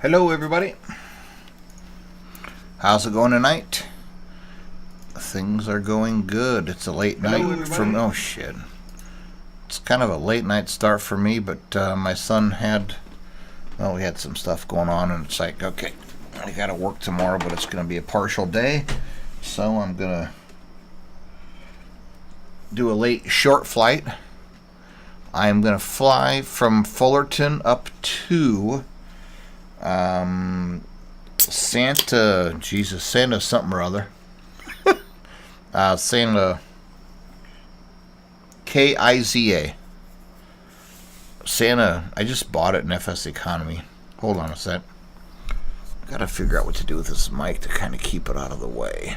Hello everybody. How's it going tonight? Things are going good. It's a late night from oh shit. It's kind of a late night start for me, but my son had we had some stuff going on, and it's like, okay, I gotta work tomorrow, but it's gonna be a partial day, so I'm gonna do a late short flight. I'm gonna fly from Fullerton up to Santa something or other. Santa Kiza. Santa, I just bought it in FSEconomy. Hold on a sec. Gotta figure out what to do with this mic to kind of keep it out of the way.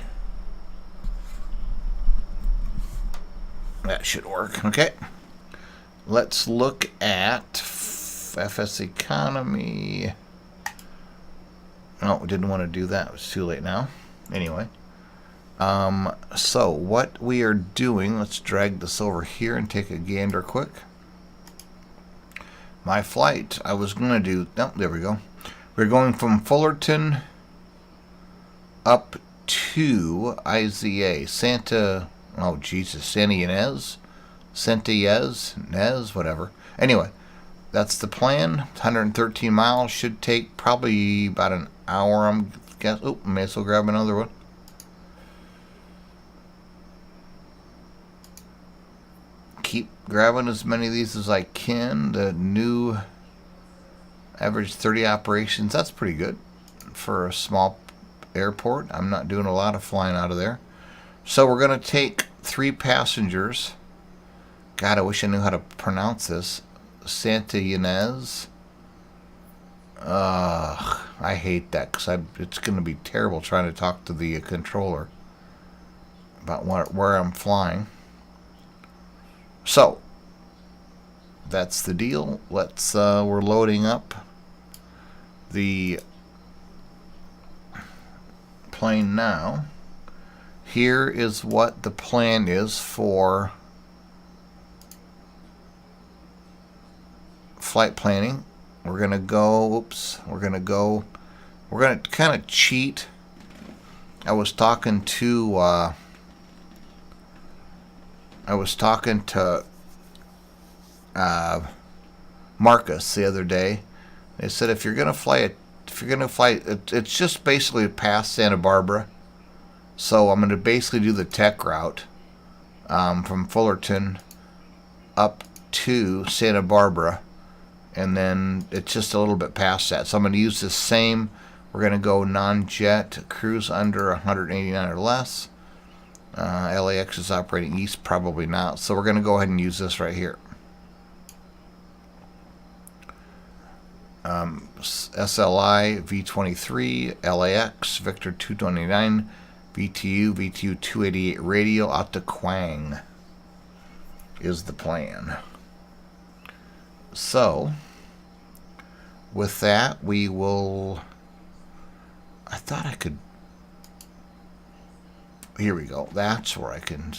That should work. Okay. Let's look at FSEconomy. No, we didn't want to do that. It's too late now. Anyway. So what we are doing, let's drag this over here and take a gander quick. My flight, I was going to do, oh, there we go. We're going from Fullerton up to Iza, Santa, oh Jesus, Santa Ynez, whatever. Anyway, that's the plan. 113 miles, should take probably about an hour, I'm guessing. Oh, may as well grab another one. Keep grabbing as many of these as I can. The new average 30 operations, that's pretty good for a small airport. I'm not doing a lot of flying out of there. So we're going to take 3 passengers. God, I wish I knew how to pronounce this. Santa Ynez. I hate that because it's going to be terrible trying to talk to the controller about where I'm flying. So that's the deal. Let's we're loading up the plane now. Here is what the plan is for flight planning. We're gonna go, we're gonna kind of cheat. I was talking to Marcus the other day. They said if you're gonna fly, it's just basically past Santa Barbara. So I'm gonna basically do the tech route from Fullerton up to Santa Barbara, and then it's just a little bit past that. So I'm gonna use the same. We're gonna go non-jet, cruise under 189 or less. LAX is operating east, probably not. So we're going to go ahead and use this right here. SLI, V23, LAX, Victor 229, VTU 288 radial out to Quang is the plan. So, with that, we will... I thought I could... Here we go. That's where I can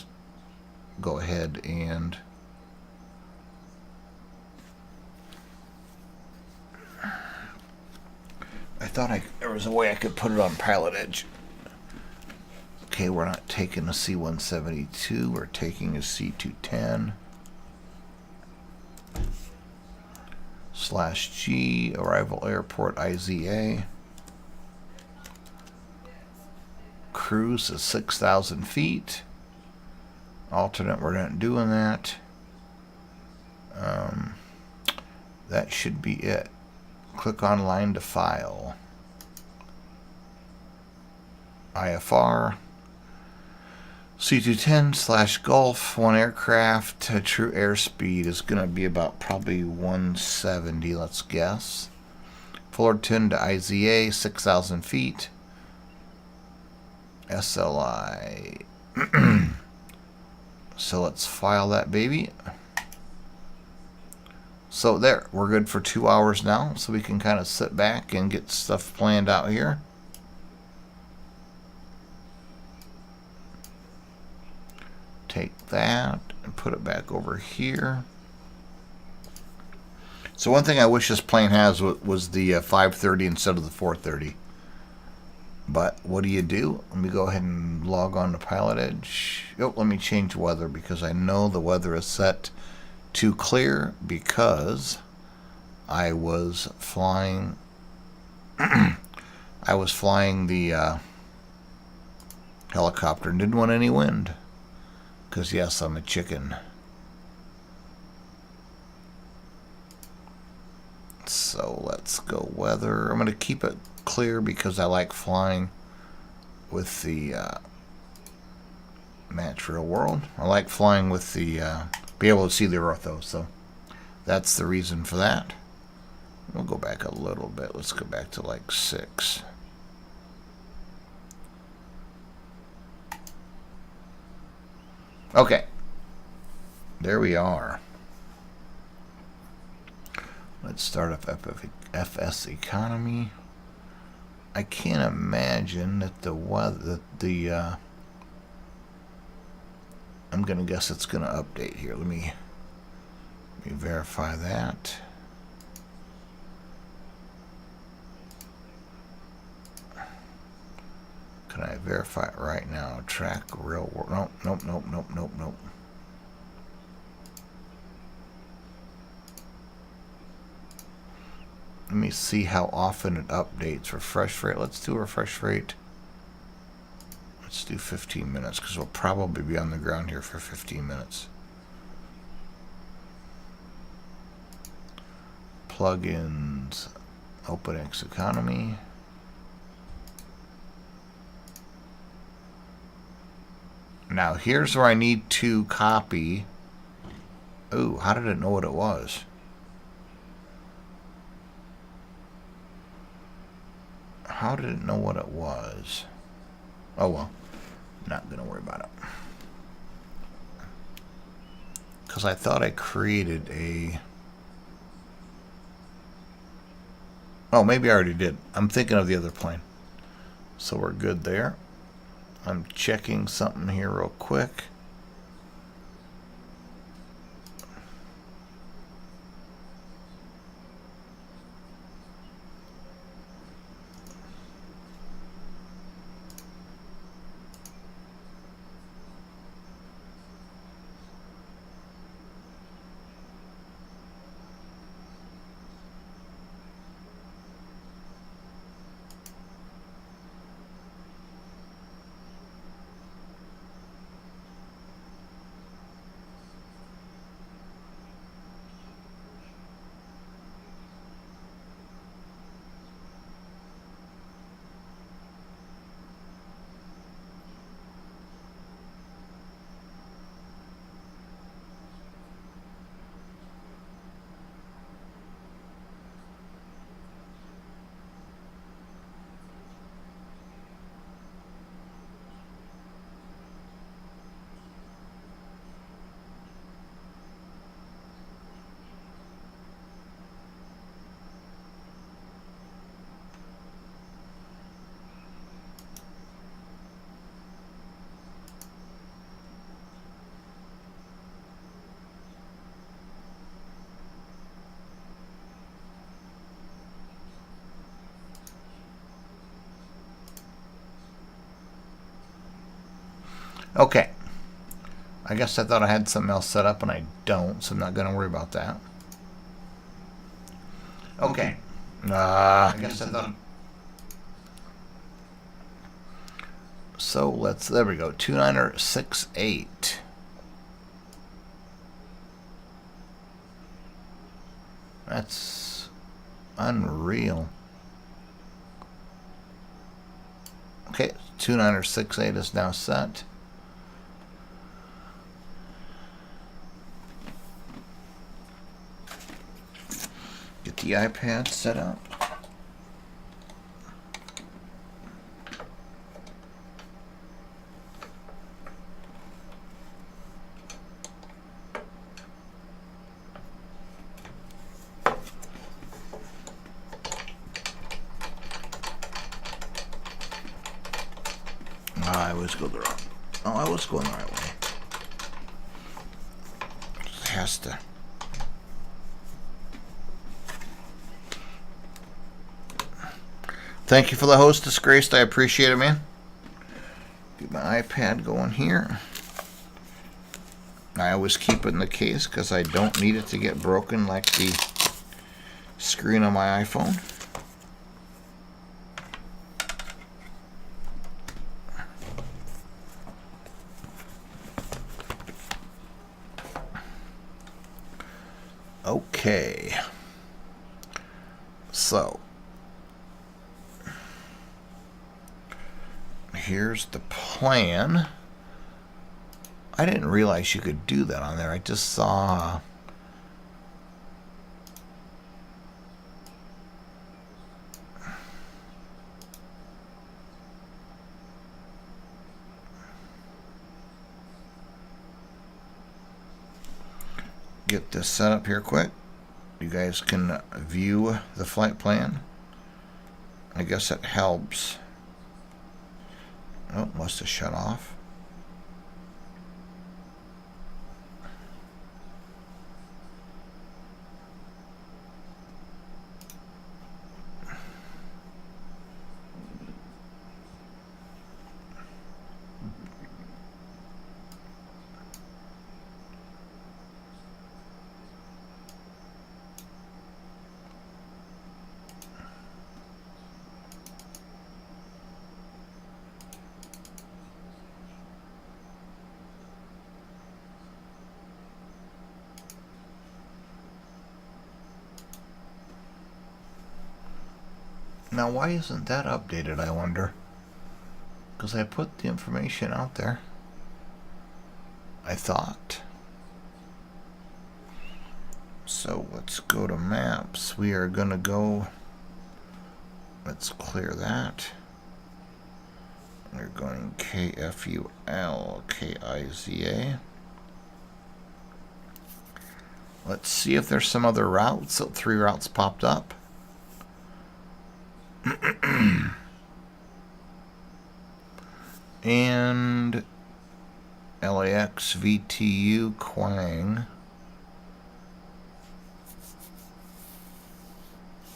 go ahead and I thought there was a way I could put it on PilotEdge. Okay, we're not taking a C172. We're taking a C210 /G arrival airport Iza. Cruise is 6,000 feet. Alternate, we're not doing that. That should be it. Click on line to file. IFR. C210 /Gulf, 1 aircraft. True airspeed is going to be about probably 170, let's guess. Fullerton to Iza, 6,000 feet. SLI. So let's file that baby. So there, we're good for 2 hours now, so we can kind of sit back and get stuff planned out here. Take that and put it back over here. So one thing I wish this plane has was the 530 instead of the 430. But what do? Let me go ahead and log on to PilotEdge. Oh, let me change weather because I know the weather is set to clear because I was flying I was flying the helicopter and didn't want any wind because yes, I'm a chicken. So let's go weather. I'm going to keep it clear because I like flying with the match real world. I like flying with the be able to see the ortho, so that's the reason for that. We'll go back a little bit. Let's go back to like 6. Okay, there we are. Let's start up FSEconomy. I can't imagine that the weather, I'm gonna guess it's gonna update here. Let me verify that. Can I verify it right now? Track real world. Nope. Let me see how often it updates. Refresh rate. Let's do refresh rate. Let's do 15 minutes because we'll probably be on the ground here for 15 minutes. Plugins. Open FSEconomy. Now here's where I need to copy. Ooh, how did it know what it was? How did it know what it was? Oh well, not gonna worry about it. Because I thought I created a... Oh, maybe I already did. I'm thinking of the other plane. So we're good there. I'm checking something here real quick. Okay. I guess I thought I had something else set up and I don't, so I'm not going to worry about that. Okay. I guess I thought... So let's, there we go, 2968. That's unreal. Okay, 2968 is now set. Get the iPad set up. I always go the wrong. Oh, I was going the right way. It has to. Thank you for the hostess, Grace. I appreciate it, man. Get my iPad going here. I always keep it in the case because I don't need it to get broken like the screen on my iPhone. Okay. So here's the plan. I didn't realize you could do that on there. I just saw get this set up here quick. You guys can view the flight plan. I guess it helps. Oh, must have shut off. Now, why isn't that updated, I wonder? Because I put the information out there, I thought. So let's go to maps. We are going to go, let's clear that. We're going KFUL-KIZA. Let's see if there's some other routes. So 3 routes popped up. And LAX VTU Quang,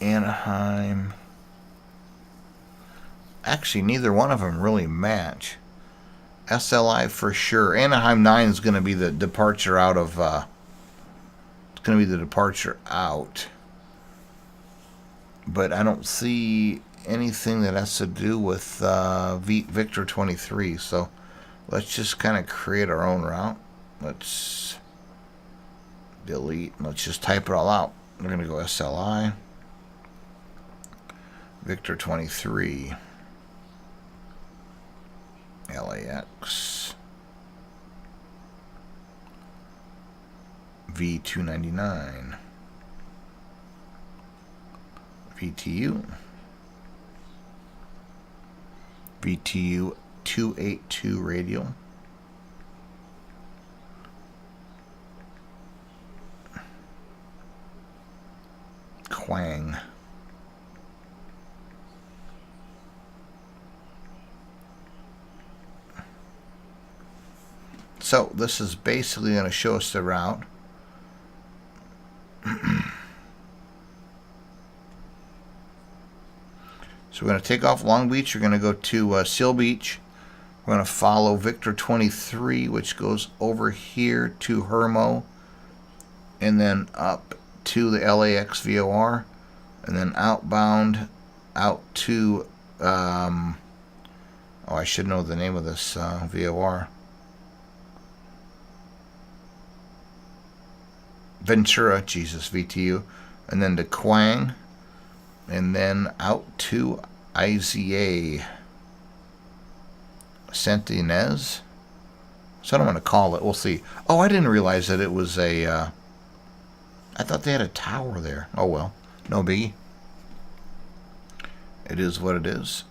Anaheim. Actually, neither one of them really match. SLI for sure. Anaheim 9 is going to be the departure out of. It's going to be the departure out. But I don't see anything that has to do with Victor 23. So let's just kind of create our own route. Let's delete. Let's just type it all out. We're going to go SLI. Victor 23. LAX. V299. VTU. VTU 282 radial. Quang. So this is basically going to show us the route. So we're going to take off Long Beach. We're going to go to Seal Beach. We're going to follow Victor 23, which goes over here to Hermo, and then up to the LAX VOR, and then outbound out to, oh, I should know the name of this VOR. Ventura, Jesus, VTU, and then to Quang, and then out to IZA, Santa Ynez. So I don't want to call it. We'll see. Oh, I didn't realize that it was a. I thought they had a tower there. Oh well, no biggie. It is what it is.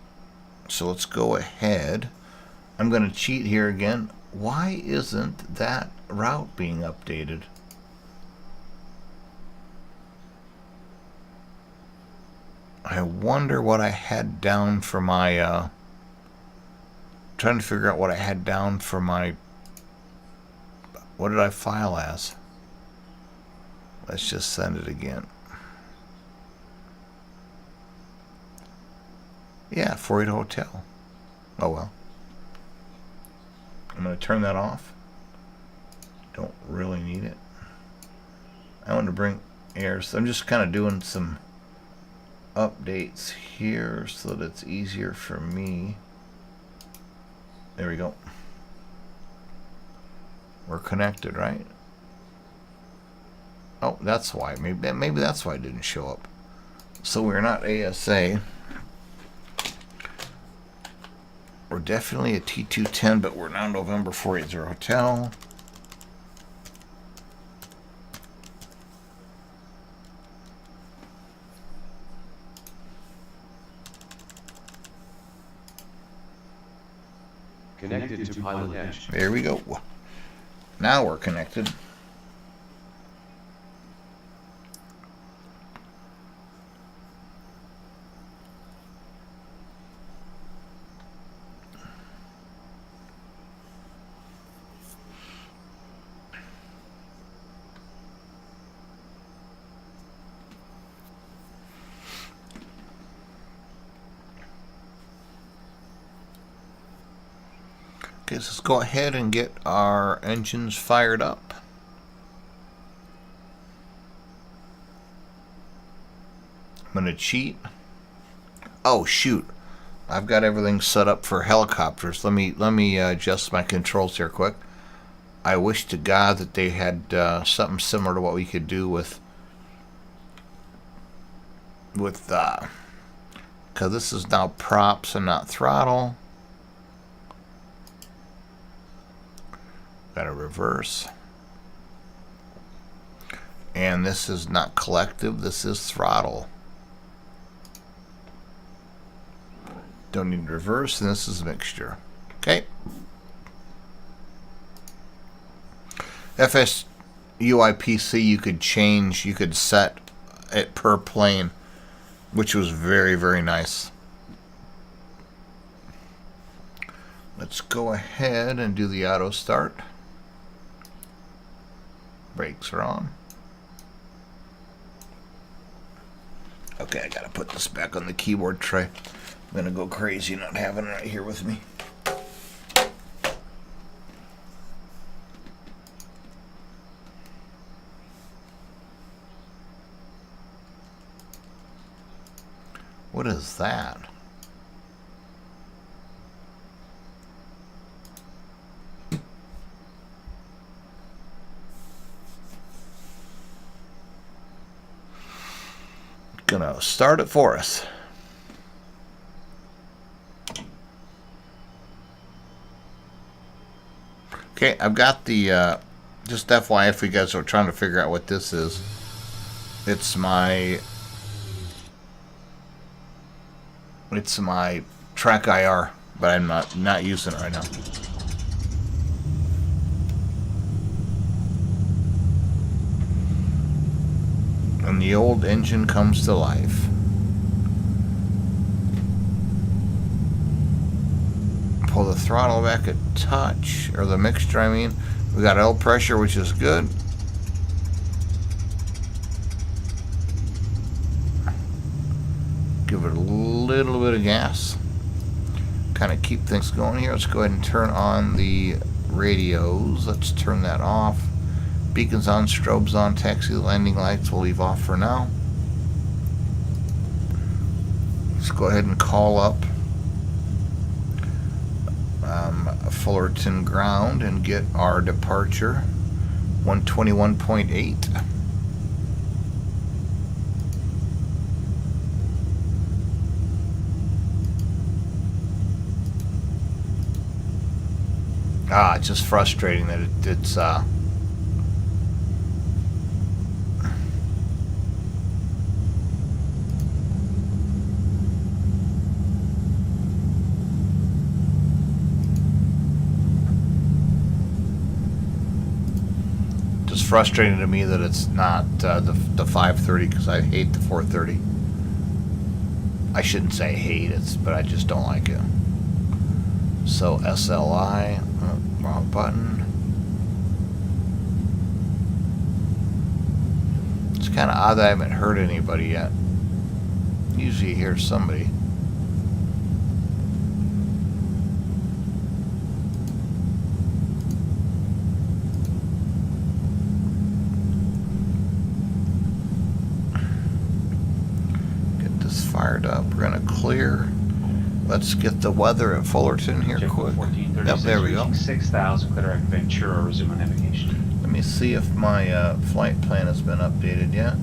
So let's go ahead. I'm going to cheat here again. Why isn't that route being updated? I wonder what I had down for my, trying to figure out what I had down for my, what did I file as? Let's just send it again. Yeah, 48 Hotel. Oh well. I'm going to turn that off. Don't really need it. I want to bring air, so I'm just kind of doing some updates here so that it's easier for me. There we go. We're connected, right? Oh, that's why. Maybe that's why it didn't show up. So we're not ASA. We're definitely a T210, but we're now November 480 Hotel. Connected to PilotEdge. There we go. Now we're connected. Okay, so let's go ahead and get our engines fired up. I'm going to cheat. Oh shoot. I've got everything set up for helicopters. Let me adjust my controls here quick. I wish to God that they had something similar to what we could do with because this is now props and not throttle. Got to reverse. And this is not collective, this is throttle. Don't need reverse, and this is mixture. Okay. FSUIPC you could change, you could set it per plane, which was very, very nice. Let's go ahead and do the auto start. Brakes are on. Okay, I gotta put this back on the keyboard tray. I'm gonna go crazy not having it right here with me. What is that? Gonna start it for us. Okay, I've got the just FYI if you guys are trying to figure out what this is. It's my track IR, but I'm not using it right now. And the old engine comes to life. Pull the throttle back a touch, or the mixture I mean. We got L pressure, which is good. Give it a little bit of gas. Kind of keep things going here. Let's go ahead and turn on the radios. Let's turn that off. Beacons on, strobes on, taxi landing lights we'll leave off for now. Let's go ahead and call up Fullerton ground and get our departure 121.8. It's just frustrating that it's frustrating to me that it's not the 530, because I hate the 430. I shouldn't say hate it, but I just don't like it. So SLI, wrong button. It's kind of odd that I haven't heard anybody yet. Usually you hear somebody. fired up. We're gonna clear. Let's get the weather at Fullerton here quick. Yep, there we go. 6,000, clear direct Ventura, resume on navigation. Let me see if my flight plan has been updated yet.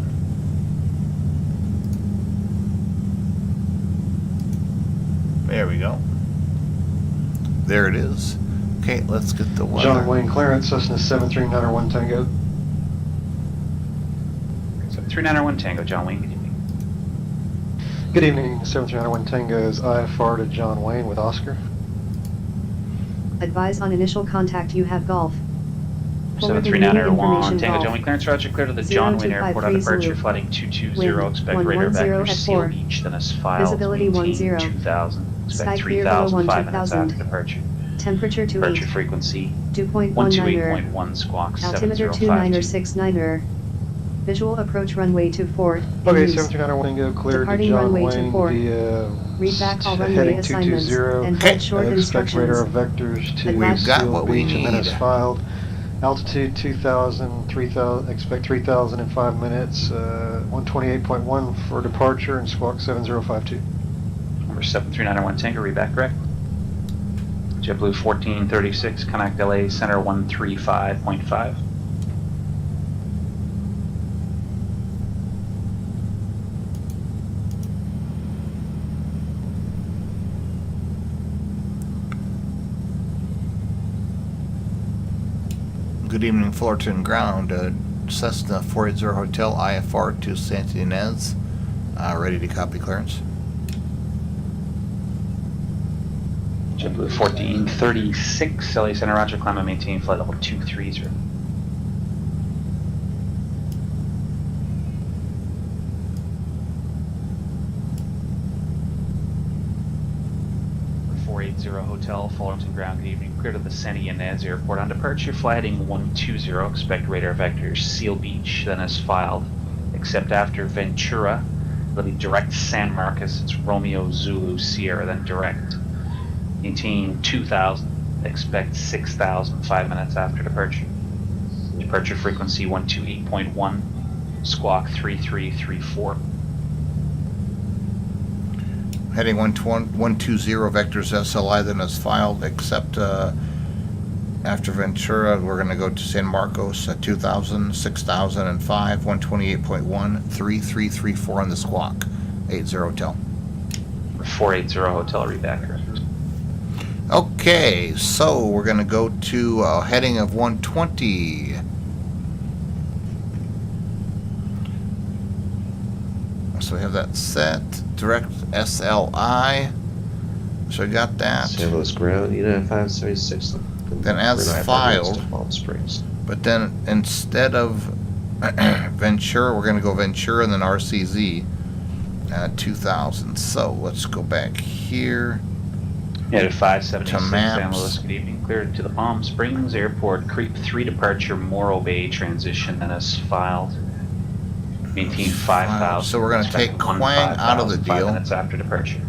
There we go. There it is. Okay, let's get the weather. John Wayne clearance, Cessna 73901 Tango. 3901 Tango, John Wayne, good evening. Good evening, 73901 Tango's IFR to John Wayne with Oscar. Advise on initial contact you have golf. 73901 Tango, John Wayne, clearance roger clear to the John Wayne Airport on departure, flighting 220, expect radar vector Seal Beach, then as filed, Visibility 10. 2000, Sky expect clear below 3,000, 5 minutes 12,000. after departure. Temperature Departure 28. frequency 2.19er. 128.1, squawk Altimeter 29er 7052. 69er. Visual approach runway 24. Okay, Use. 73901 Tango cleared to Departing John runway Wayne 24. via Read back all runway heading assignments 220. and head short Expect radar instructions. vectors to We've got Seal what we Beach and then need. as filed. Altitude 2,000, 3,000, expect 3,000 in 5 minutes. 128.1 for departure and squawk 7052. Number 73901 Tango, read back correct. JetBlue 1436, connect LA Center 135.5. Good evening, Fullerton ground. Cessna 480 Hotel IFR to Santa Ynez. Ready to copy clearance. JetBlue 1436, LA Center Roger, climb and maintain flight level 230. Number 480 Hotel, Fullerton ground, good evening. Clear to the Santa Ynez Airport on departure, flight heading 120, expect radar vector Seal Beach, then as filed. Except after Ventura, it'll be direct San Marcos, it's Romeo Zulu Sierra, then direct. Maintain 2,000, expect 6,000, 5 minutes after departure. Departure frequency 128.1, squawk 3334. Heading 120 vectors SLI, then as filed, except after Ventura, we're going to go to San Marcos at 2,000, 6,005, 128.1, 3334 on the squawk. 80 Hotel. 480 Hotel, read back correct. Okay, so we're going to go to heading of 120. So we have that set. Direct SLI. So we got that. San Luis ground, United 576. Then as filed. Palm Springs. But then instead of Ventura, we're going to go Ventura and then RCZ at 2,000. So let's go back here. United 576, To San maps. Luis, good evening. Cleared to the Palm Springs Airport, Creep 3 departure, Morro Bay transition, then as filed. Maintain 5,000. So we're going to take expect one Quang out of the 5,000, 5 deal. minutes after departure.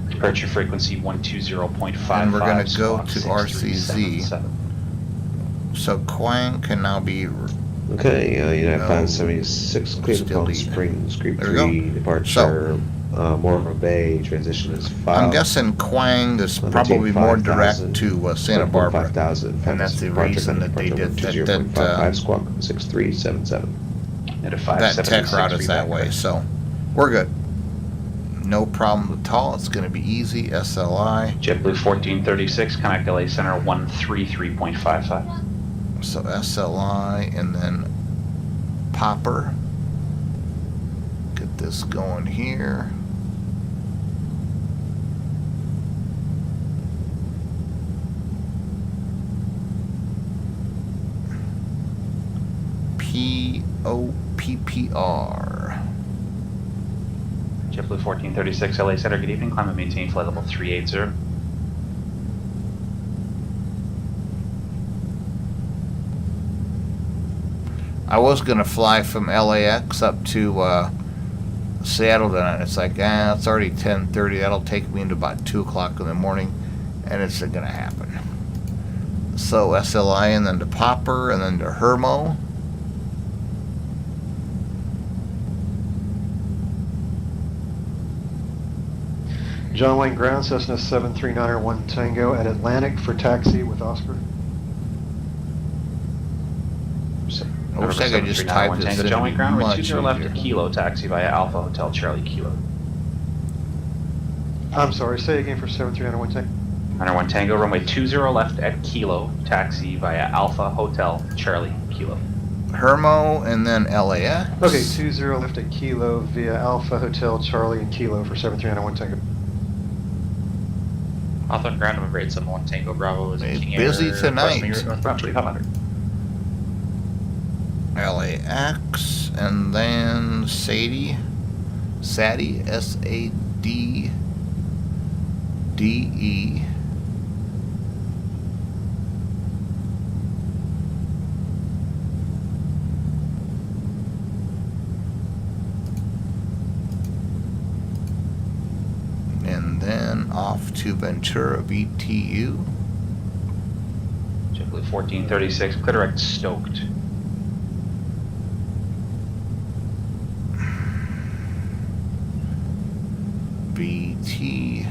Departure frequency 120.55. And we're gonna go squawk to 6377. So Quang can now be. Okay, United No. 576, clear to Still Palm lead. Springs, Creep There we go. 3, departure, Morro Bay, transition is filed. I'm guessing Quang is Maintain probably more 5,000, direct to Santa Barbara. 5,000, And that's the reason that they did that. 0.55, squawk 6377. United That tech 576, route is read that back way, correct. so we're good. No problem at all. It's going to be easy. SLI. JetBlue 1436, connect LA Center 133.55. So SLI and then Popper. Get this going here. POPPR. JetBlue 1436, LA Center, good evening. Climb and maintain flight level 380. I was going to fly from LAX up to Seattle tonight. It's like, it's already 10:30. That'll take me into about 2 o'clock in the morning, and it's going to happen. So SLI and then to Popper and then to Hermo. John Wayne Ground, Cessna 7391 Tango at Atlantic for taxi with Oscar. I wish I could just type this Tango, in John Wayne Ground, much 20 left easier. at Kilo, taxi via Alpha Hotel Charlie Kilo. I'm sorry, say again for 7391 Tango. 101 Tango, runway 20 left at Kilo, taxi via Alpha Hotel Charlie Kilo. Hermo and then LAX. Okay, 20 left at Kilo via Alpha Hotel Charlie and Kilo for 7391 Tango. Hawthorne Ground, number 871 Tango Bravo is It's King busy Air, tonight. West New York, northbound 2500. LAX and then Sadie, SADDE. And then off to Ventura VTU. JetBlue 1436, clear direct Stoked. BT.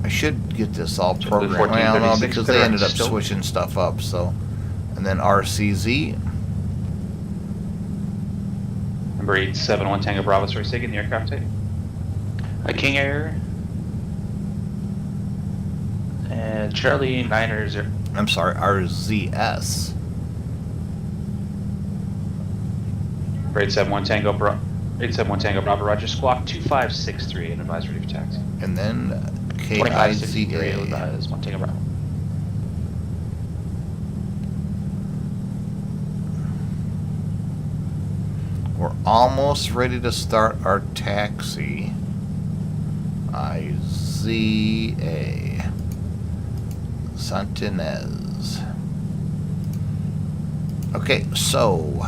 I should get this all JetBlue programmed. Well, no, 1436, because they ended up Stoked. switching stuff up. So, and then RCZ. Number 871 Tango Bravo, sorry, say again, the aircraft type. King Air. And Charlie 900. I'm sorry, RZS. Number 871 Tango Bravo, 871 Tango Bravo, Roger, squawk 2563 and advise ready for taxi. And then 2563 KIZA. is 1 Tango Bravo. We're almost ready to start our taxi. IZA. Santinez. Okay, so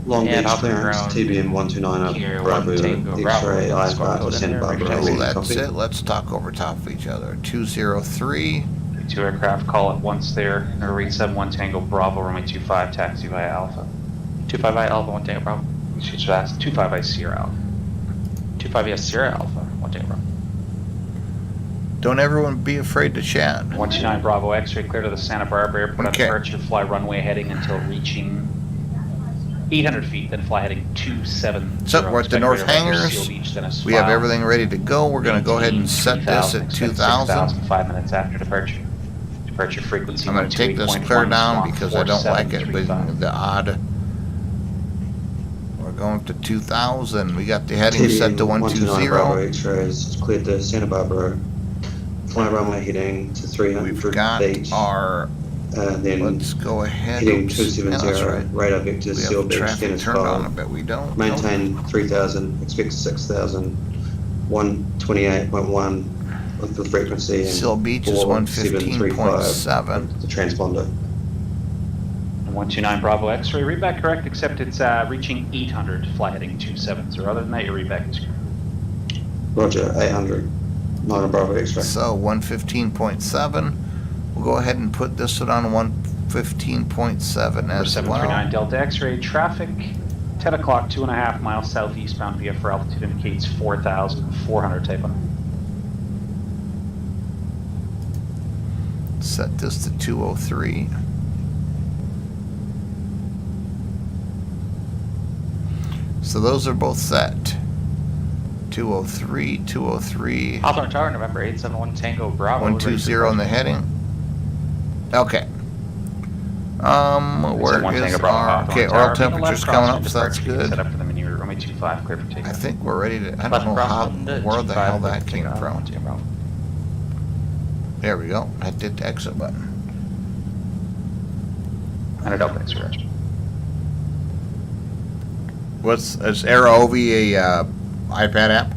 Long And Beach off the clearance, ground, TBM 129 here, Bravo, 1 Tango Bravo, X-ray, squawk IFR code to in Santa there, Barbara. return well, Copy. that's it. Let's talk over top of each other. 203. Two aircraft call at once there. Number 871 Tango Bravo, runway 25, taxi via Alpha. 25 via Alpha, 1 Tango Bravo. Should fast 25 by Sierra Alpha. 25 via Sierra Alpha, 1 Tango Bravo. Don't everyone be afraid to chat. 129 Bravo X-ray, clear to the Santa Barbara Airport Okay. on departure, fly runway heading until reaching 800 feet, then fly heading 270. So we're at the Expect North radar vector Hangars. Seal Beach, then as We have filed. everything ready to go. We're going to go ahead and set this at 2,000. 5 minutes after departure. Departure frequency. I'm going to take this clear 128.1, down squawk because I don't like it being 4735. the odd. We're going to 2,000. We got the heading set to 129 Bravo 120. X-ray has cleared the Santa Barbara. Fly runway heading to 300 We've got beach. our. Then Let's go ahead. heading Oops. Yeah, 270, that's right. radar vector, We seal have beach, traffic Dennis turned on. I File. bet we don't. Maintain 3,000, expect 6,000, 128.1 of the frequency. and Seal Beach is 115.7. The transponder. 129 Bravo X-ray, read back correct, except it's reaching 800, fly heading 270. Other than that, your read back is correct. Roger, 800. 9 Bravo X-ray. So 115.7. We'll go ahead and put this one on 115.7 Number as 739 well. Delta X-ray, traffic 10 o'clock, 2.5 miles southeastbound VFR altitude indicates 4,400 type on. Set this to 203. So those are both set. 203, 203, Hawthorne Tower, November 871 Tango Bravo. 120 in the heading. Okay. Where 1 is Tango Bravo, our, Hawthorne okay, Tower, oil being a temperature's left coming crosswind up, so that's departure, good. Set up for the maneuver, runway 25, clear for takeoff. I think we're ready to, I don't Left know how, crosswind, where the hell 25, that came takeoff, from. 1 Tango Bravo. There we go. I did the exit button. And a Delta X-ray, Roger. Is AeroOV a iPad app?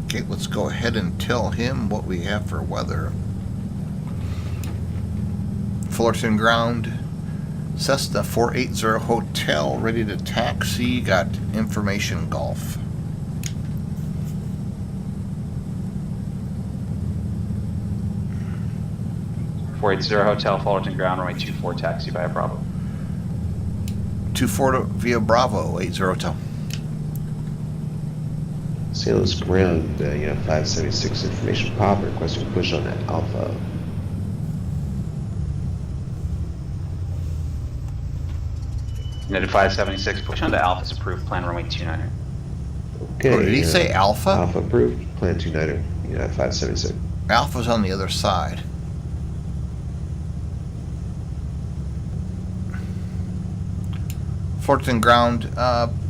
Okay, let's go ahead and tell him what we have for weather. Fullerton Ground, Cessna 480 Hotel, ready to taxi, got information golf. 480 Hotel, Fullerton Ground, runway 24, taxi via Bravo. 24 via Bravo, 80 Hotel. St. Louis Ground, you have 576 information pop, requesting push on that Alpha. United 576, push on to Alpha's approved, plan runway 29er. Okay. Oh, did he say Alpha? Alpha approved, plan 29er, you have 576. Alpha's on the other side. Fullerton Ground,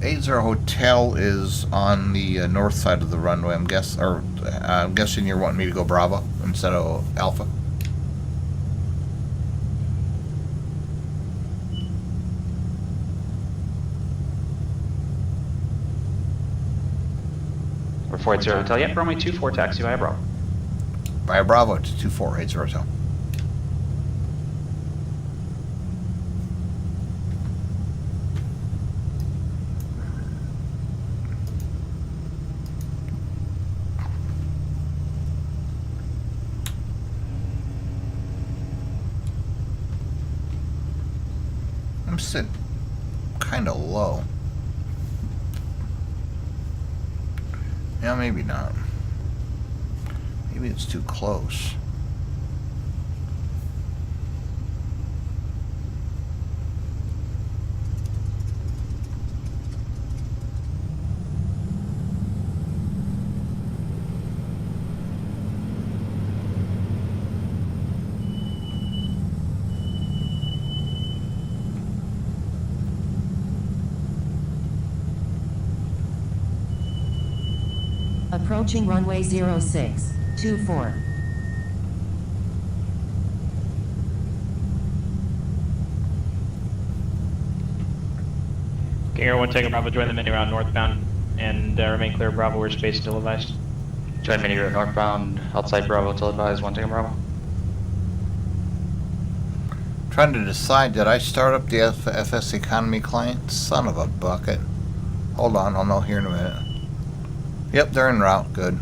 80 Hotel is on the north side of the runway. I'm guessing you're wanting me to go Bravo instead of Alpha. Or 480 Hotel, yep, runway 24, taxi via Bravo. Via Bravo to 24, 80 Hotel. I'm sitting kind of low. Yeah, maybe not. Maybe it's too close. Approaching runway 06, 24. King Air 1 Tango Bravo, join the mini route northbound and remain clear of Bravo where space still advised. Join mini route northbound, outside Bravo till advised, 1 Tango Bravo. Trying to decide, did I start up the FSEconomy client? Son of a bucket. Hold on, I'll know here in a minute. Yep, they're en route. Good.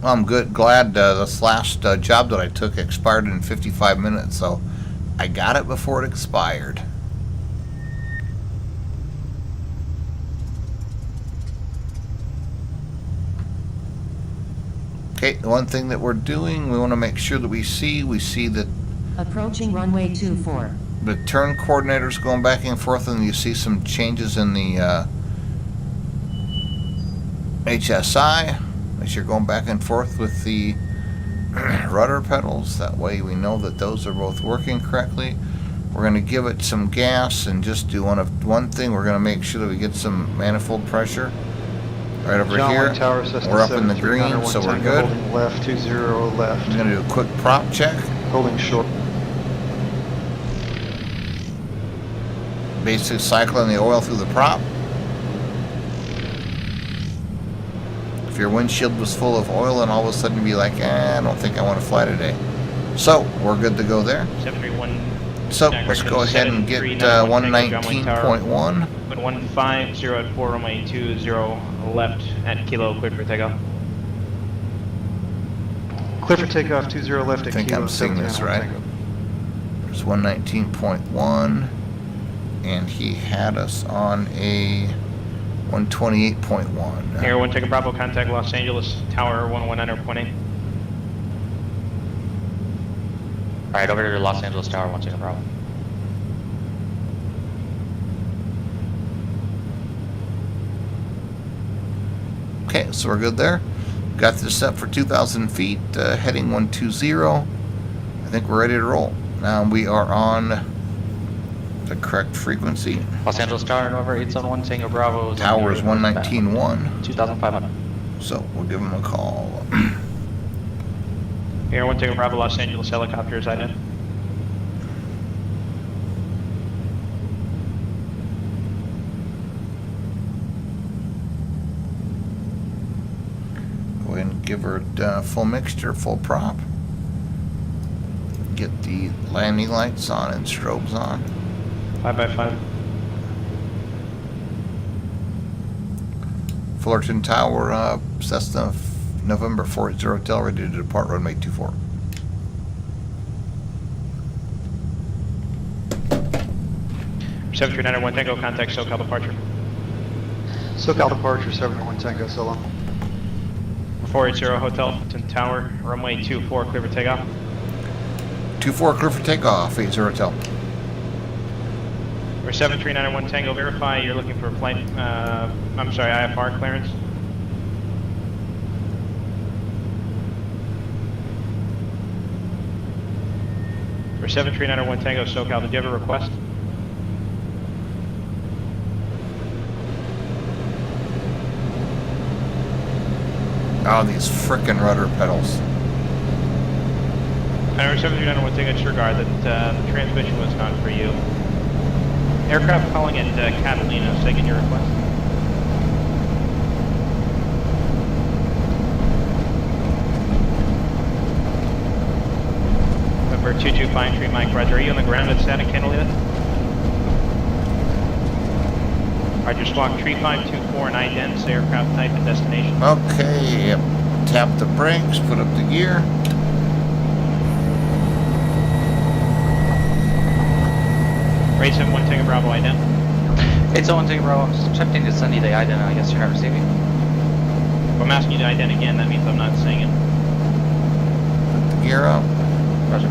Well, I'm good. Glad this last job that I took expired in 55 minutes, so I got it before it expired. Okay, the one thing that we're doing, we want to make sure that we see that Approaching runway 24. the turn coordinator's going back and forth, and you see some changes in the HSI as you're going back and forth with the rudder pedals. That way we know that those are both working correctly. We're going to give it some gas and just do one thing. We're going to make sure that we get some manifold pressure right over John here. 1 Tower, Cessna We're up in the 7300, green, so 1 we're Tango, good. Holding left, 20 left. I'm going to do a quick prop check. Holding short. Basically cycling the oil through the prop. If your windshield was full of oil and all of a sudden you'd be like, I don't think I want to fly today. So we're good to go there. 731. So let's go ahead and get 119.1. 150 at 4, runway 20 left at Kilo, cleared for takeoff. Clear for takeoff, 20 left I at think Kilo, I'm seeing this 7 right. Tango. There's 119.1, and he had us on a 128.1. Air 1 Tango Bravo, contact Los Angeles Tower 119.8. Alright, over to Los Angeles Tower 1 Tango Bravo. Okay, so we're good there. Got this set for 2,000 feet, heading 120. I think we're ready to roll. Now we are on the correct frequency. Los Angeles Tower, over 871 Tango Bravo. Tower is 119.1, 2,500. so we'll give them a call. Air 1 Tango Bravo, Los Angeles helicopter is ident. Go ahead and give her full mixture, full prop. Get the landing lights on and strobes on. 5x5. Fullerton Tower, Cessna November 40 Hotel, ready to depart runway 24. 7391 Tango, contact SoCal departure. SoCal departure 701 Tango Solo. 480 Hotel, Fulton Tower, runway 24, clear for takeoff. 24 clear for takeoff, 80 Hotel. Or 73901 Tango, verify you're looking for a flight, I'm sorry, IFR clearance. For 73901 Tango, SoCal, did you have a request? Oh, these frickin' rudder pedals. Or 73901 Tango, disregard that the transmission was not for you. Aircraft calling at Catalina, taking your request. Number 2253 Mike, roger. Are you on the ground at Santa Catalina? Roger, squawk 3524 and idents, aircraft type and destination. Okay, yep. Tap the brakes, put up the gear. Rate 71 Tango Bravo, ident. 801 Tango Bravo, I'm just attempting to send you the ident, I guess you're not receiving. If I'm asking you to ident again, that means I'm not saying it. Put the gear up. Roger.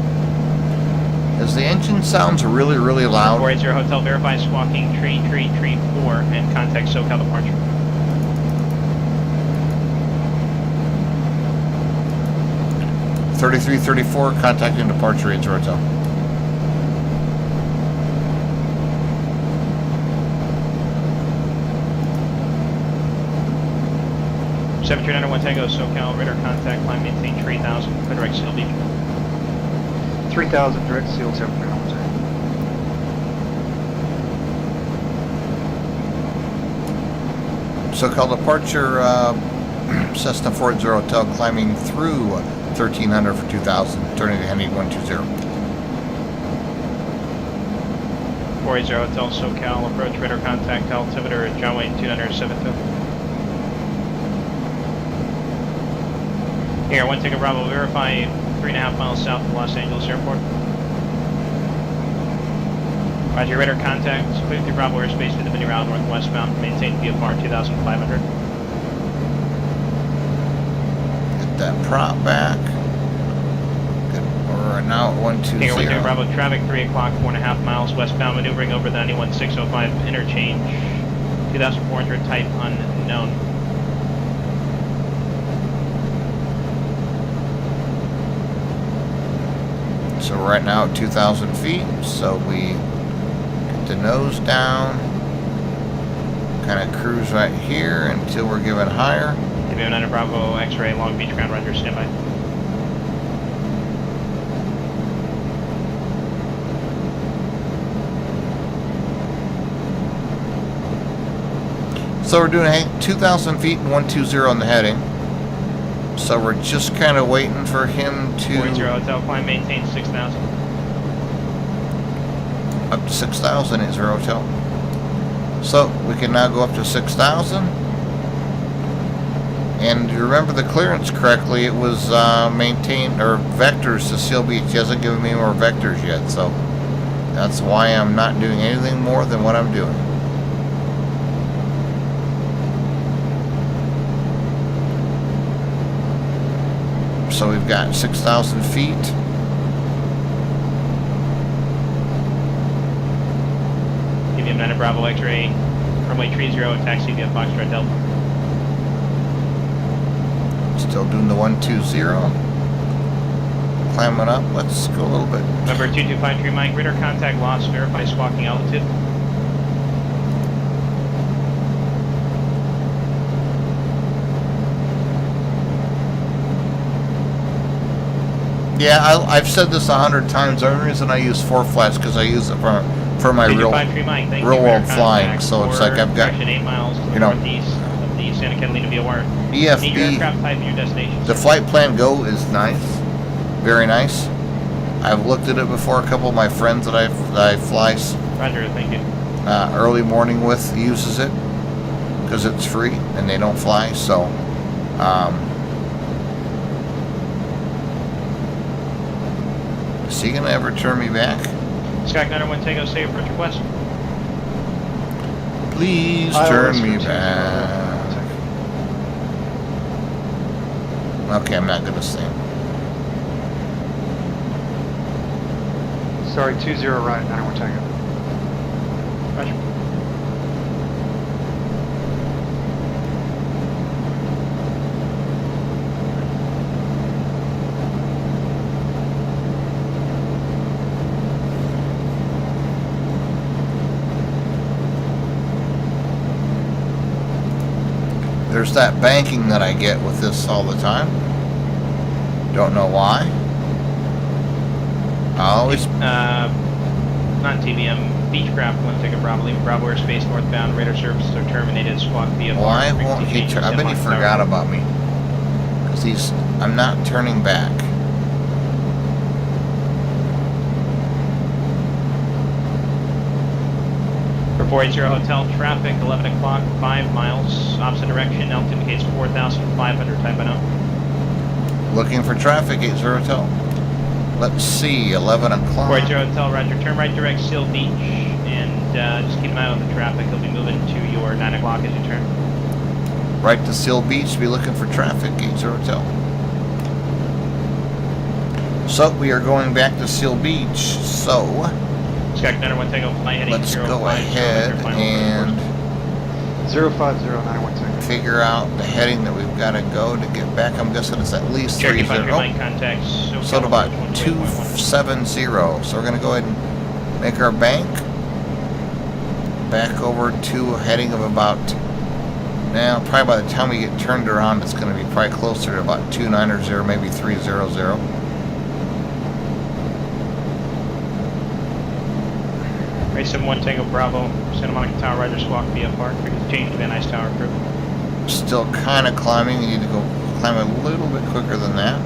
As the engine sounds really, really loud. 480 Hotel, verify squawking tree 4 and contact SoCal departure. .3334, contacting departure 80 Hotel. Seven 391 Tango, SoCal, radar contact, climb, maintain 3000, clear direct seal beach. 3000 direct seal 731 Tango. SoCal departure, Cessna 40 Hotel, climbing through 1300 for 2000, turning to heading 120. 480 Hotel, SoCal, approach radar contact, altimeter at John Wayne 272. Here, 1 Tango Bravo, verify 3.5 miles south of Los Angeles Airport. Roger, radar contact, clear through Bravo airspace to the mini route northwestbound, maintain VFR 2500. Get that prop back. Good. We're now at 120. Here, 1 Tango Bravo, traffic 3 o'clock, 4.5 miles westbound, maneuvering over the 91605 interchange, 2400, type unknown. So we're right now at 2,000 feet, so we get the nose down, kind of cruise right here until we're given higher. TBM 9 Bravo, X-ray, Long Beach ground, roger, standby. So we're doing 2,000 feet and 120 in the heading. So we're just kind of waiting for him 480 to Hotel, climb, maintain 6000. up to 6,000 at 0 Hotel. So we can now go up to 6,000. And you remember the clearance correctly, it was maintained, or vectors to Seal Beach. He hasn't given me more vectors yet, so that's why I'm not doing anything more than what I'm doing. So we've got 6,000 feet. TBM 9 Bravo, X-ray, runway 30, taxi via Foxtrot Delta. Still doing the 120. Climbing up. Let's go a little bit. Number 2253 Mike, radar contact lost, verify squawking altitude. Yeah, I've said this 100 times. The only reason I use 4 flats because I use it for my real world flying. So it's like I've got, 8 miles to the you know, northeast of the Santa Catalina VOR. Need your EFB. aircraft type and your destination. The flight plan Go is nice, very nice. I've looked at it before. A couple of my friends that I fly Roger, thank you. early morning with uses it because it's free and they don't fly. So. Is he gonna ever turn me back? Sky 901 Tango, say approach request. Please ILS turn for me 20. back. Okay, I'm not gonna sing. Sorry, 20 right, 91 Tango. Roger. There's that banking that I get with this all the time. Don't know why. I always Not TBM. Beechcraft 1 Tango Bravo, leaving Bravo airspace northbound. Radar services are terminated. Squawk VFR. why won't he turn? I bet he forgot about me. Cause I'm not turning back. For 480 Hotel traffic, 11 o'clock, 5 miles, opposite direction, altitude indicates 4,500, type I know. Looking for traffic, 80 Hotel. Let's see, 11 o'clock. 480 Hotel, roger, turn right direct, Seal Beach, and just keep an eye on the traffic, he'll be moving to your 9 o'clock as you turn. Right to Seal Beach, be looking for traffic, 80 Hotel. So, we are going back to Seal Beach, so Sky Commander 1 Tango, fly heading let's 05, go ahead and 05091 Tango. figure out the heading that we've got to go to get back. I'm guessing it's at least 30. Cherokee 5 line contacts. So at about 270. So we're going to go ahead and make our bank. Back over to a heading of about, now probably by the time we get turned around, it's going to be probably closer to about 290, maybe 300. Race 1 Tango Bravo, Santa Monica Tower, roger, squawk VFR, change to Van Nuys Tower crew. Still kind of climbing. You need to go climb a little bit quicker than that.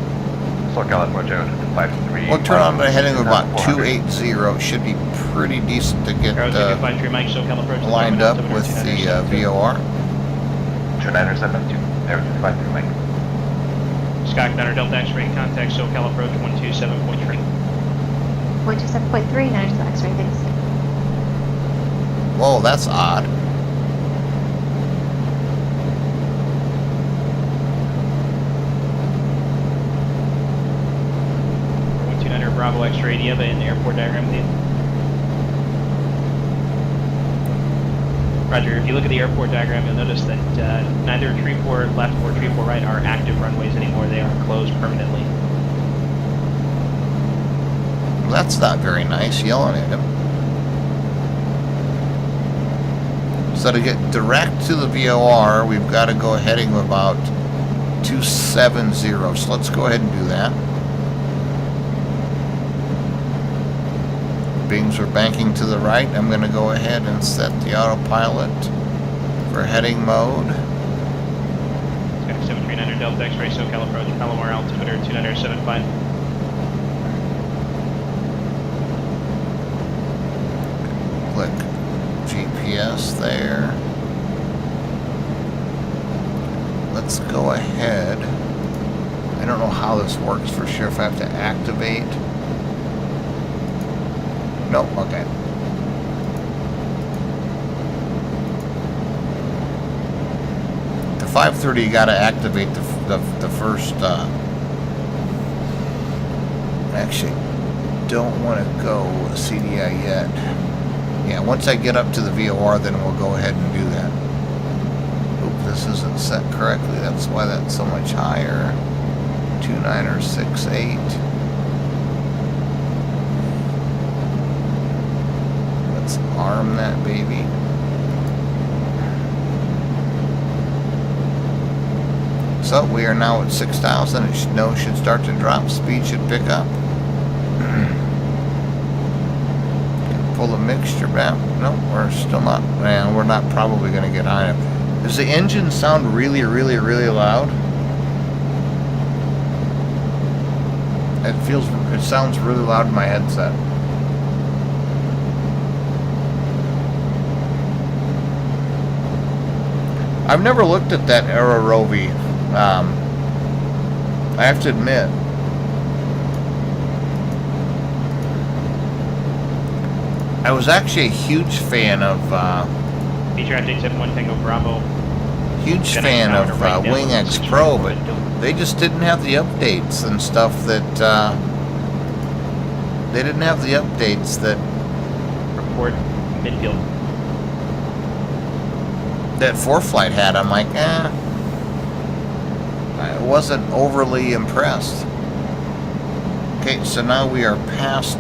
SoCal Roger, 53. We'll turn on to a heading of about 280. It should be pretty decent to get Arrow 53 Mike, SoCal approach. lined up with the VOR. 2972, Arrow 53 Mike. Sky Commander Delta X-ray contact, SoCal approach 127.3. 127.3, now just X-ray, thanks. Whoa, that's odd. Bravo X-ray, do you have an airport diagram with you? Roger, if you look at the airport diagram, you'll notice that neither tree port left or tree port right are active runways anymore. They are closed permanently. Well, that's not very nice, yelling at him. So to get direct to the VOR, we've got to go heading of about 270. So let's go ahead and do that. Beings are banking to the right. I'm going to go ahead and set the autopilot for heading mode. Sky 739 Delta X-ray, SoCal approach, Palomar altimeter 2975. Click GPS there. Let's go ahead. I don't know how this works for sure, if I have to activate. Nope, okay. The 530, you gotta activate the first, actually, don't want to go CDI yet. Yeah, once I get up to the VOR, then we'll go ahead and do that. Oop, this isn't set correctly, that's why that's so much higher. 2968. Let's arm that baby. So we are now at 6,000. It should start to drop. Speed should pick up. Pull the mixture back. No, we're still not. Man, we're not probably going to get high enough. Does the engine sound really, really, really loud? It sounds really loud in my headset. I've never looked at that Aerorovie. I have to admit. I was actually a huge fan of Feature update 71 Tango Bravo. Huge Then fan I of found a right down Wing with X 6 Pro, right but forward. they just didn't have the updates and stuff that, they didn't have the updates that Report midfield. that ForeFlight had. I'm like, I wasn't overly impressed. Okay, so now we are past.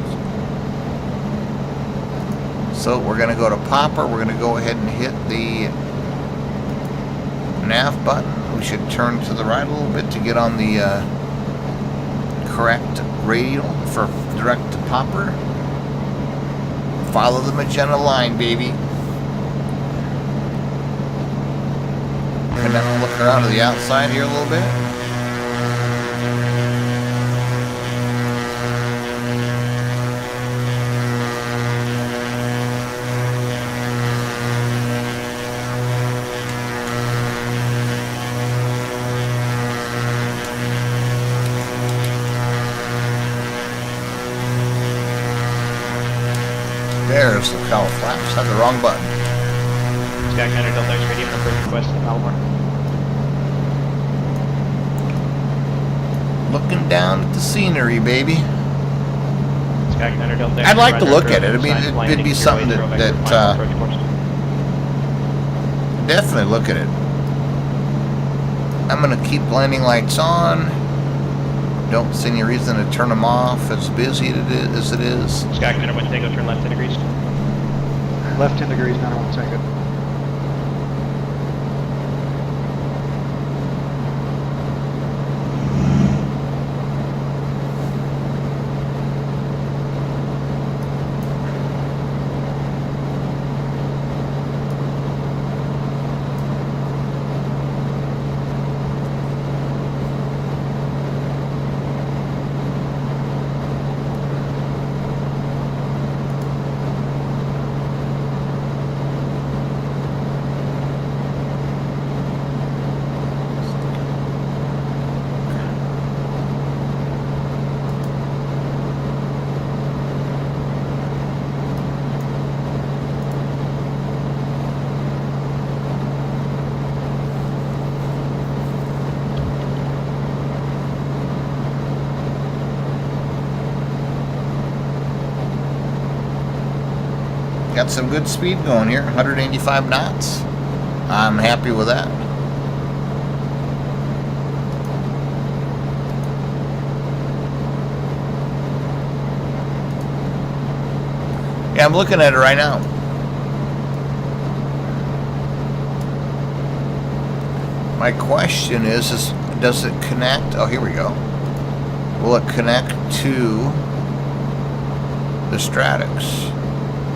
So we're going to go to Popper. We're going to go ahead and hit the nav button. We should turn to the right a little bit to get on the correct radial for direct to Popper. Follow the magenta line, baby. And then we'll look around to the outside here a little bit. There's the cowl flaps. Had the wrong button. Sky Commander Delta X radio number request to Palomar. Looking down at the scenery, baby. Sky Commander Delta X. I'd like to Roger, look approach, at it. I mean, sign, fly it'd be heading something 080 that vector, final approach course. definitely look at it. I'm gonna keep blinding lights on. Don't see any reason to turn them off as busy as it is. Sky Commander 1 Tango, turn left 10 degrees. Left 10 degrees, 91 Tango. Got some good speed going here, 185 knots. I'm happy with that. Yeah, I'm looking at it right now. My question is does it connect? Oh, here we go. Will it connect to the Stratix?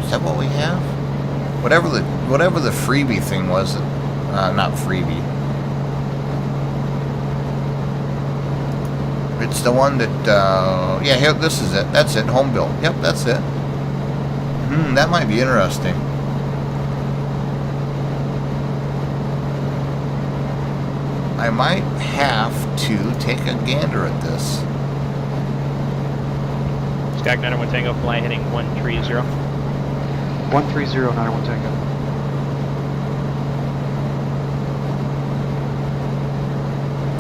Is that what we have? Whatever the freebie thing was, not freebie. It's the one that, yeah, here, this is it. That's it, home built. Yep, that's it. That might be interesting. I might have to take a gander at this. Sky Commander 1 Tango, fly heading 130. 130, 91 Tango.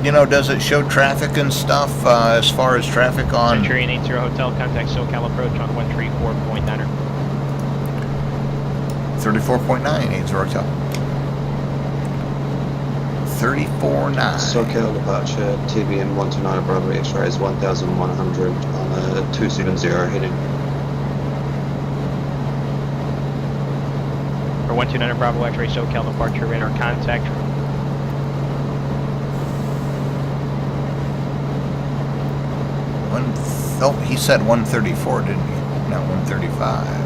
You know, does it show traffic and stuff as far as traffic on? Centurion 80 Hotel, contact SoCal approach on 134.9er. 34.9, 80 Hotel. 34.9. SoCal departure, TBM 129 Bravo X-ray is 1,100 on a 270 heading. For 129 Bravo X-ray SoCal departure, radar contact. Oh, he said 134, didn't he? Not 135.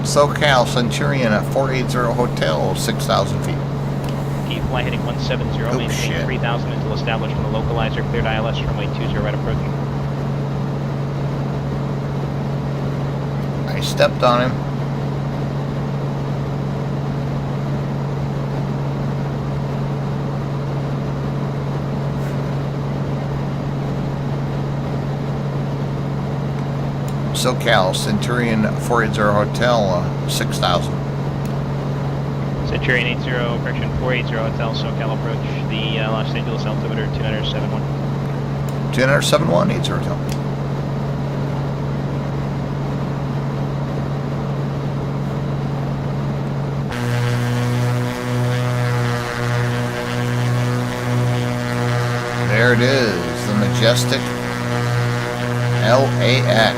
SoCal Centurion at 480 Hotel, 6,000 feet. Keep flight heading 170, Oh, maintain shit. 3,000 until established from the localizer, cleared ILS runway 20 right approach. I stepped on him. SoCal, Centurion 480 Hotel, 6,000. Centurion 80, correction 480 Hotel, SoCal approach, the Los Angeles altimeter 271. 271, 80 Hotel. There it is, the majestic LAX.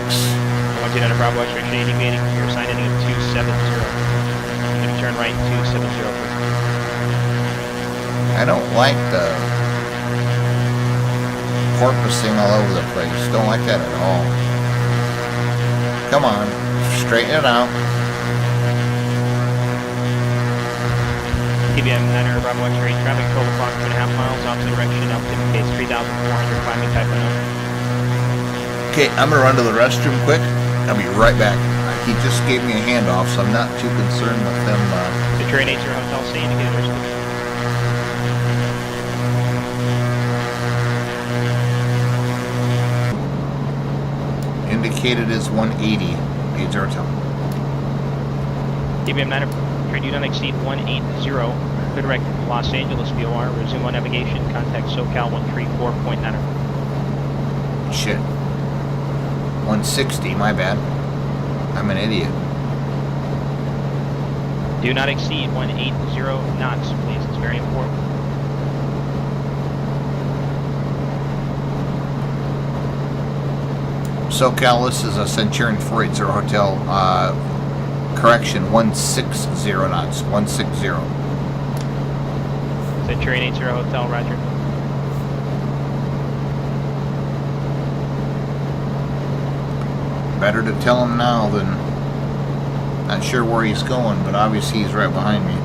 1200 Bravo X-ray, should deviating to your sign ending of 270. You can turn right 270, please. I don't like the porpoising all over the place. Don't like that at all. Come on, straighten it out. TBM 900 Bravo X-ray, traffic 12 o'clock, 2.5 miles, opposite direction, altitude case 3,400, climbing type unknown. Okay, I'm gonna run to the restroom quick. I'll be right back. He just gave me a handoff, so I'm not too concerned with them. Centurion 80 Hotel, C indicators. Indicated is 180. 80 Hotel. TBM 900, do not exceed 180. Good direct Los Angeles VOR, resume on navigation, contact SoCal 134.9. Shit. 160, my bad. I'm an idiot. Do not exceed 180 knots, please. It's very important. SoCal, this is a Centurion 480 Hotel. Correction, 160 knots. 160. Centurion 80 Hotel, roger. Better to tell him now than... Not sure where he's going, but obviously he's right behind me.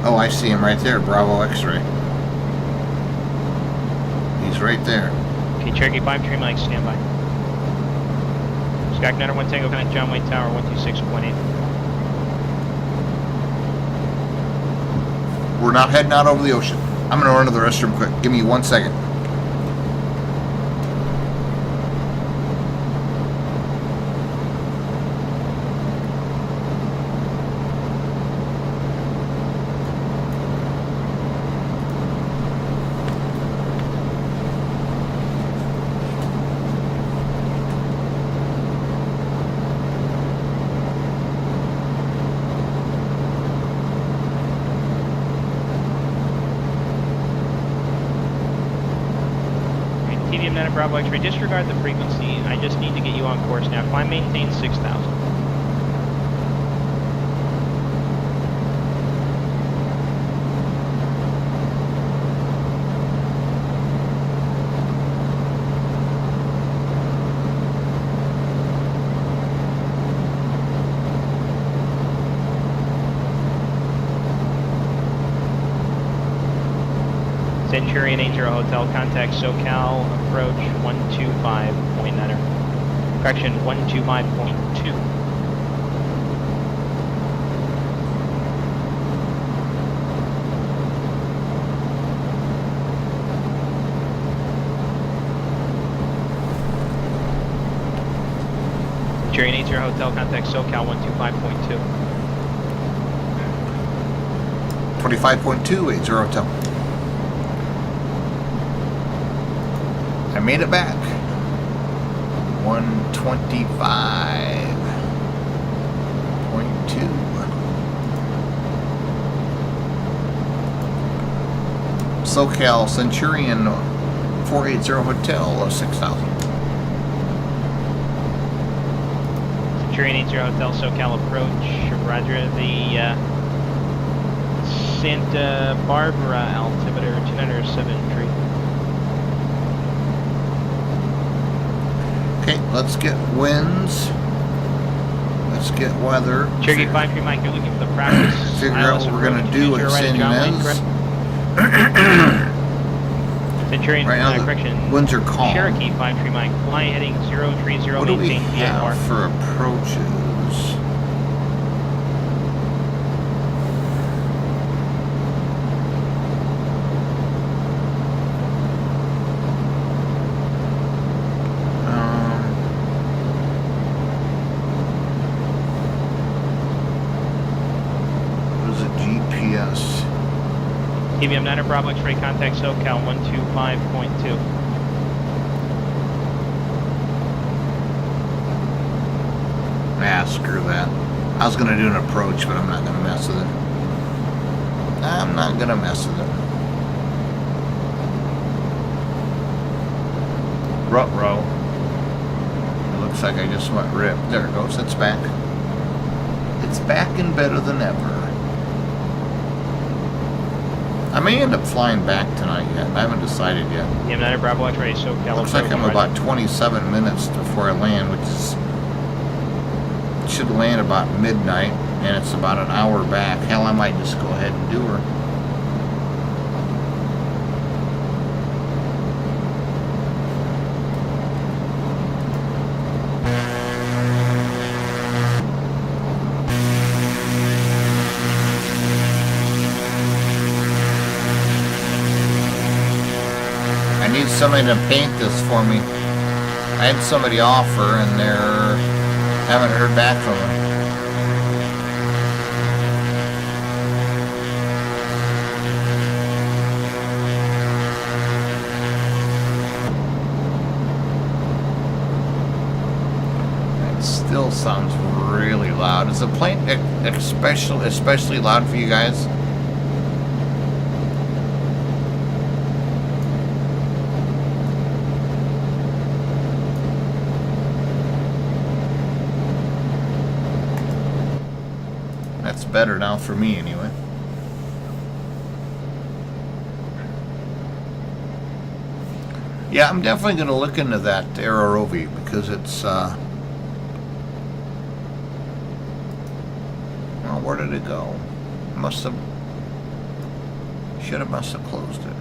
Oh, I see him right there. Bravo X-ray. He's right there. Okay, Cherokee 5, Tree Mike, stand by. Sky Connector 1 Tango, connect John Wayne Tower 126.8. We're not heading out over the ocean. I'm going to run to the restroom quick. Give me 1 second. TDM 9 Bravo X-ray, disregard the frequency. I just need to get you on course now. Climb maintain 6,000. Centurion 80 Hotel, contact SoCal, approach 125.9. Correction, 125.2. Centurion 80 Hotel, contact SoCal, 125.2. 25.2, 80 Hotel. I made it back. 125.2. SoCal Centurion 480 Hotel, 6,000. Centurion 80 Hotel, SoCal approach, roger. The Santa Barbara altimeter 207 feet. Okay, let's get winds. Let's get weather. Cherokee 5-3 Mike, you're looking for the practice. Figure out what we're going to do at San Ynez. Centurion, right now, correction. Winds are calm. Cherokee 5-3 Mike, fly heading 030, What do we maintain have VFR. for approaches? TBM 9 Bravo X-ray contact SoCal 125.2. Ah, screw that. I was gonna do an approach, but I'm not gonna mess with it. I'm not gonna mess with it. Ruh-roh. It looks like I just went rip. There it goes. It's back. It's back and better than ever. I may end up flying back tonight yet. I haven't decided yet. TBM 9 Bravo X-ray SoCal. Looks like I'm about 27 minutes before I land, which is should land about midnight, and it's about an hour back. Hell, I might just go ahead and do her. I need somebody to paint this for me. I had somebody offer, and they're haven't heard back from them. It still sounds really loud. Is the plane especially loud for you guys? Better now for me anyway. Yeah, I'm definitely going to look into that Aerorovie because it's well, where did it go? Must have closed it.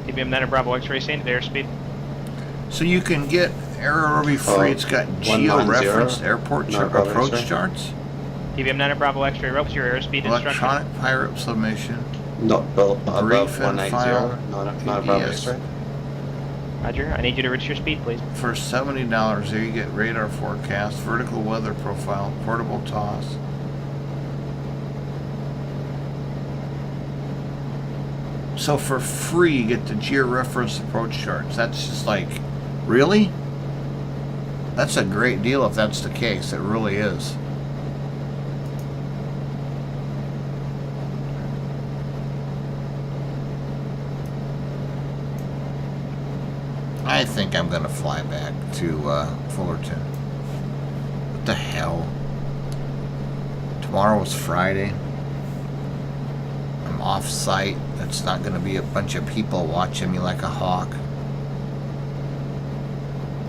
TBM 9 Bravo X-ray stand at airspeed. So you can get Aerorovie free. It's got geo-referenced airport approach charts. TBM 9 Bravo X-ray, what's your airspeed instruction? Electronic pirate submission. Not above Brief and 180, file not above X-ray. Roger, I need you to reduce your speed, please. For $70 there you get radar forecast, vertical weather profile, portable toss. So for free you get the geo-reference approach charts. That's just like, really? That's a great deal if that's the case. It really is. I think I'm going to fly back to Fullerton. What the hell? Tomorrow is Friday. I'm off-site. It's not going to be a bunch of people watching me like a hawk.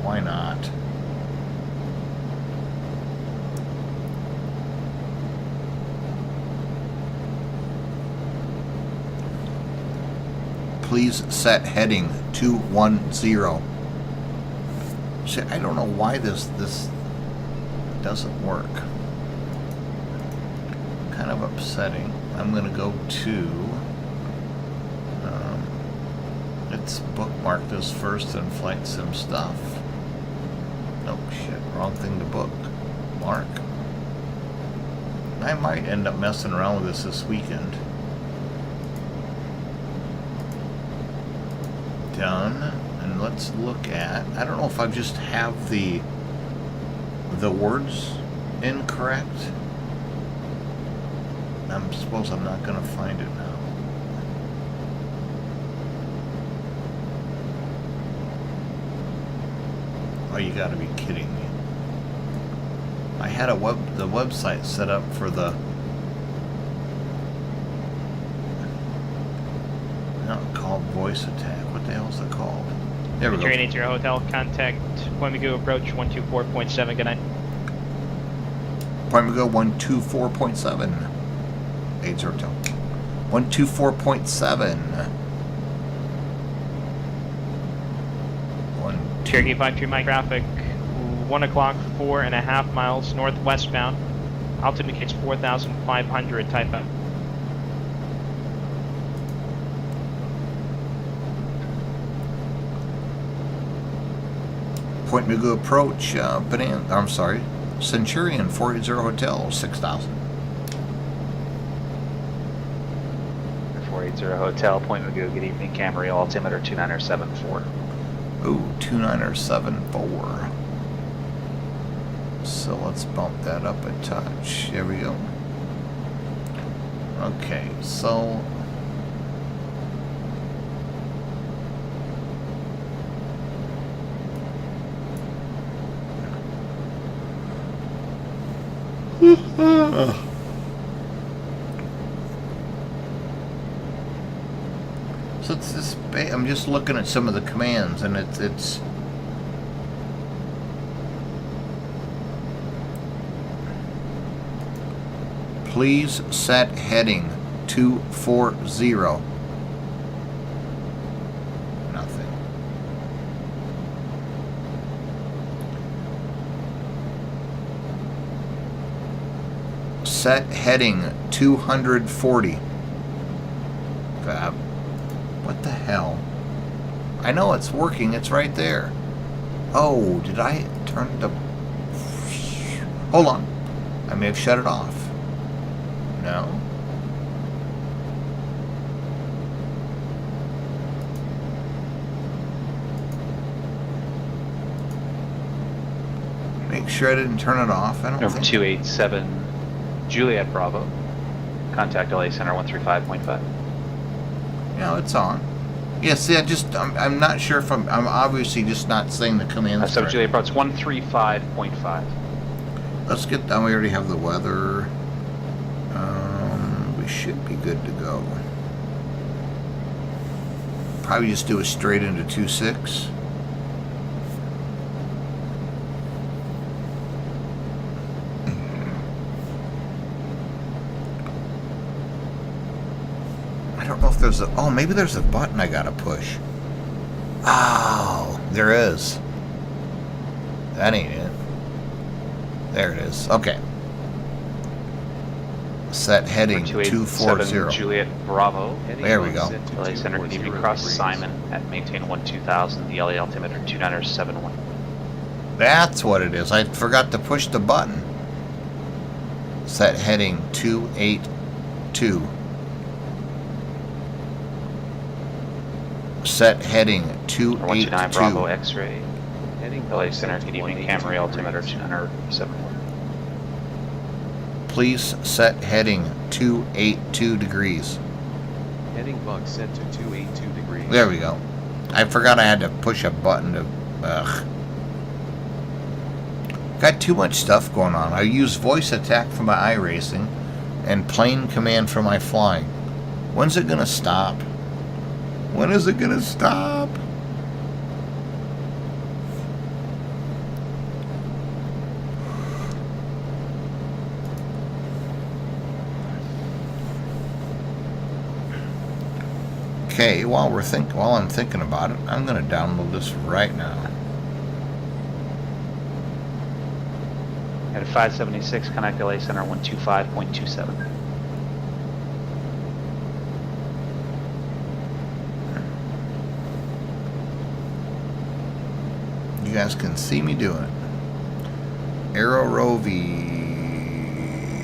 Why not? Please set heading 210. See, I don't know why this doesn't work. Kind of upsetting. I'm gonna go to let's bookmark this first and flight sim stuff. Oh shit, wrong thing to book. Mark. I might end up messing around with this weekend. Done. And let's look at, I don't know if I just have the words incorrect. I suppose I'm not going to find it now. Oh, you got to be kidding me. I had the website set up for the called voice attack. What the hell is it called? There we go. Train 80 Hotel, contact Point Magoo approach 124.7, good night. Point Magoo 124.7. 80 Hotel. 124.7. Cherokee 53 Mike traffic, 1 o'clock, 4.5 miles northwestbound. Altitude indicates 4,500, type out. Point Mugu approach, Centurion 480 Hotel, 6,000. 480 Hotel, Point Magoo, good evening, Camarillo, altimeter 2974. Ooh, 2974. So let's bump that up a touch. There we go. Okay, so so it's this. I'm just looking at some of the commands, and it's. Please set heading 240. Nothing. Set heading 240. What the hell? I know it's working. It's right there. Oh, did I turn the... Hold on. I may have shut it off. No. Make sure I didn't turn it off. I don't Number think. 287 Juliet Bravo. Contact LA Center 135.5. Yeah, it's on. Yeah, see, I'm not sure if I'm obviously just not saying the commands. So correct. Juliet Bravo, it's 135.5. Let's get down. We already have the weather. We should be good to go. Probably just do a straight into 2.6. I don't know if there's a... Oh, maybe there's a button I gotta push. Oh, there is. That ain't it. There it is. Okay. Set heading 240. Juliet Bravo. There we go. LA Center, good evening. Cross Simon at maintain 12000. The LA altimeter 2971. That's what it is. I forgot to push the button. Set heading 282. Set heading 282. 129 Bravo X-ray. LA Center, good evening. Camarillo, altimeter 271. Please set heading 282 degrees. Heading bug set to 282 degrees. There we go. I forgot I had to push a button to... Ugh. Got too much stuff going on. I use voice attack for my iRacing and plane command for my flying. When's it gonna stop? When is it gonna stop? Okay, while I'm thinking about it, I'm gonna download this right now. At 576, connect LA Center 125.27. You guys can see me doing it. Aero Rovi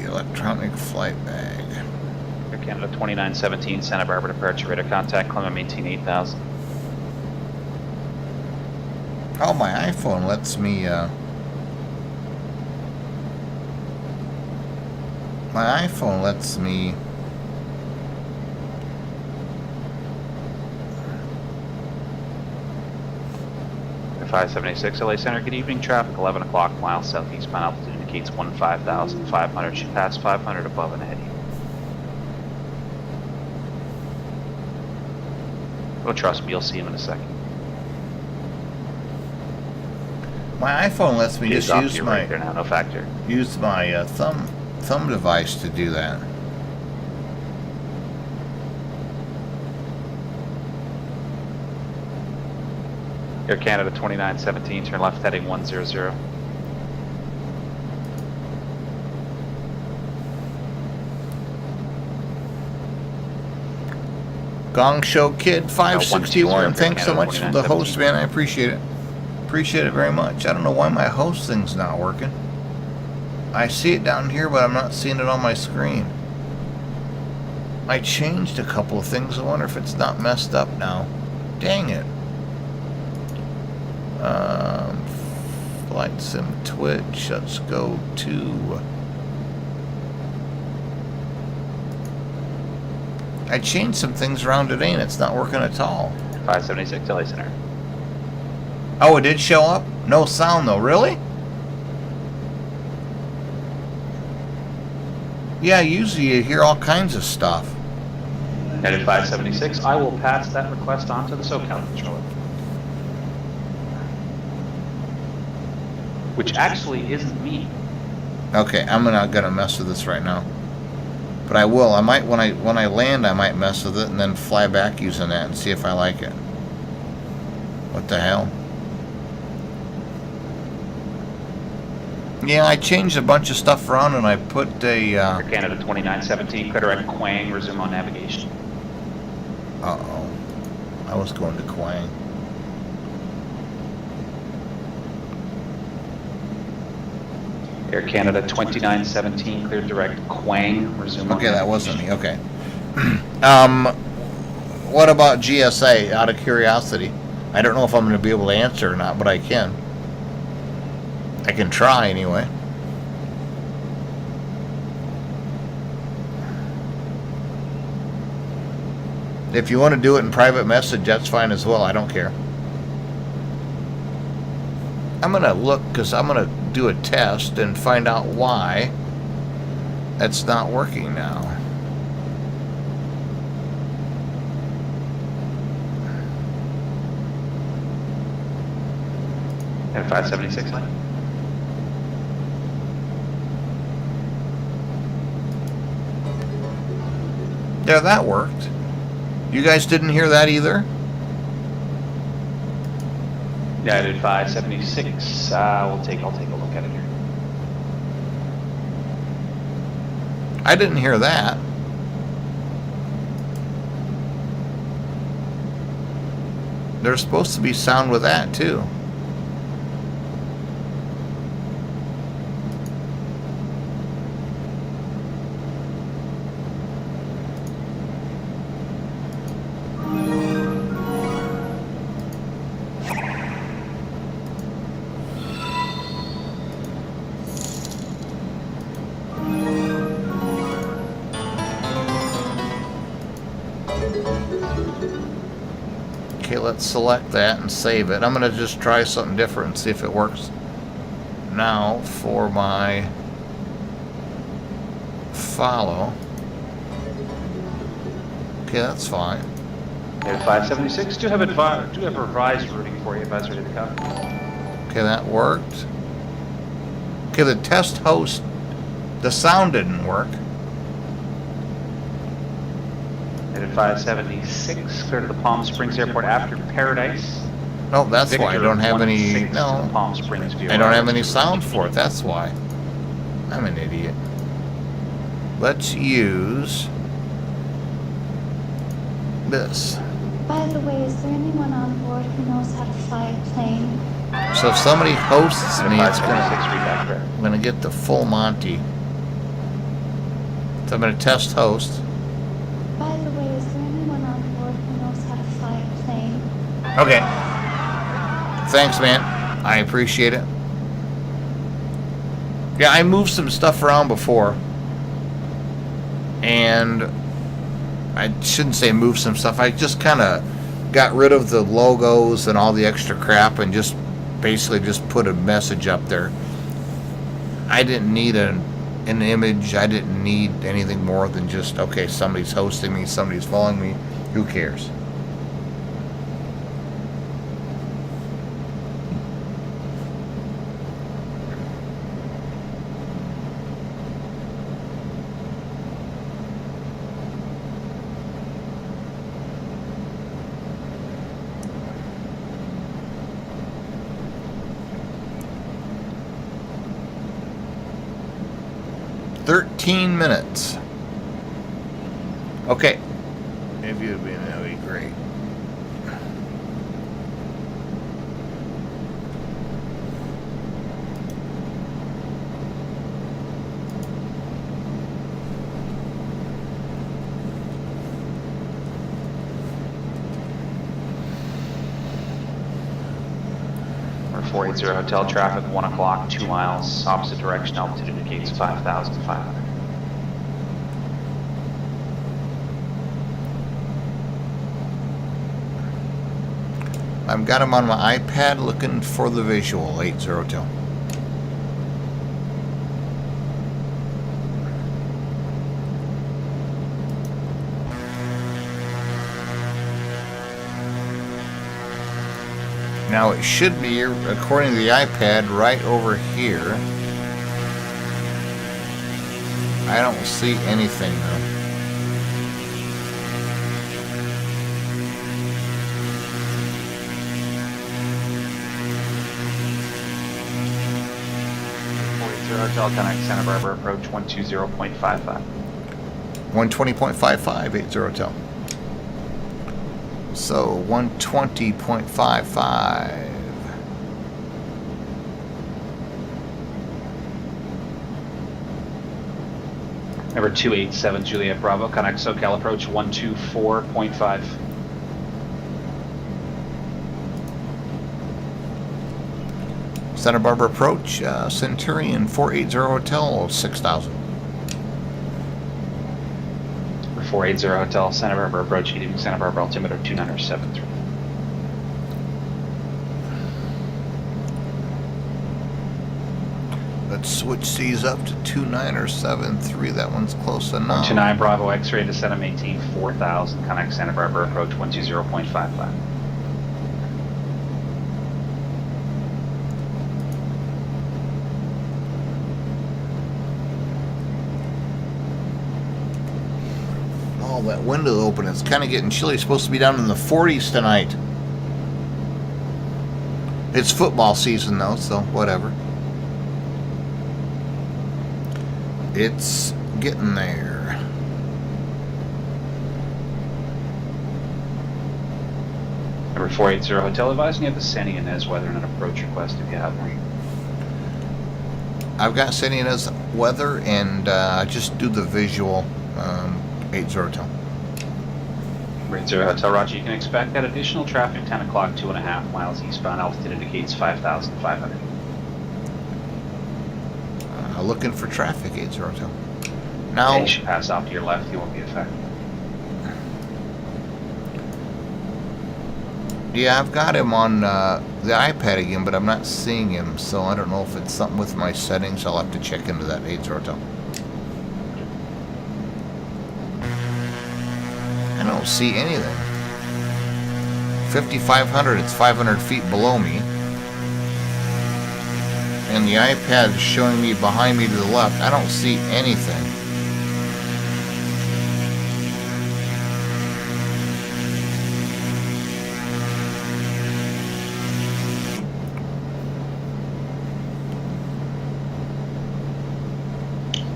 electronic flight bag. Air Canada 2917, Santa Barbara departure radar contact, climb and maintain 8000. Oh, my iPhone lets me, my iPhone lets me... At 576, LA Center, good evening. Traffic 11 o'clock, miles southeastbound. Altitude indicates 15,500. Should pass 500 above and ahead. Oh, trust me, you'll see him in a second. My iPhone lets me just use my... Right there now, no factor. Use my thumb device to do that. Air Canada 2917, turn left heading 100. Gong Show Kid 561. 120, Thanks so much for the host, 2917. man. I appreciate it. Appreciate it very much. I don't know why my host thing's not working. I see it down here, but I'm not seeing it on my screen. I changed a couple of things. I wonder if it's not messed up now. Dang it. Flight Sim Twitch. Let's go to... I changed some things around today and it's not working at all. 576 LA Center. Oh, it did show up? No sound though, really? Yeah, usually you hear all kinds of stuff. Headed 576, I will pass that request on to the SoCal controller. Which actually isn't me. Okay, I'm not gonna mess with this right now. But I will. I might when I land I might mess with it and then fly back using that and see if I like it. What the hell? Yeah, I changed a bunch of stuff around and I put a Air Canada 2917, clear direct Quang, resume on navigation. uh-oh. I was going to Quang. Air Canada 2917, clear direct Quang, resume on Okay, that navigation. wasn't me. Okay. What about GSA, out of curiosity? I don't know if I'm going to be able to answer or not, but I can. I can try anyway. If you want to do it in private message, that's fine as well. I don't care. I'm going to look because I'm going to do a test and find out why that's not working now. And 576 line. Yeah, that worked. You guys didn't hear that either? Yeah, I did 576. I'll take a look at it here. I didn't hear that. There's supposed to be sound with that too. Okay, let's select that and save it. I'm going to just try something different and see if it works now for my follow. Okay, that's fine. At 576, do have revised routing for you if that's ready to come. Okay, that worked. Okay, the test host, the sound didn't work. At 576, clear to the Palm Springs Airport after Paradise. No, that's why I Victor don't have any. 16 to the No, Palm Springs view. I don't have any sound for it. That's why. I'm an idiot. Let's use this. By the way, is there anyone on board who knows how to fly a plane? So if somebody hosts me, it's 576, read back correct. I'm gonna get the full Monty. So I'm gonna test host. By the way, is there anyone on board who knows how to fly a plane? Okay. Thanks, man. I appreciate it. Yeah, I moved some stuff around before. And I shouldn't say move some stuff. I just kind of got rid of the logos and all the extra crap and just basically just put a message up there. I didn't need an image. I didn't need anything more than just, okay, somebody's hosting me, somebody's following me. Who cares? 13 minutes. Okay. If you'd be, that would be great. Or 480 Hotel traffic, 1 o'clock, 2 miles, opposite direction, altitude indicates 5,500. I've got him on my iPad looking for the visual, 802. Now it should be, according to the iPad, right over here. I don't see anything though. Hotel Connect Santa Barbara approach 120.55. 120.55, 80 Hotel. So 120.55. Number 287 Juliet Bravo Connect SoCal approach 124.5. Santa Barbara approach, Centurion 480 Hotel, 6,000. 480 Hotel Santa Barbara approach, heating Santa Barbara altimeter 2973. Let's switch these up to 2973. That one's close enough. 129 Bravo X-ray descend and maintain 4,000. Connect Santa Barbara approach 120.55. Oh, that window open. It's kind of getting chilly. It's supposed to be down in the 40s tonight. It's football season though, so whatever. It's getting there. Number 480 Hotel advising you have the San Ynez weather and an approach request if you have one. I've got San Ynez weather and I just do the visual 80 Hotel. 80 Hotel Roger, you can expect that additional traffic 10 o'clock, 2.5 miles eastbound, altitude indicates 5,500. Looking for traffic, 80 Hotel. Now, you should pass off to your left, you won't be affected. Yeah, I've got him on the iPad again, but I'm not seeing him, so I don't know if it's something with my settings. I'll have to check into that, 80 Hotel. I don't see anything. 5,500, it's 500 feet below me. And the iPad is showing me behind me to the left. I don't see anything.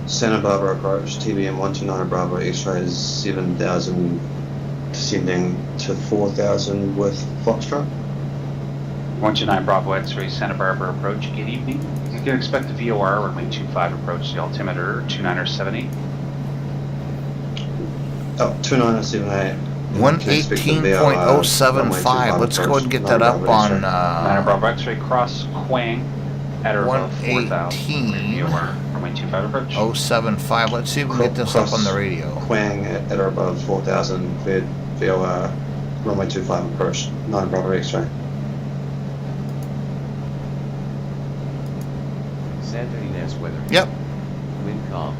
Santa Barbara approach, TBM 129 Bravo, X-ray is 7,000 descending to 4,000 with Foxtrot. 129 Bravo X-ray Santa Barbara approach, good evening. You can expect the VOR runway 25 approach, the altimeter 2978. Oh, 2978. 118.075. Let's go ahead and get that up on 9 Bravo X-ray cross Quang at or above 4,000. VOR runway 25 approach. 075. Let's see if we can get this up on the radio. Quang at or above 4,000 VOR runway 25 approach, 9 Bravo X-ray. Santa Ynez weather. Yep. Wind calm.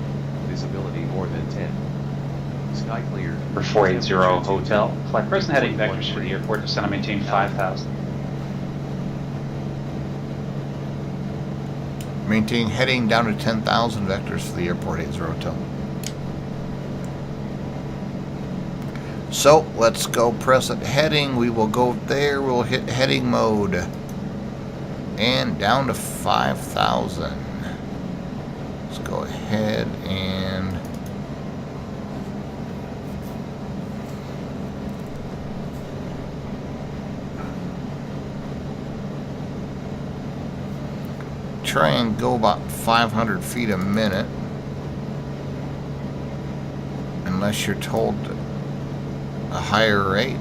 Visibility more than 10. Sky clear. For 480 Hotel. Flight present heading vectors for the airport. Descend and maintain 5,000. Maintain heading down to 10,000 vectors for the airport, 80 Hotel. So let's go present heading. We will go there. We'll hit heading mode. And down to 5,000. Let's go ahead and try and go about 500 feet a minute, unless you're told a higher rate.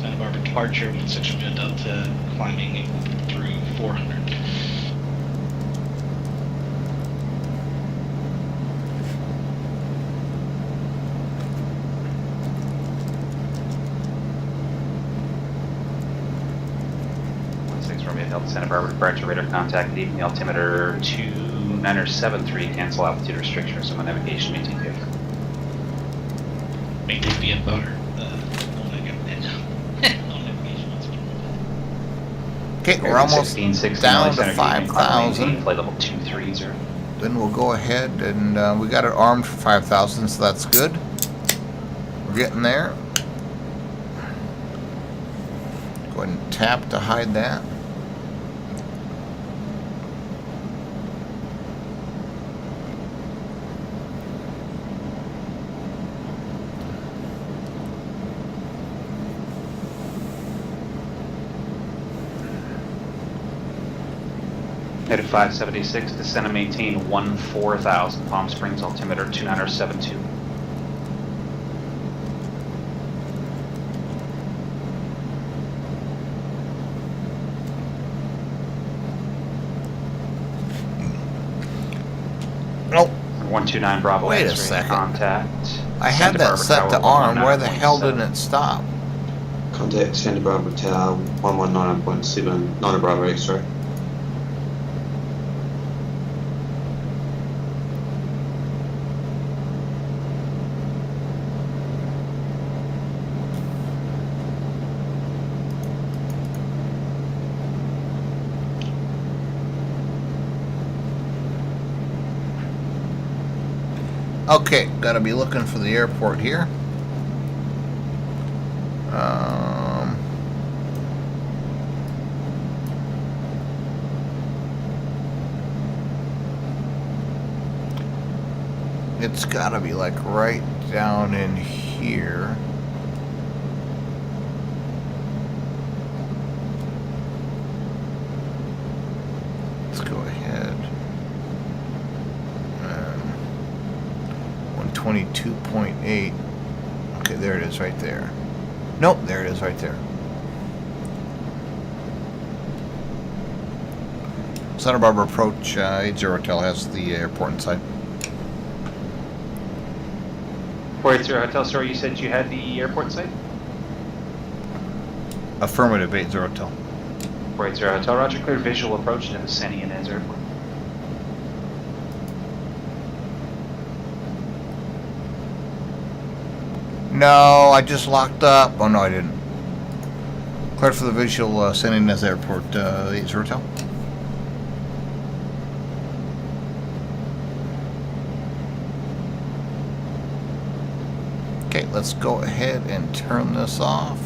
Santa Barbara departure with 600 Delta climbing through 400. Romeo Delta Santa Barbara departure radar contact leaving the altimeter 2973. Cancel altitude restrictions on navigation. Maintain vehicle. Maintain via butter. No navigation. Okay, we're almost 1660 down to Center, 5,000. Flight level 230. Then we'll go ahead and we got it armed for 5,000, so that's good. We're getting there. Go ahead and tap to hide that. Headed 576, descend and maintain 14,000. Palm Springs altimeter 2972. Oh, 129 Bravo. wait a X-ray second. Contact. I had Santa that Barbara set to Tower arm. Where the hell 119.7. didn't it stop? Contact Santa Barbara Tower 119.7, not a Bravo X-ray. Okay, gotta be looking for the airport here. It's gotta be like right down in here. Let's go ahead. 122.8. Okay, there it is right there. Nope, there it is right there. Santa Barbara approach 80 Hotel has the airport inside. 480 Hotel, sorry, you said you had the airport site? Affirmative, 80 Hotel. 480 Hotel, roger, clear visual approach to the San Ynez Airport. No, I just locked up. Oh, no, I didn't. Cleared for the visual San Ynez Airport, 80 Hotel. Okay, let's go ahead and turn this off.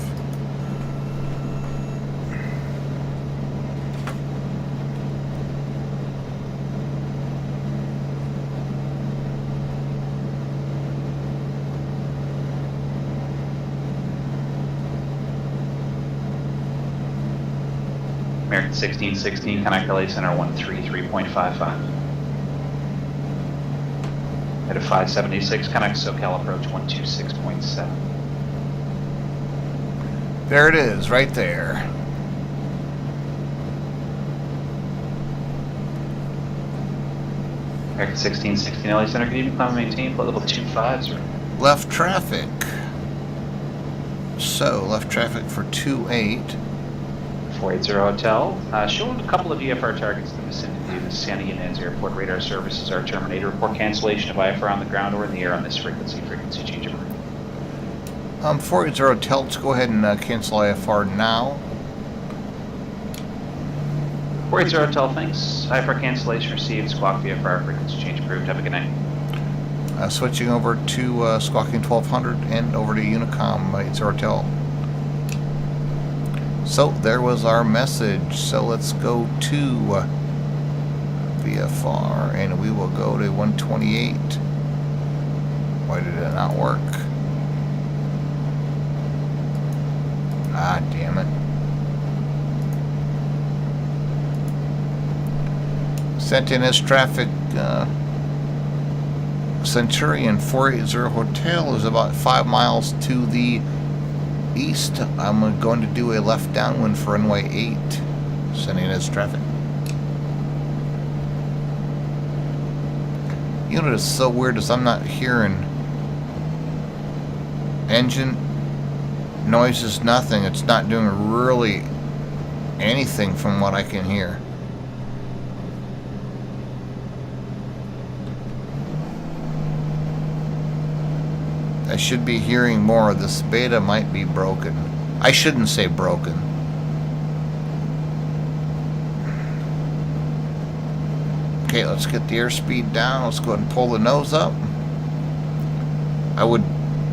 American 1616, connect LA Center 133.55. Headed 576, connect SoCal approach 126.7. There it is, right there. American 1616, LA Center, good evening, climb and maintain, flight level 25, sir. Left traffic. So, left traffic for 28. 480 Hotel. Showing a couple of VFR targets in the vicinity of the San Ynez Airport. Radar services are terminated. Report cancellation of IFR on the ground or in the air on this frequency. Frequency change approved. 480 Hotel, let's go ahead and cancel IFR now. 480 Hotel, thanks. IFR cancellation received. Squawk VFR, frequency change approved. Have a good night. Switching over to Squawking 1200 and over to Unicom 80 Hotel. So there was our message. So let's go to VFR and we will go to 128. Why did it not work? Ah, damn it. Sent in as traffic. Centurion 480 Hotel is about 5 miles to the east. I'm going to do a left downwind for runway 8. Sending as traffic. You know what is so weird is I'm not hearing engine noises, nothing. It's not doing really anything from what I can hear. I should be hearing more. This beta might be broken. I shouldn't say broken. Okay, let's get the airspeed down. Let's go ahead and pull the nose up. I would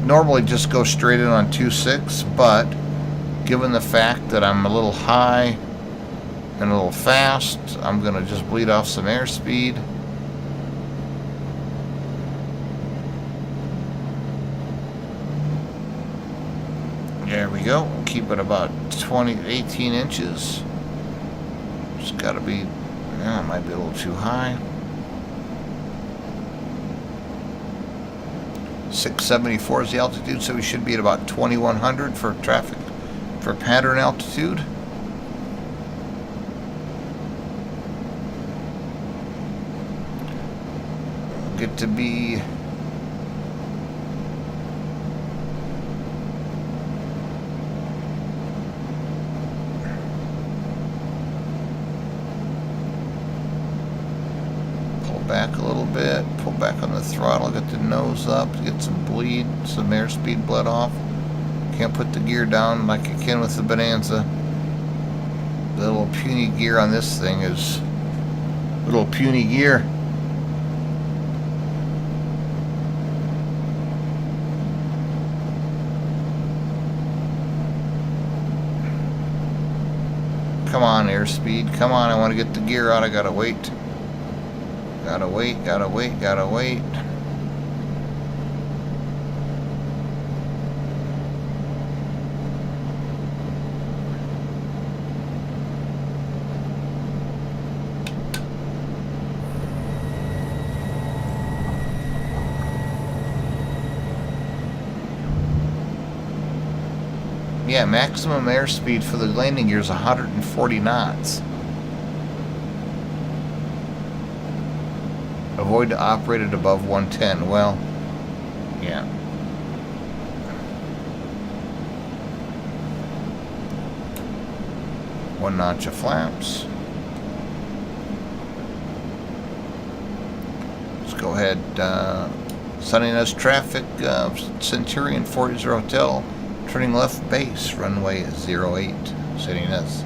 normally just go straight in on 2.6, but given the fact that I'm a little high and a little fast, I'm going to just bleed off some airspeed. There we go. Keep it about 18 inches. It's got to be, it might be a little too high. 674 is the altitude, so we should be at about 2100 for traffic, for pattern altitude. Get to be back a little bit, pull back on the throttle, get the nose up, get some bleed, some airspeed bled off. Can't put the gear down like you can with the Bonanza. The little puny gear on this thing is little puny gear. Come on, airspeed, come on, I want to get the gear out, I gotta wait. Gotta wait, gotta wait, gotta wait. Yeah, maximum airspeed for the landing gear is 140 knots. Avoid to operate at above 110. Well, yeah. One notch of flaps. Let's go ahead. Sunning us traffic. Centurion 480 Hotel. Turning left base. Runway 08. Setting us.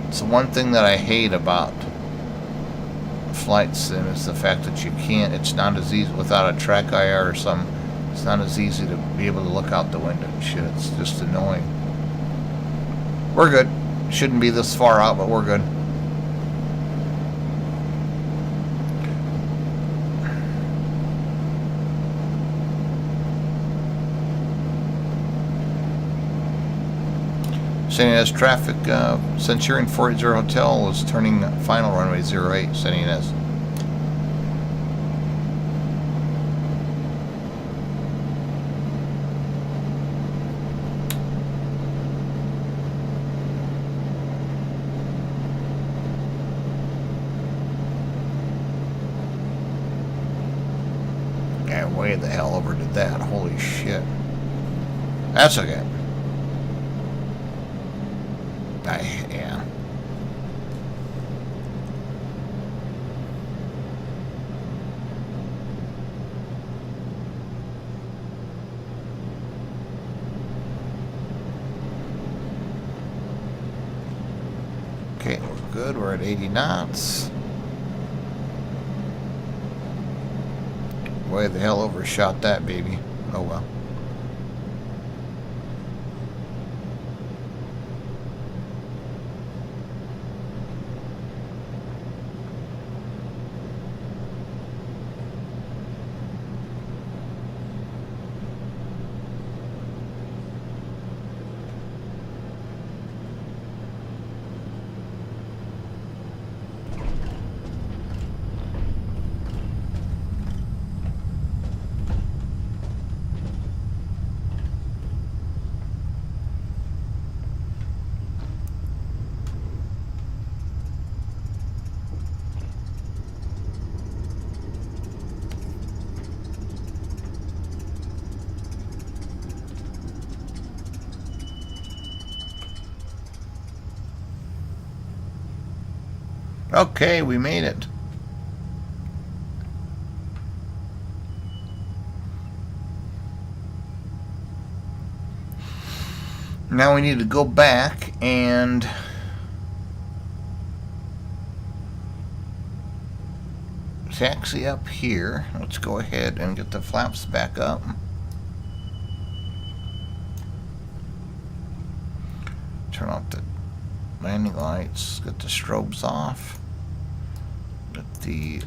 It's the one thing that I hate about flight sim is the fact that you can't, it's not as easy without a track IR or something. It's not as easy to be able to look out the window and shit. It's just annoying. We're good. Shouldn't be this far out, but we're good. Sending as traffic, Centurion 480 Hotel is turning final runway 08, sending as. Way the hell overdid that. Holy shit. That's okay. Yeah. Okay, we're good. We're at 80 knots. Way the hell overshot that, baby. Oh well. Okay, we made it. Now we need to go back and taxi up here. Let's go ahead and get the flaps back up. Turn off the landing lights, get the strobes off. Get the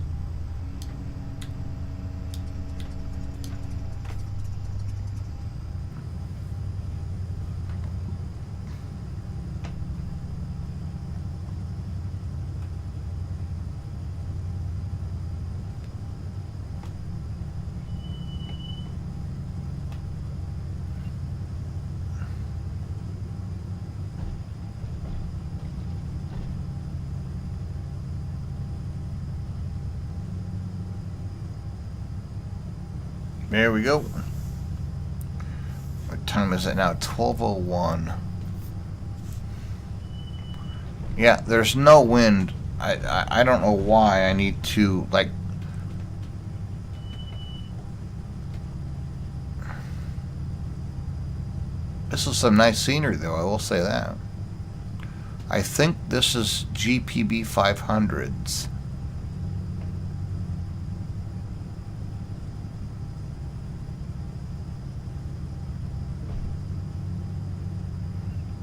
there we go. What time is it now? 12:01. Yeah, there's no wind. I don't know why I need to, like... This is some nice scenery, though, I will say that. I think this is GPB 500s.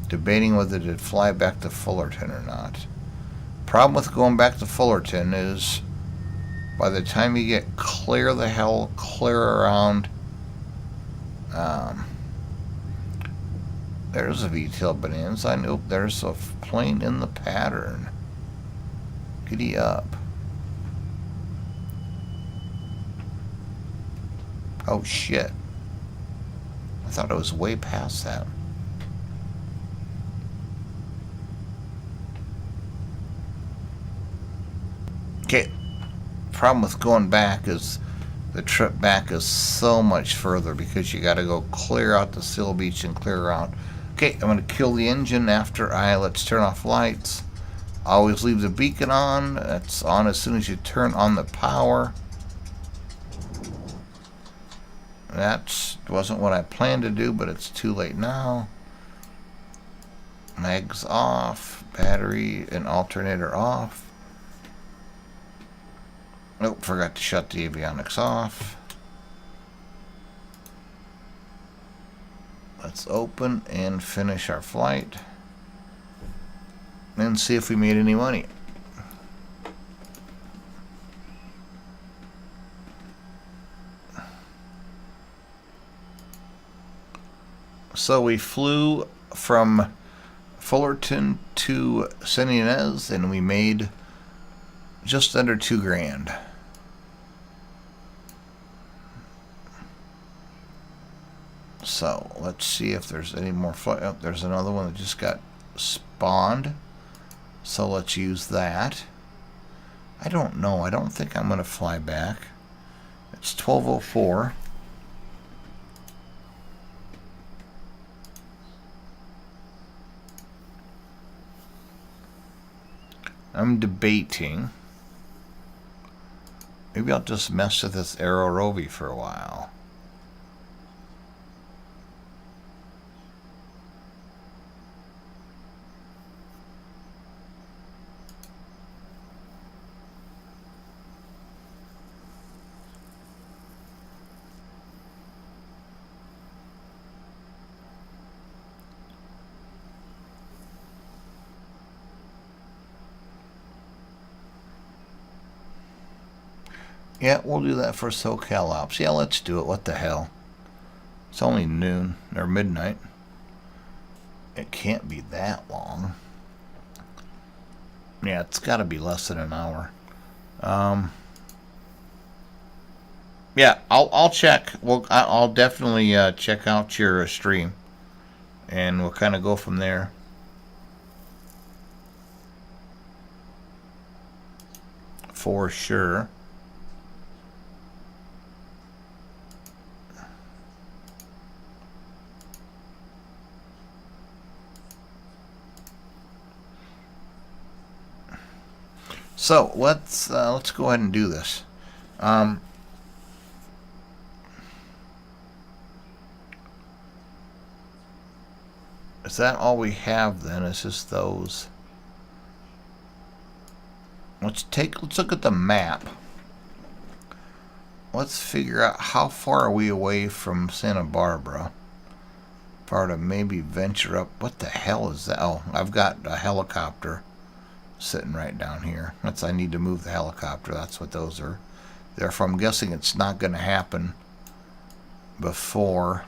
Debating whether to fly back to Fullerton or not. Problem with going back to Fullerton is by the time you get clear around, there's a VTL Bonanza. I know there's a plane in the pattern. Giddy up. Oh shit. I thought I was way past that. Okay, problem with going back is the trip back is so much further because you got to go clear out the Seal Beach and clear around. Okay, I'm going to kill the engine after let's turn off lights. Always leave the beacon on. It's on as soon as you turn on the power. That wasn't what I planned to do, but it's too late now. Mags off, battery and alternator off. Nope, forgot to shut the avionics off. Let's open and finish our flight and see if we made any money. So we flew from Fullerton to San Ynez and we made just under $2,000. So let's see if there's any more flight. Oh, there's another one that just got spawned. So let's use that. I don't know. I don't think I'm going to fly back. It's 12:04. I'm debating. Maybe I'll just mess with this Aero Rovi for a while. Yeah, we'll do that for SoCal Ops. Yeah, let's do it. What the hell? It's only noon, or midnight. It can't be that long. Yeah, it's got to be less than an hour. Yeah, I'll check. Well, I'll definitely check out your stream, and we'll kind of go from there. For sure. So let's go ahead and do this. Is that all we have then? Is just those? Let's look at the map. Let's figure out how far are we away from Santa Barbara. Far to maybe venture up. What the hell is that? Oh, I've got a helicopter sitting right down here. I need to move the helicopter. That's what those are. Therefore, I'm guessing it's not going to happen before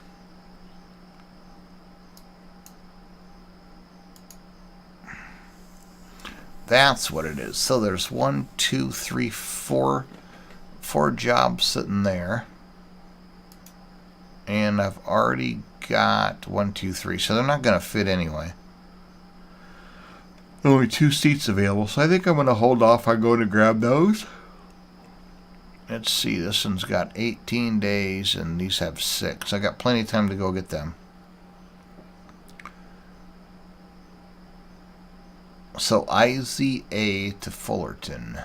that's what it is. So there's 1, 2, 3, 4 jobs sitting there, and I've already got 1, 2, 3, so they're not going to fit anyway. Only 2 seats available, so I think I'm going to hold off on going to grab those. Let's see, this one's got 18 days, and these have 6. I got plenty of time to go get them. So IZA to Fullerton.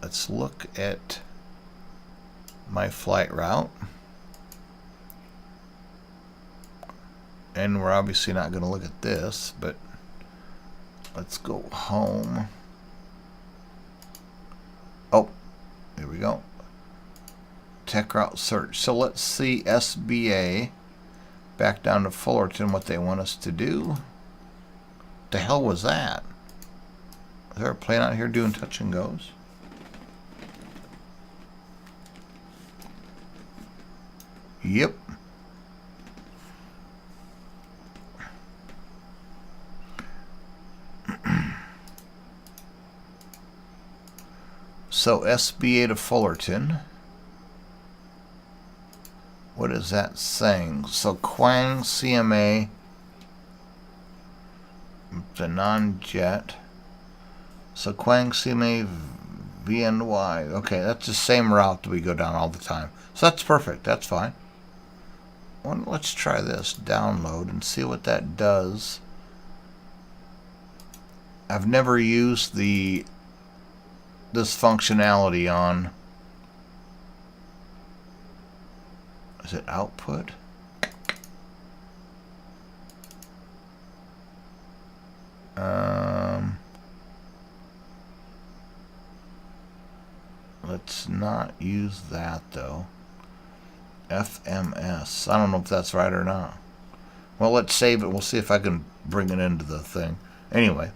Let's look at my flight route. And we're obviously not going to look at this, but let's go home. Oh, here we go. Tech route search. So let's see SBA back down to Fullerton, what they want us to do. The hell was that? Is there a plane out here doing touch and goes? Yep. So SBA to Fullerton. What is that saying? So Quang CMA, the non-jet. So Quang CMA VNY. Okay, that's the same route that we go down all the time. So that's perfect. That's fine. Well, let's try this. Download and see what that does. I've never used this functionality on. Is it output? Let's not use that though. FMS. I don't know if that's right or not. Well, let's save it. We'll see if I can bring it into the thing. Anyway.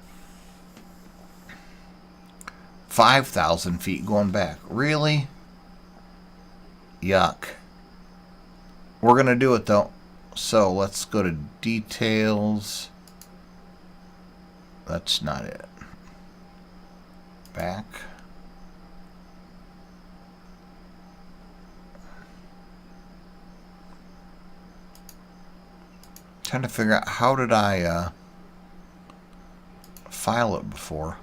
5,000 feet going back. Really? Yuck. We're going to do it though. So let's go to details. That's not it. Back. Trying to figure out how did I file it before.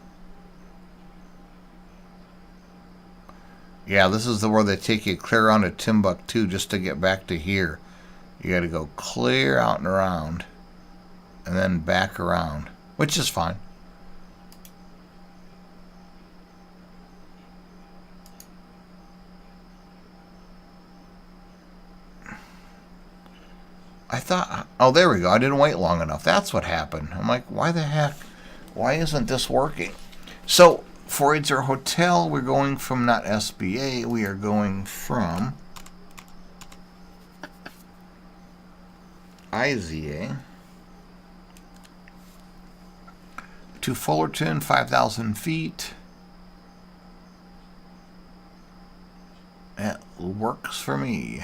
Yeah, this is where they take you clear on to Timbuktu just to get back to here. You got to go clear out and around, and then back around, which is fine. I thought, oh, there we go. I didn't wait long enough. That's what happened. I'm like, why the heck? Why isn't this working? So, for our hotel, we're going from not SBA, we are going from IZA to Fullerton, 5,000 feet. That works for me.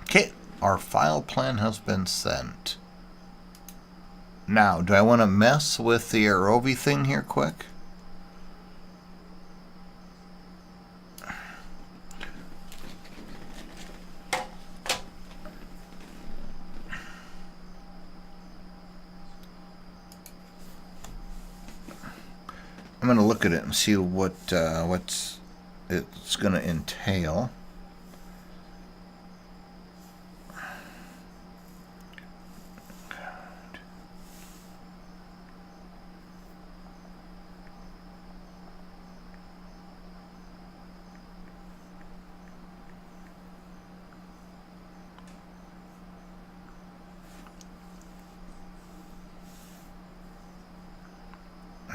Okay, our file plan has been sent. Now, do I want to mess with the Aerobi thing here quick? I'm going to look at it and see what's it's going to entail.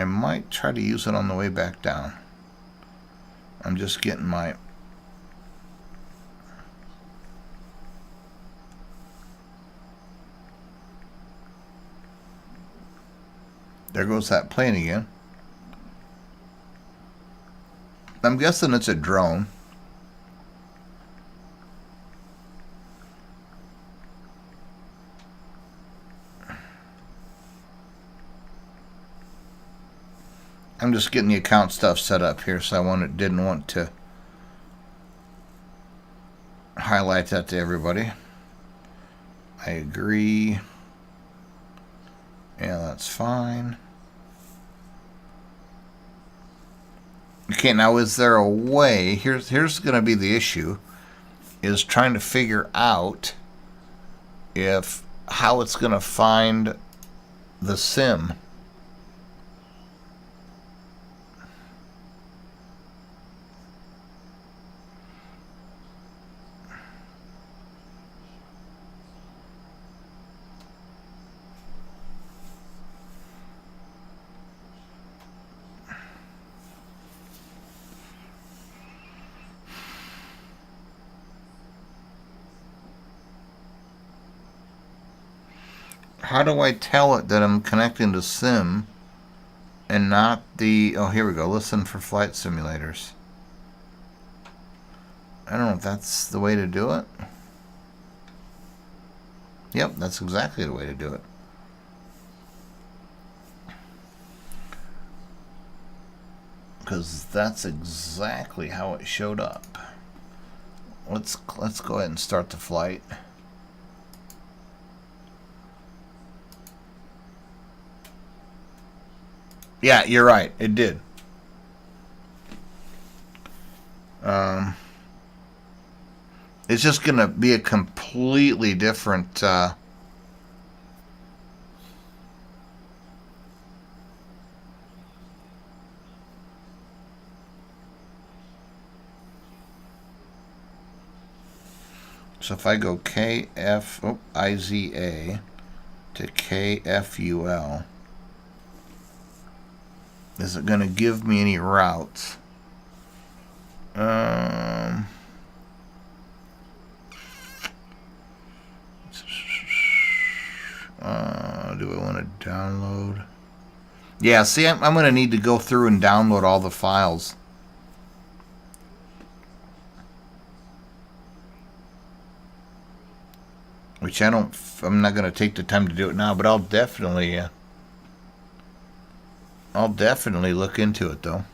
I might try to use it on the way back down. I'm just getting my... There goes that plane again. I'm guessing it's a drone. I'm just getting the account stuff set up here, so didn't want to highlight that to everybody. I agree. Yeah, that's fine. Okay, now is there a way? Here's going to be the issue: is trying to figure out how it's going to find the sim. How do I tell it that I'm connecting to sim and not the... Oh, here we go. Listen for flight simulators. I don't know if that's the way to do it. Yep, that's exactly the way to do it. Because that's exactly how it showed up. Let's go ahead and start the flight. Yeah, you're right. It did. It's just going to be a completely different... So if I go IZA to KFUL, is it going to give me any routes? Do I want to download? Yeah, see, I'm going to need to go through and download all the files. Which I'm not going to take the time to do it now, but I'll definitely look into it, though.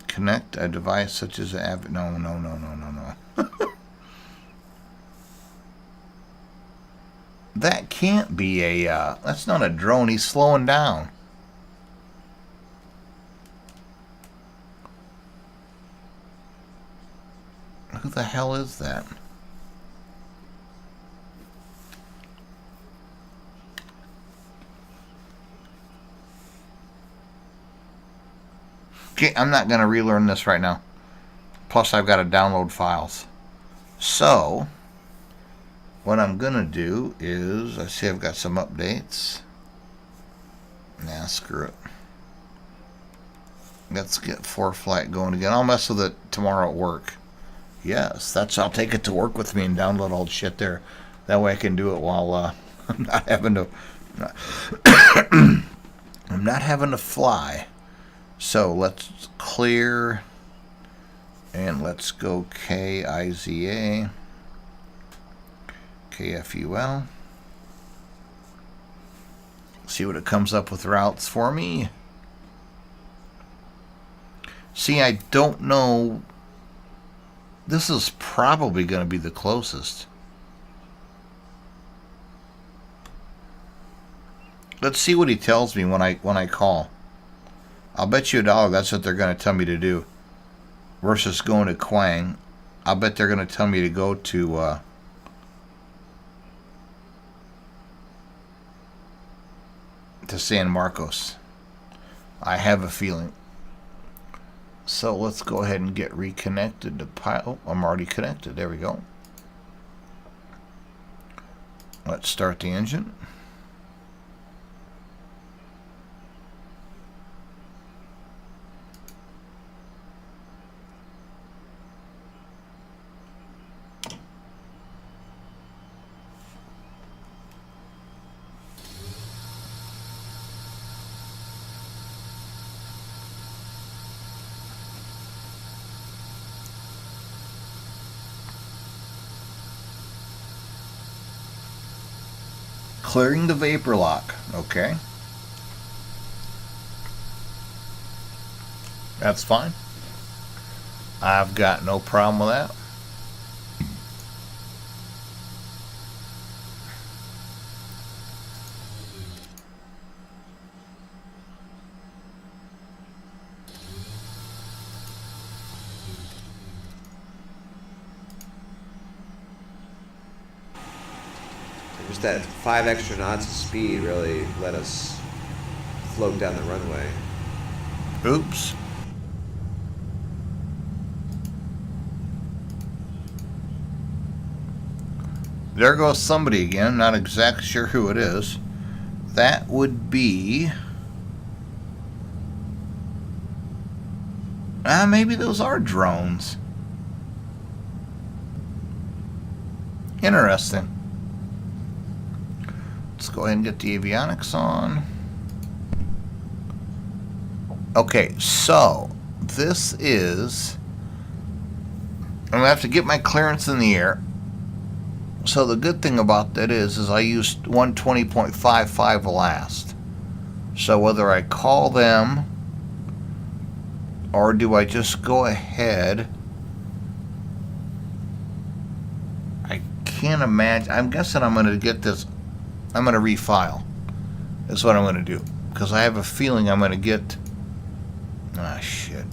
Connect a device such as no. That can't be a, that's not a drone. He's slowing down. Who the hell is that? Okay, I'm not going to relearn this right now. Plus, I've got to download files. So, what I'm going to do is, I see I've got some updates. Nah, screw it. Let's get ForeFlight going again. I'll mess with it tomorrow at work. Yes, I'll take it to work with me and download all the shit there. That way I can do it while I'm not having to I'm not having to fly. So let's clear and let's go KIZA KFUL. See what it comes up with routes for me. See, I don't know. This is probably going to be the closest. Let's see what he tells me when I call. I'll bet you $1 that's what they're going to tell me to do. Versus going to Quang. I'll bet they're going to tell me to go to San Marcos. I have a feeling. So let's go ahead and get reconnected to Pilot. Oh, I'm already connected. There we go. Let's start the engine. Clearing the vapor lock. Okay. That's fine. I've got no problem with that. Just that 5 extra knots of speed really let us float down the runway. Oops. There goes somebody again. Not exactly sure who it is. That would be... maybe those are drones. Interesting. Let's go ahead and get the avionics on. Okay, so this is... I'm going to have to get my clearance in the air. So the good thing about that is I used 120.55 last. So whether I call them or do I just go ahead... I can't imagine... I'm guessing I'm going to get this... I'm going to refile. That's what I'm going to do. Because I have a feeling I'm going to get... Ah, shit.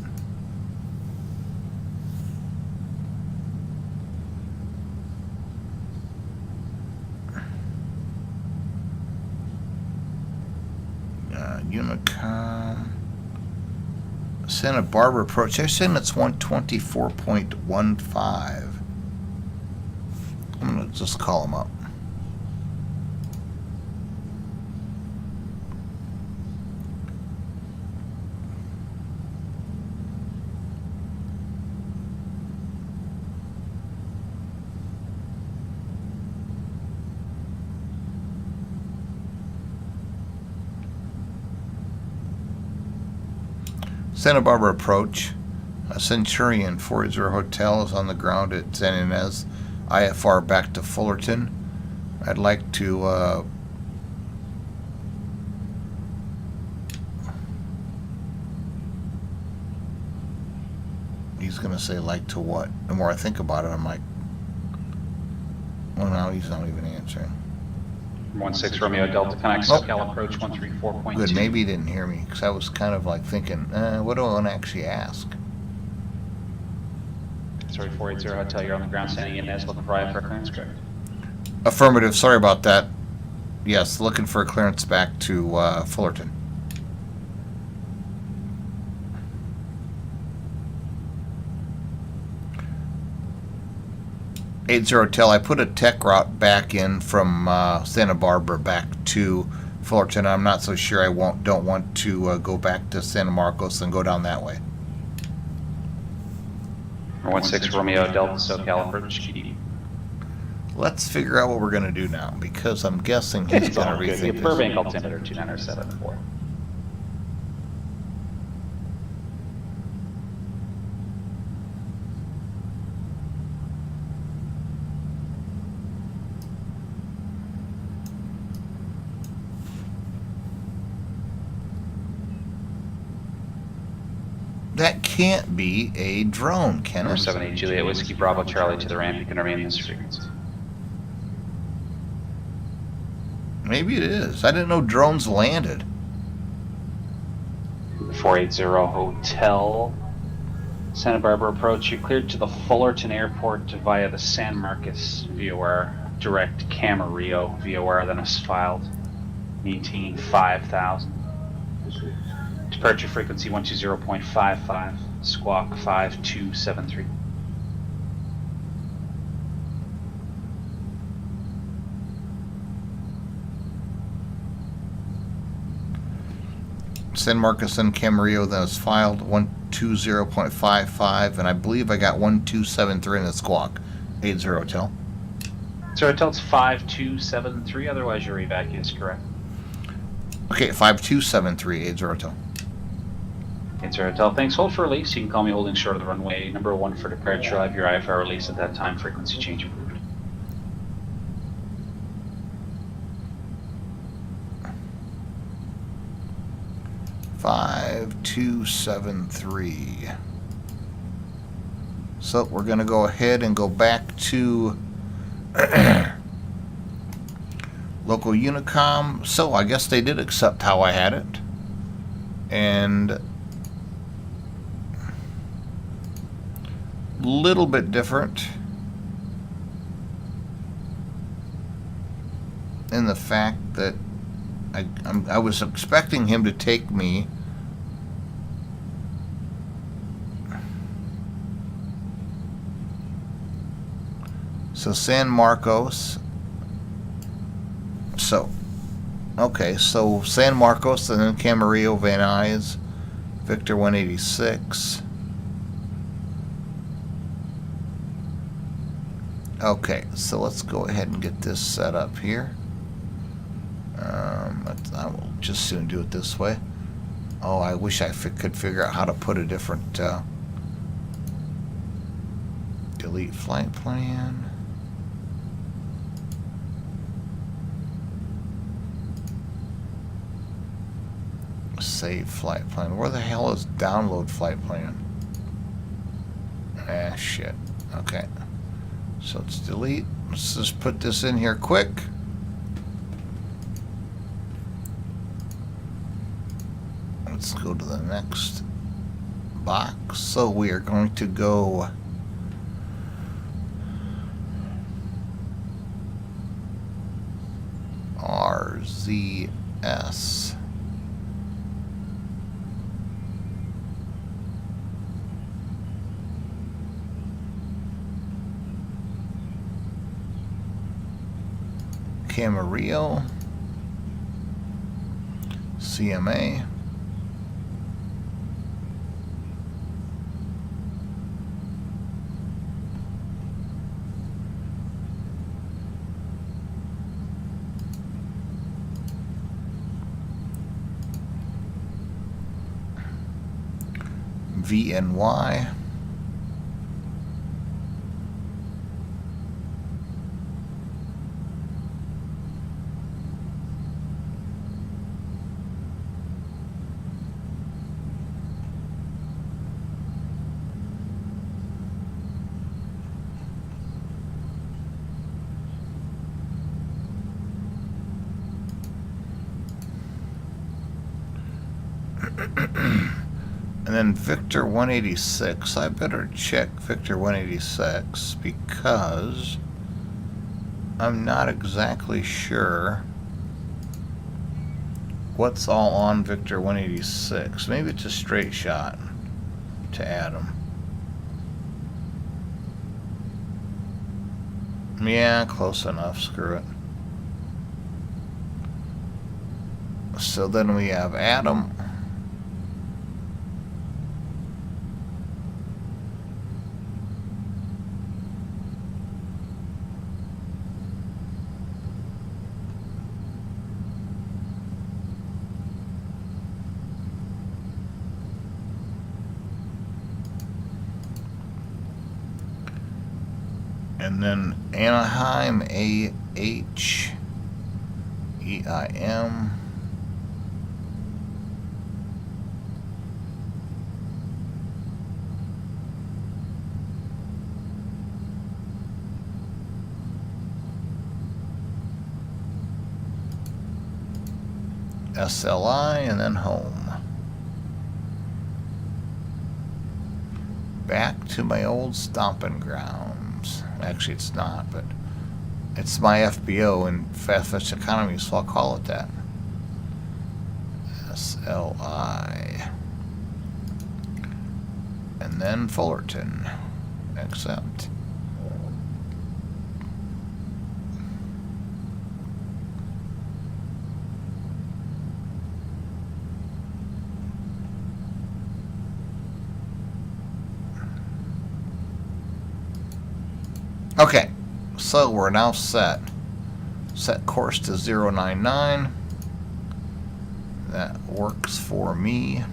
Unicom. Santa Barbara approach. They're saying it's 124.15. I'm going to just call them up. Santa Barbara approach. Centurion 40 Hotel is on the ground at San Ynez. IFR back to Fullerton. I'd like to he's gonna say like to what? The more I think about it, I'm like, well, now he's not even answering. 16 Romeo Delta connect, SoCal approach 134.2. Good, maybe he didn't hear me, because I was kind of like thinking, what do I want to actually ask? Sorry, 480 Hotel, you're on the ground standing in Nez, looking for IFR clearance, correct? Affirmative, sorry about that. Yes, looking for a clearance back to Fullerton. Hotel, I put a tech route back in from Santa Barbara back to Fullerton. I'm not so sure I don't want to go back to San Marcos and go down that way. 16 Romeo Delta, SoCal approach, GD. Let's figure out what we're going to do now, because I'm guessing he's It's going all to good. rethink Burbank this. altimeter 2974. That can't be a drone, can Number it? 78 Juliet Whiskey Bravo Charlie to the ramp. You can remain this frequency. Maybe it is. I didn't know drones landed. 480 Hotel, Santa Barbara approach. You're cleared to the Fullerton Airport via the San Marcos VOR, direct Camarillo VOR, then is filed. Maintain 5,000. Departure frequency 120.55, squawk 5273. San Marcos and Camarillo, then is filed 120.55, and I believe I got 1273 in the squawk. 80 Hotel. So Hotel, it's 5273, otherwise your evac is correct. Okay, 5273, 80 Hotel. 80 Hotel, thanks. Hold for release. You can call me holding short of the runway. Number 1 for departure. I'll have your IFR release at that time. Frequency change approved. Five, 273. So we're going to go ahead and go back to local Unicom. So I guess they did accept how I had it. And little bit different in the fact that I was expecting him to take me so San Marcos, so okay, so San Marcos and then Camarillo, Van Nuys, Victor 186. Okay, so let's go ahead and get this set up here. I will just soon do it this way. Oh, I wish I could figure out how to put a different delete flight plan. Save flight plan. Where the hell is download flight plan? Ah, shit. Okay. So let's delete. Let's just put this in here quick. Let's go to the next box. So we are going to go RZS. Camarillo, CMA, VNY, And then Victor 186. I better check Victor 186 because I'm not exactly sure what's all on Victor 186. Maybe it's a straight shot to Adam. Yeah, close enough. Screw it. So then we have Adam. And then Anaheim, AHEIM. SLI, and then home. Back to my old stomping grounds. Actually, it's not, but it's my FBO in FSEconomy, so I'll call it that. SLI. And then Fullerton. Accept. Okay, so we're now set. Set course to 099. That works for me.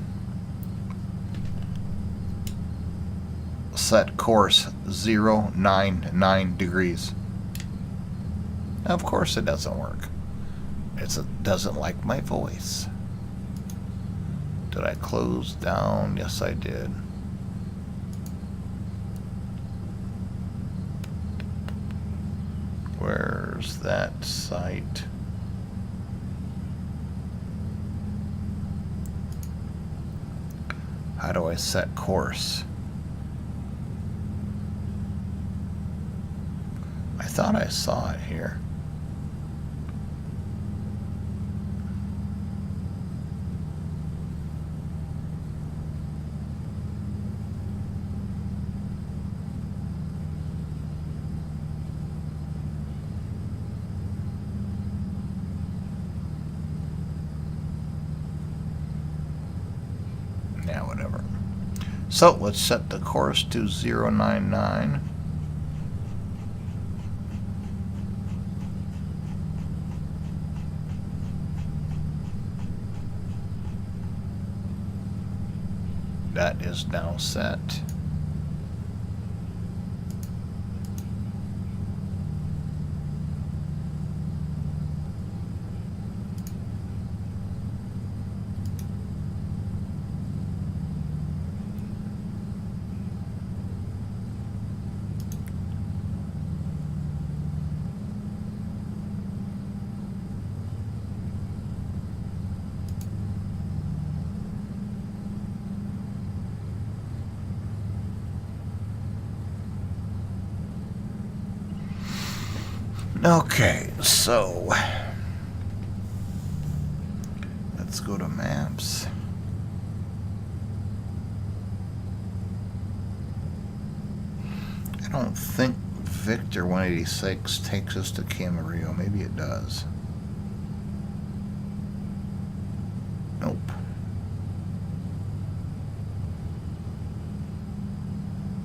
Set course 099 degrees. Now, of course it doesn't work. It doesn't like my voice. Did I close down? Yes, I did. Where's that site? How do I set course? I thought I saw it here. Whatever. So let's set the course to 099. That is now set. Okay, so let's go to maps. I don't think Victor 186 takes us to Camarillo. Maybe it does. Nope.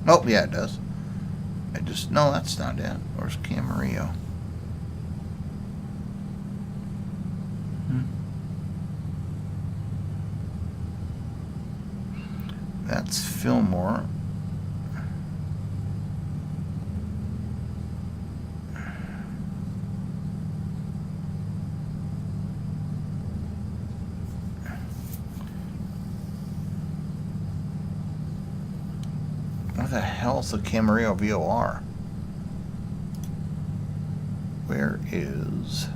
Oh, yeah, it does. No, that's not it. Where's Camarillo? That's Fillmore. What the hell's the Camarillo VOR? Where is...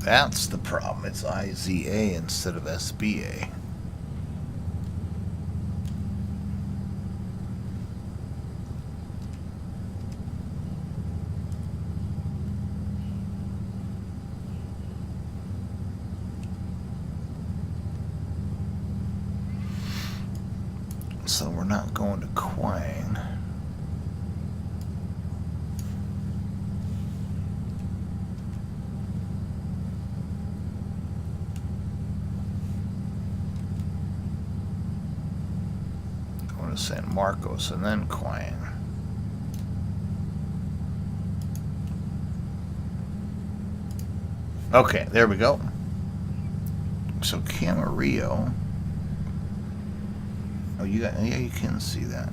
That's the problem. It's IZA instead of SBA. So we're not going to Quang. Going to San Marcos and then Quang. Okay, there we go. So Camarillo. Oh, you got, yeah, you can see that.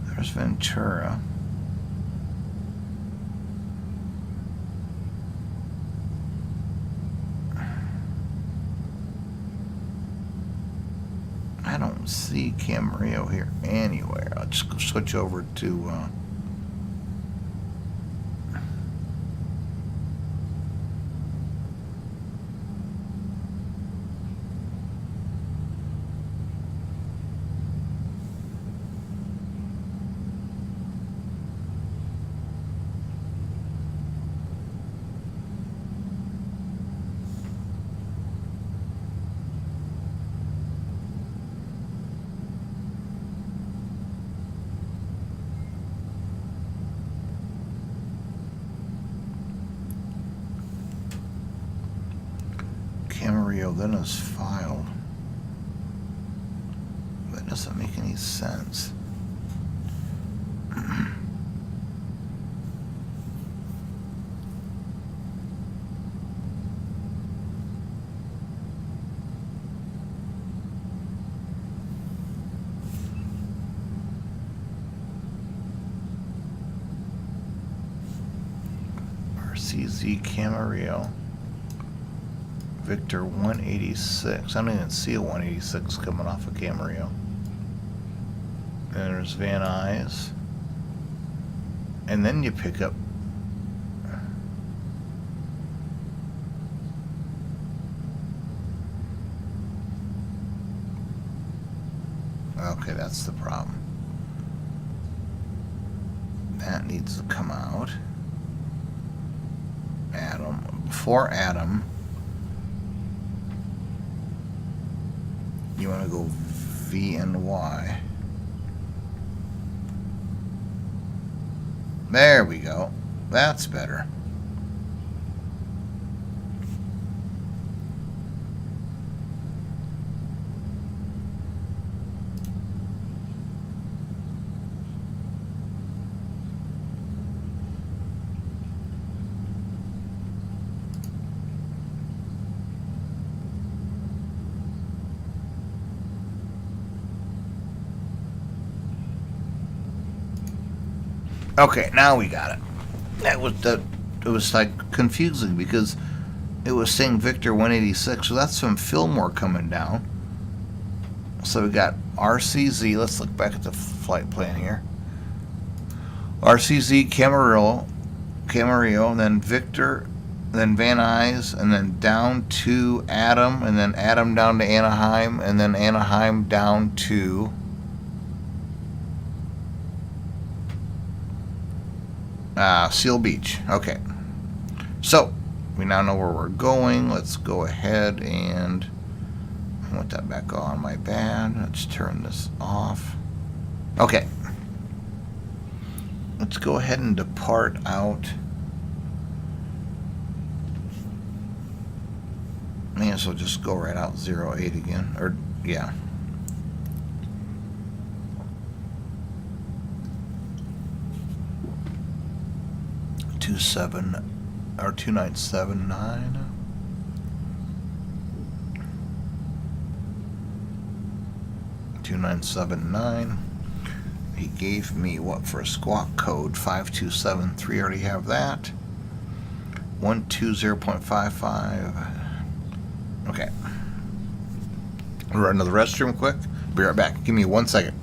There's Ventura. I don't see Camarillo here anywhere. I'll just go switch over to Camarillo, then is filed. That doesn't make any sense. RCZ Camarillo. Victor 186. I don't even see a 186 coming off of Camarillo. And there's Van Nuys. And then you pick up okay, that's the problem. That needs to come out. Adam. Before Adam, you want to go V and Y. There we go. That's better. Okay, now we got it. It was like confusing because it was saying Victor 186, so that's from Fillmore coming down. So we got RCZ. Let's look back at the flight plan here. RCZ Camarillo, and then Victor, then Van Nuys, and then down to Adam, and then Adam down to Anaheim, and then Anaheim down to Seal Beach. Okay. So, we now know where we're going. Let's go ahead and I want that back on. My bad. Let's turn this off. Okay. Let's go ahead and depart out. May as well just go right out 08 again. Or, yeah. Two 2979. He gave me what for a squawk code 5273. Already have that. 120.55. Okay. I'll run to the restroom quick. Be right back. Give me 1 second.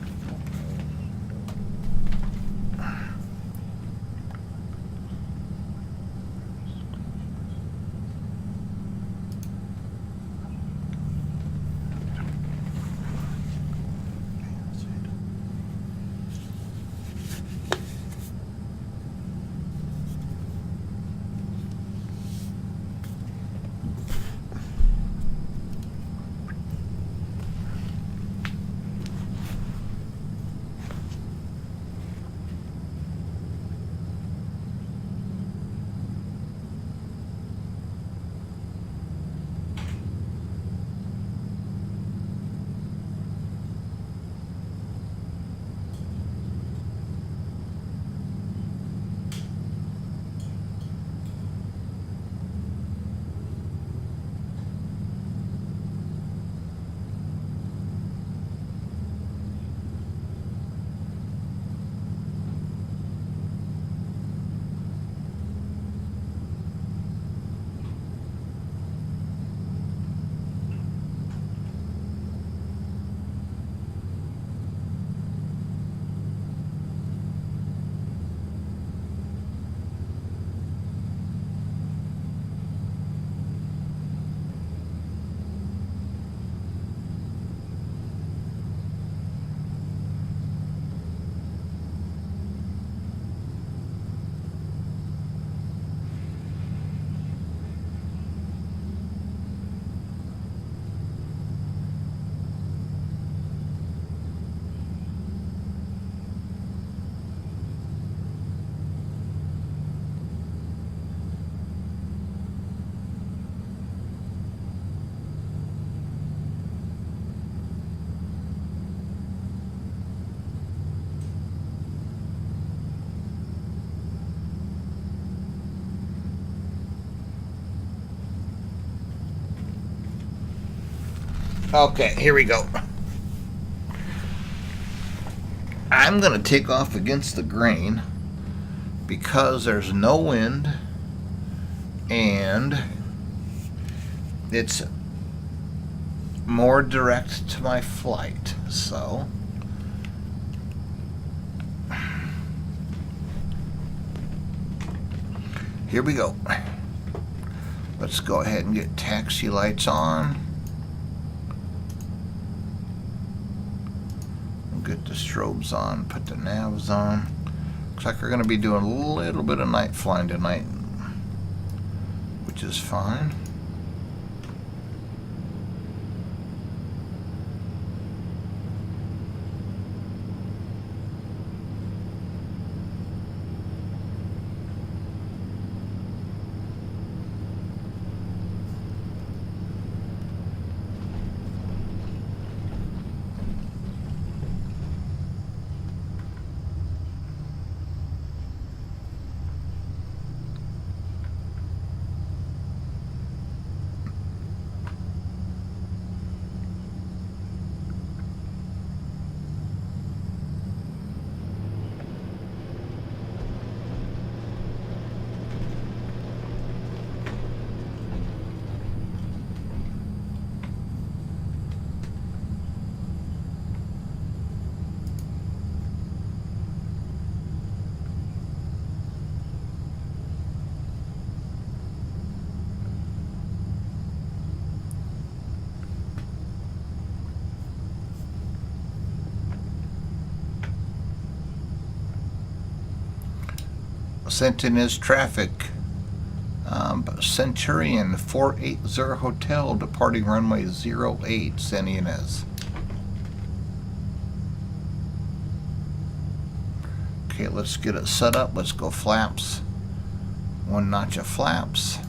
Okay, here we go. I'm going to take off against the grain because there's no wind and it's more direct to my flight. So here we go. Let's go ahead and get taxi lights on. Get the strobes on, put the navs on. Looks like we're going to be doing a little bit of night flying tonight, which is fine. Sent in his traffic. Centurion 480 Hotel departing runway 08, San Ynez. Okay, let's get it set up. Let's go flaps. One notch of flaps.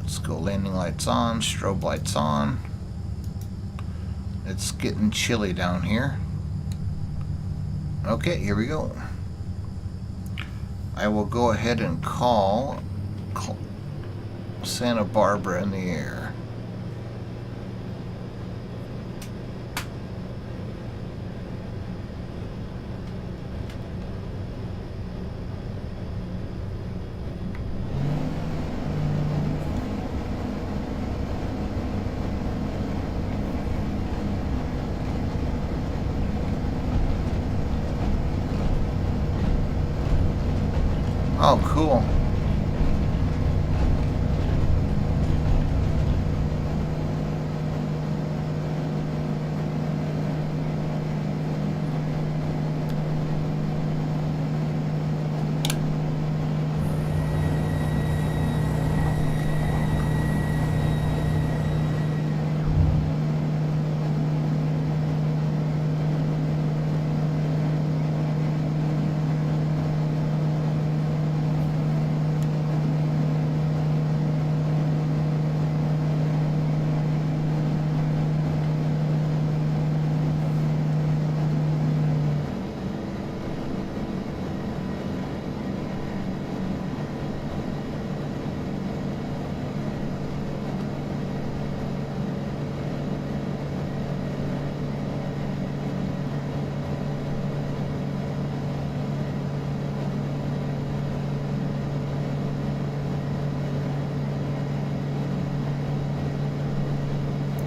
Let's go landing lights on, strobe lights on. It's getting chilly down here. Okay, here we go. I will go ahead and call Santa Barbara in the air. Oh, cool.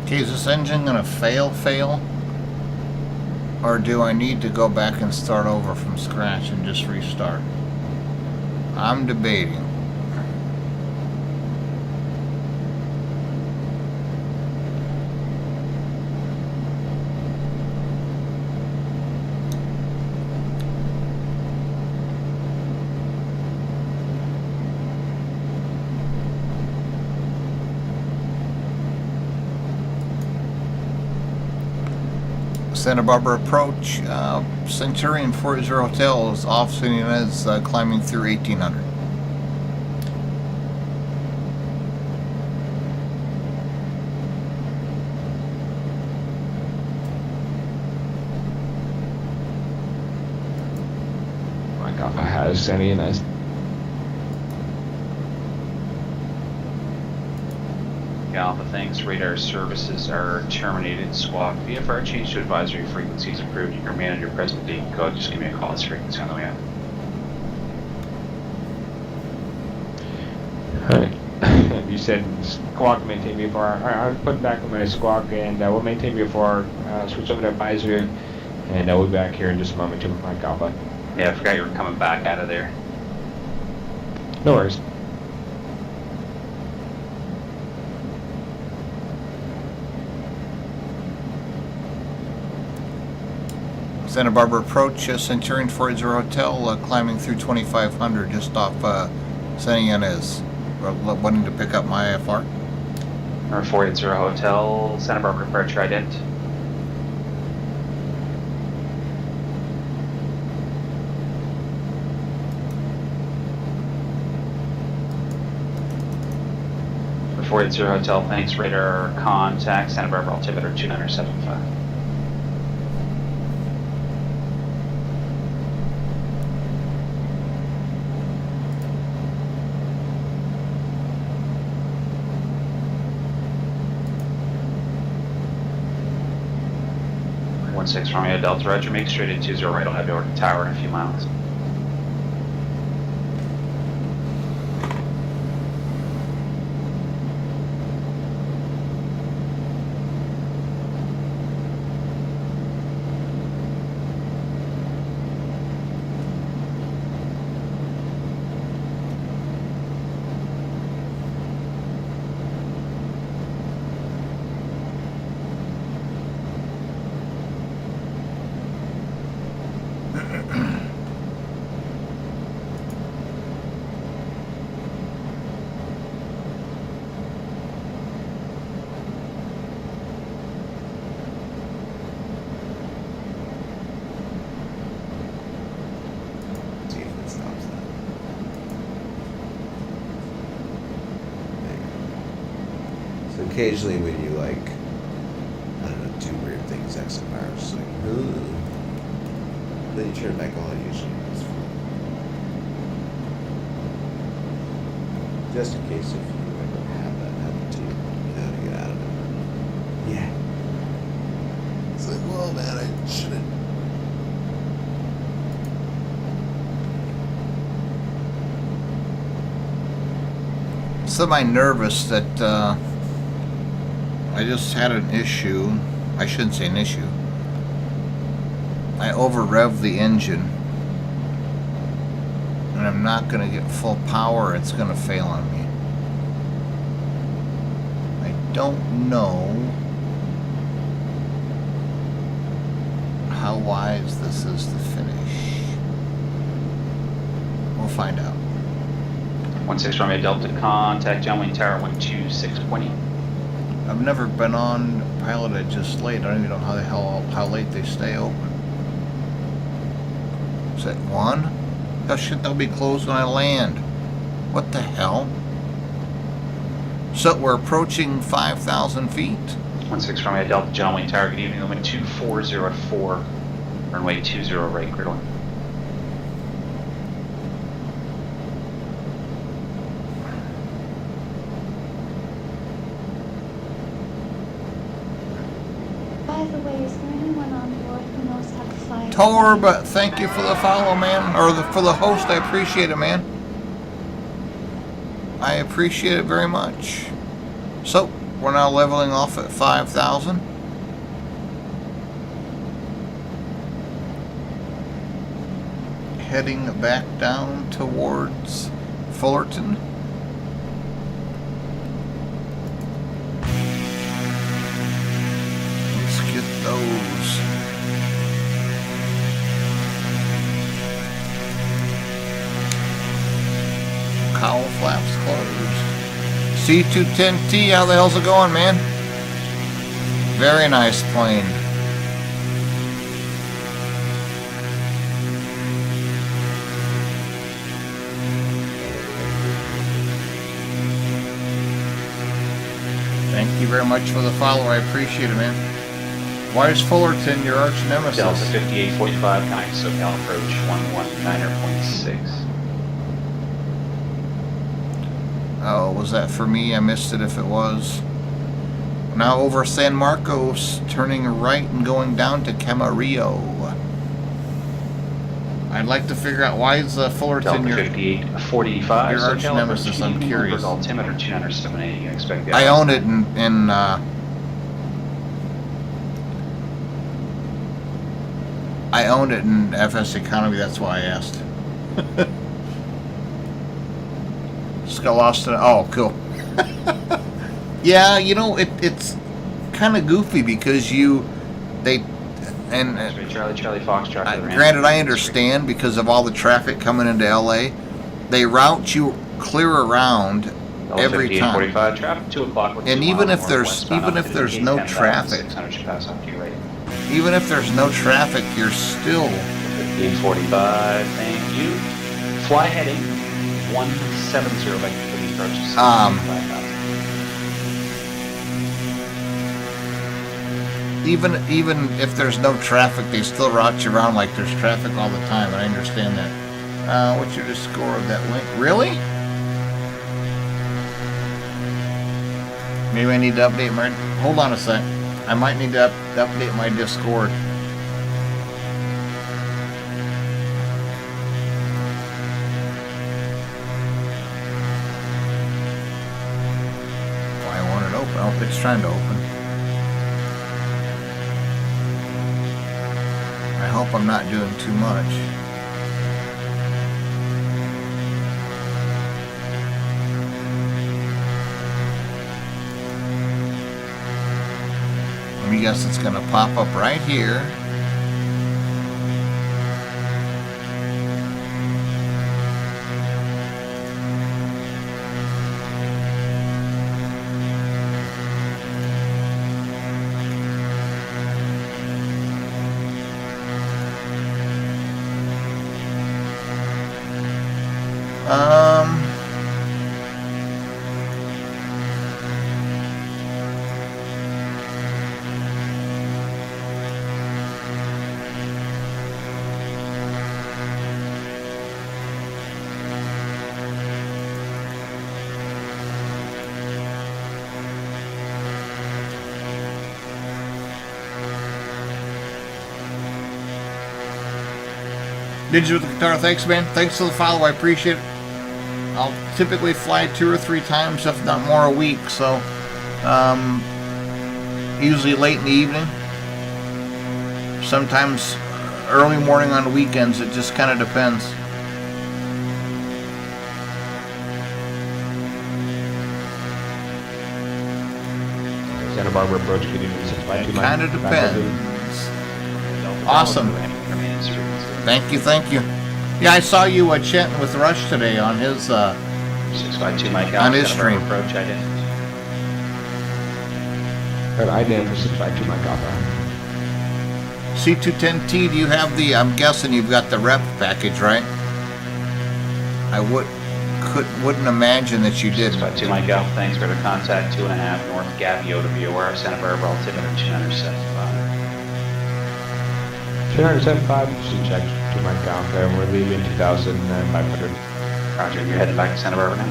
Okay, is this engine gonna fail? Or do I need to go back and start over from scratch and just restart? I'm debating. Santa Barbara approach, Centurion 40 Hotel is off San Ynez, climbing through 1800. My God, I had San Ynez. Alpha, thanks. Radar services are terminated. Squawk VFR change to advisory frequencies approved. You can remain on your present date code. Just give me a call. It's frequency on the way out. Alright. You said squawk maintain VFR. Alright, I'll put back on my squawk and we'll maintain VFR, switch over to advisory, and we'll be back here in just a moment to Mike Alpha. Yeah, I forgot you were coming back out of there. No worries. Santa Barbara approach, Centurion 40 Hotel, climbing through 2500 just off San Ynez. Wanting to pick up my IFR. Or 480 Hotel, Santa Barbara departure ident. For 480 Hotel, thanks. Radar contact Santa Barbara altimeter 2975. Six Romeo Delta, Roger. Make straight at 20 right. I'll have you over the tower in a few miles. Occasionally when you like, I don't know, do weird things, exit fire, just like, ugh. Then you turn it back on usually. It's fine. Just in case if you ever have that happen to you, you know how to get out of it. Yeah. It's like, well man, I shouldn't. Semi-nervous that I just had an issue. I shouldn't say an issue. I over-revved the engine and I'm not going to get full power. It's going to fail on me. I don't know how wise this is to finish. We'll find out. 16 Romeo Delta, contact John Wayne Tower 126.20. I've never been on PilotEdge this late. I don't even know how late they stay open. Is that 1? How shit, they'll be closed when I land. What the hell? So we're approaching 5,000 feet. 16 Romeo Delta, John Wayne Tower, good evening, wind 2404, runway 20 right, clear to land. By the way, is there anyone on board who knows how to fly? Torb, thank you for the follow, man. Or for the host, I appreciate it, man. I appreciate it very much. So, we're now leveling off at 5,000. Heading back down towards Fullerton. Let's get those. Cowl flaps closed. C210T, how the hell's it going, man? Very nice plane. Thank you very much for the follow. I appreciate it, man. Why is Fullerton your arch nemesis? Delta 5845, connect SoCal approach 119.6. Oh, was that for me? I missed it if it was. Now over San Marcos, turning right and going down to Camarillo. I'd like to figure out why is Fullerton Delta your 5845. your so arch California nemesis? I'm King, curious. Altimeter 20780. You expect the I own it in I owned it in FSEconomy, that's why I asked. Just got lost in it. Oh, cool. Yeah, you know, it's kind of goofy because Charlie Fox granted, I understand because of all the traffic coming into LA, they route you clear around every time. 45 traffic 2 o'clock. And even if there's no traffic, even if there's no traffic, you're still 845. Thank you. Fly heading 170 back to the approach. even if there's no traffic, they still route you around like there's traffic all the time, and I understand that. What's your score of that link? Really? Maybe I need to update my... Hold on a sec. I might need to update my Discord. Why won't it open? Oh, it's trying to open. I hope I'm not doing too much. Let me guess, it's gonna pop up right here. Digital with the guitar, thanks man. Thanks for the follow, I appreciate it. I'll typically fly 2 or 3 times, if not more, a week, so usually late in the evening. Sometimes early morning on the weekends, it just kind of depends. Santa Barbara approach getting 652. It kind of depends. Awesome. Thank you, thank you. Yeah, I saw you chatting with Rush today on his 652 Mike on his stream. Approach identity. I did for 652 Mike Alpha. C210T, do you have the, I'm guessing you've got the rep package, right? I wouldn't imagine that you did. 652 Mike Alpha, thanks for the contact 2.5 North Gavio to be aware of Santa Barbara altimeter 275. 275, just to check to Mike Alpha, and we're leaving 2,500. Roger, you're heading back to Santa Barbara now?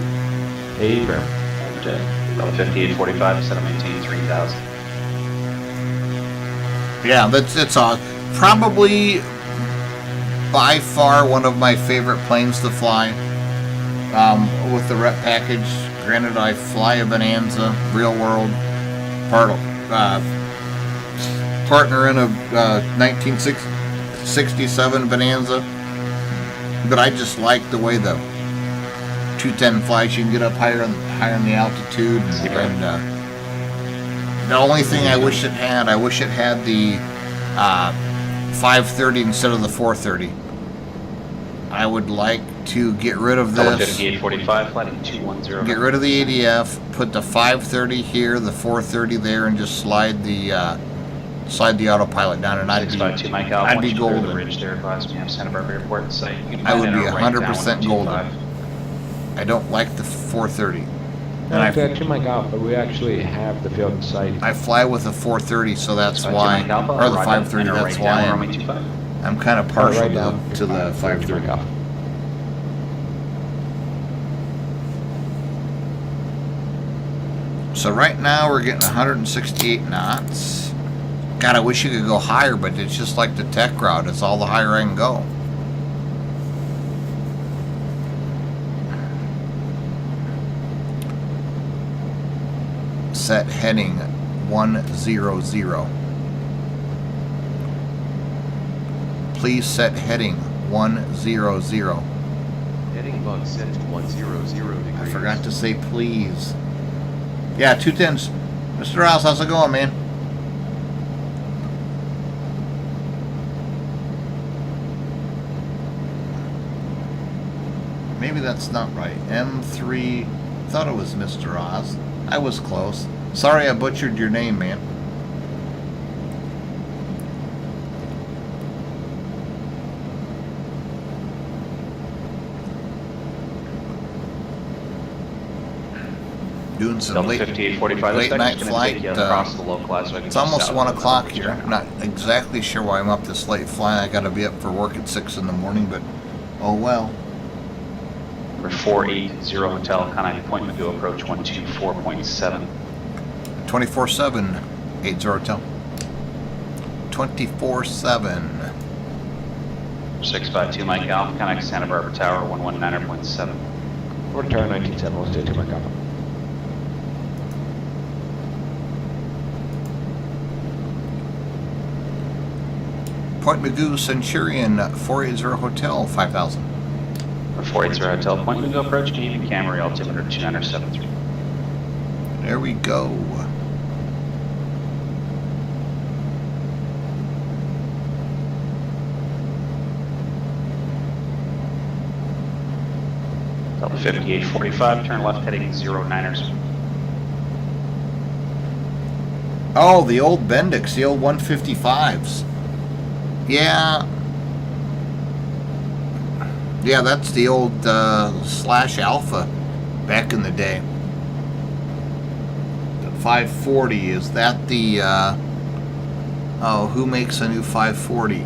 Hey, firm. Level 5845, set up maintain 3,000. Yeah, it's probably by far one of my favorite planes to fly. With the rep package, granted I fly a Bonanza, real world, partner in a 1967 Bonanza, but I just like the way the 210 flies. You can get up higher in the altitude, and the only thing I wish it had the 530 instead of the 430. I would like to get rid of this. 5845, flighting 210. Get rid of the ADF, put the 530 here, the 430 there, and just slide the autopilot down, and I'd be golden. The ridge there advised me of Santa Barbara Airport site. I would be 100% golden. I don't like the 430. And actually, Mike Alpha, we actually have the field in sight. I fly with a 430, so that's why, or the 530, that's why I'm kind of partial to the 530. So right now we're getting 168 knots. God, I wish you could go higher, but it's just like the tech route. It's all the higher I can go. Set heading 100. Please set heading 100. Heading bug set to 100 degrees. I forgot to say please. Yeah, 210s. Mr. Rouse, how's it going, man? Maybe that's not right. M3. Thought it was Mr. Oz. I was close. Sorry I butchered your name, man. Doing some late night flight. It's almost 1 o'clock here. I'm not exactly sure why I'm up this late flying. I got to be up for work at 6 in the morning, but oh well. Number 480 Hotel, Contact Point Magoo, approach 124.7. 24/7, 80 Hotel. 24/7. 652 Mike Alpha, Contact Santa Barbara Tower, 119.7. Order Tower 1910, let's do 2 Mike Alpha. Point Magoo, Centurion, 480 Hotel, 5000. 480 Hotel, Point Magoo, approach Canadian Camry, altimeter 2973. There we go. Delta 5845, turn left heading 09ers. Oh, the old Bendix, the old 155s. Yeah. Yeah, that's the old Slash Alpha back in the day. The 540, is that the, oh, who makes a new 540?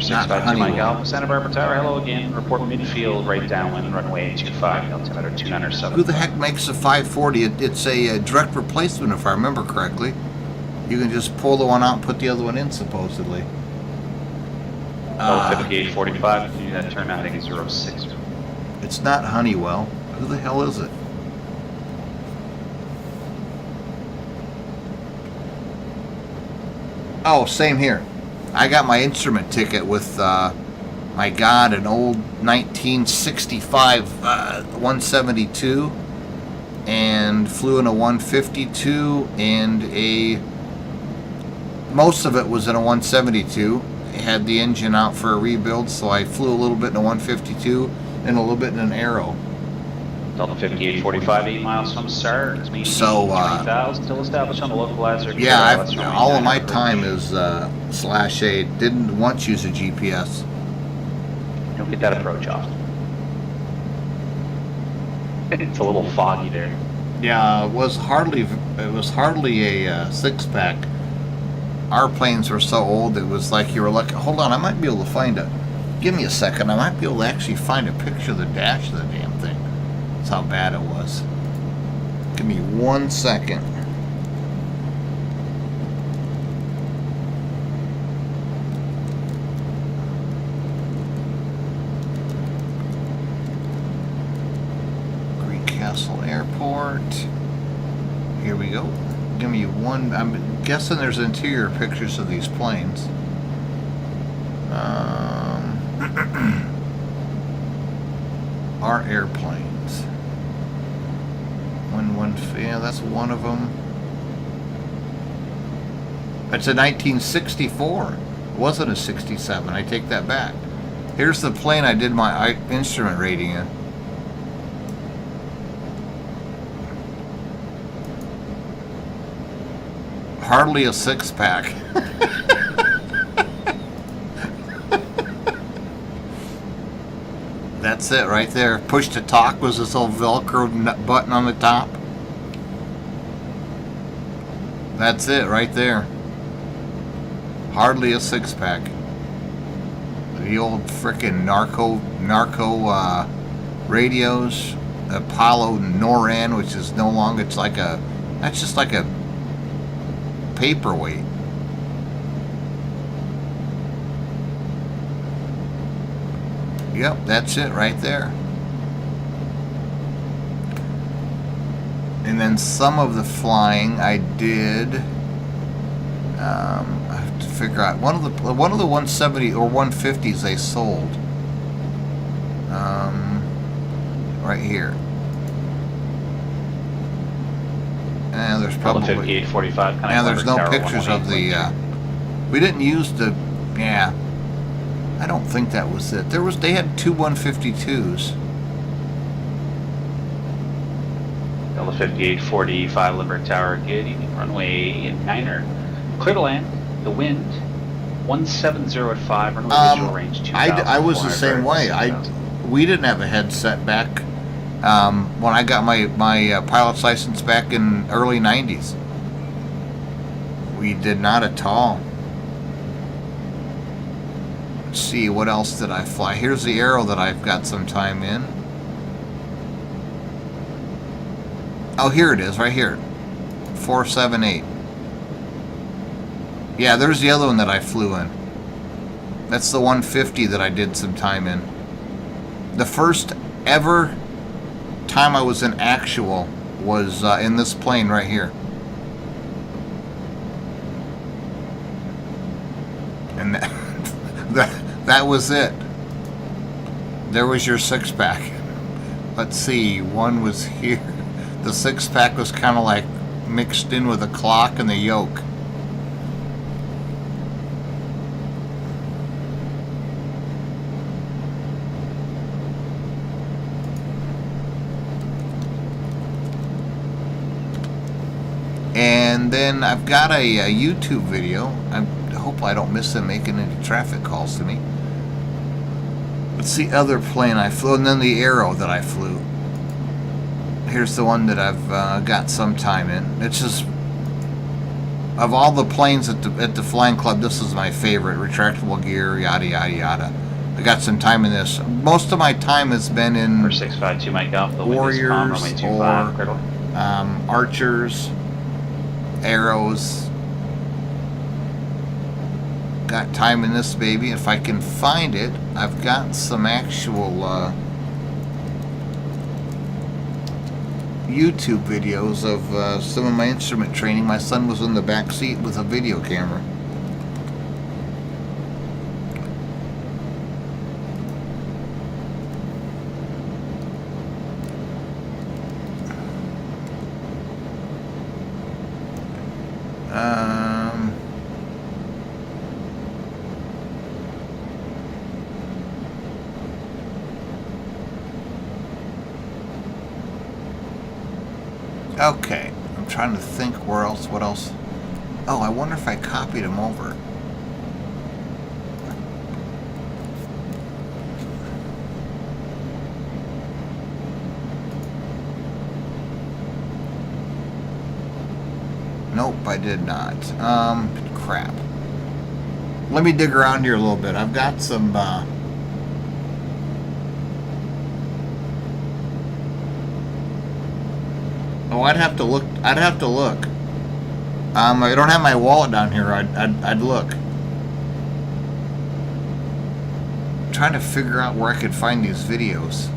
Not Honeywell. Mike Alpha, Santa Barbara Tower, hello again. Report midfield, right downwind, runway 25, altimeter 297. Who the heck makes a 540? It's a direct replacement, if I remember correctly. You can just pull the one out and put the other one in, supposedly. 5845, do that turn out heading 06. It's not Honeywell. Who the hell is it? Oh, same here. I got my instrument ticket with, my God, an old 1965 172, and flew in a 152, and most of it was in a 172. It had the engine out for a rebuild, so I flew a little bit in a 152 and a little bit in an Aero. Delta 5845, 8 miles from start. It's So, 3,000 still established on the localizer. Yeah, all of my time is slash A. Didn't once use a GPS. Don't get that approach off. It's a little foggy there. Yeah, it was hardly a six-pack. Our planes were so old, it was like you were looking. Hold on, I might be able to find a. Give me a second. I might be able to actually find a picture of the dash of the damn thing. That's how bad it was. Give me 1 second. Greencastle Airport. Here we go. Give me one. I'm guessing there's interior pictures of these planes. Our airplanes. Yeah, that's one of them. It's a 1964. It wasn't a 67. I take that back. Here's the plane I did my instrument rating in. Hardly a six-pack. That's it right there. Push to talk was this old Velcro button on the top. That's it right there. Hardly a six-pack. The old frickin' narco radios. Apollo NORAN, which is no longer, it's like a, that's just like a paperweight. Yep, that's it right there. And then some of the flying I did. I have to figure out one of the 170 or 150s they sold. Right here. And there's probably 5845. And there's no pictures of the. We didn't use the. Yeah. I don't think that was it. They had two 152s. Delta 5845 Limerick Tower, good evening, runway 9er. Clear to land, the wind, 170 at 5, runway visual range 2,000. I was the same way. We didn't have a headset back when I got my pilot's license back in early 90s. We did not at all. Let's see, what else did I fly? Here's the arrow that I've got some time in. Oh, here it is, right here. 478. Yeah, there's the other one that I flew in. That's the 150 that I did some time in. The first ever time I was in actual was in this plane right here. And that was it. There was your six-pack. Let's see, one was here. The six-pack was kind of like mixed in with the clock and the yoke. And then I've got a YouTube video. I hope I don't miss them making any traffic calls to me. It's the other plane I flew, and then the arrow that I flew. Here's the one that I've got some time in. It's just, of all the planes at the Flying Club, this is my favorite. Retractable gear, yada yada yada. I got some time in this. Most of my time has been in For 652 Mike Golf, the Warriors runway 25, or Archers, Arrows. Got time in this baby. If I can find it, I've got some actual YouTube videos of some of my instrument training. My son was in the back seat with a video camera. Okay, I'm trying to think what else. Oh, I wonder if I copied them over. Nope, I did not. Crap. Let me dig around here a little bit. I've got some, oh, I'd have to look. I don't have my wallet down here. I'd look. I'm trying to figure out where I could find these videos.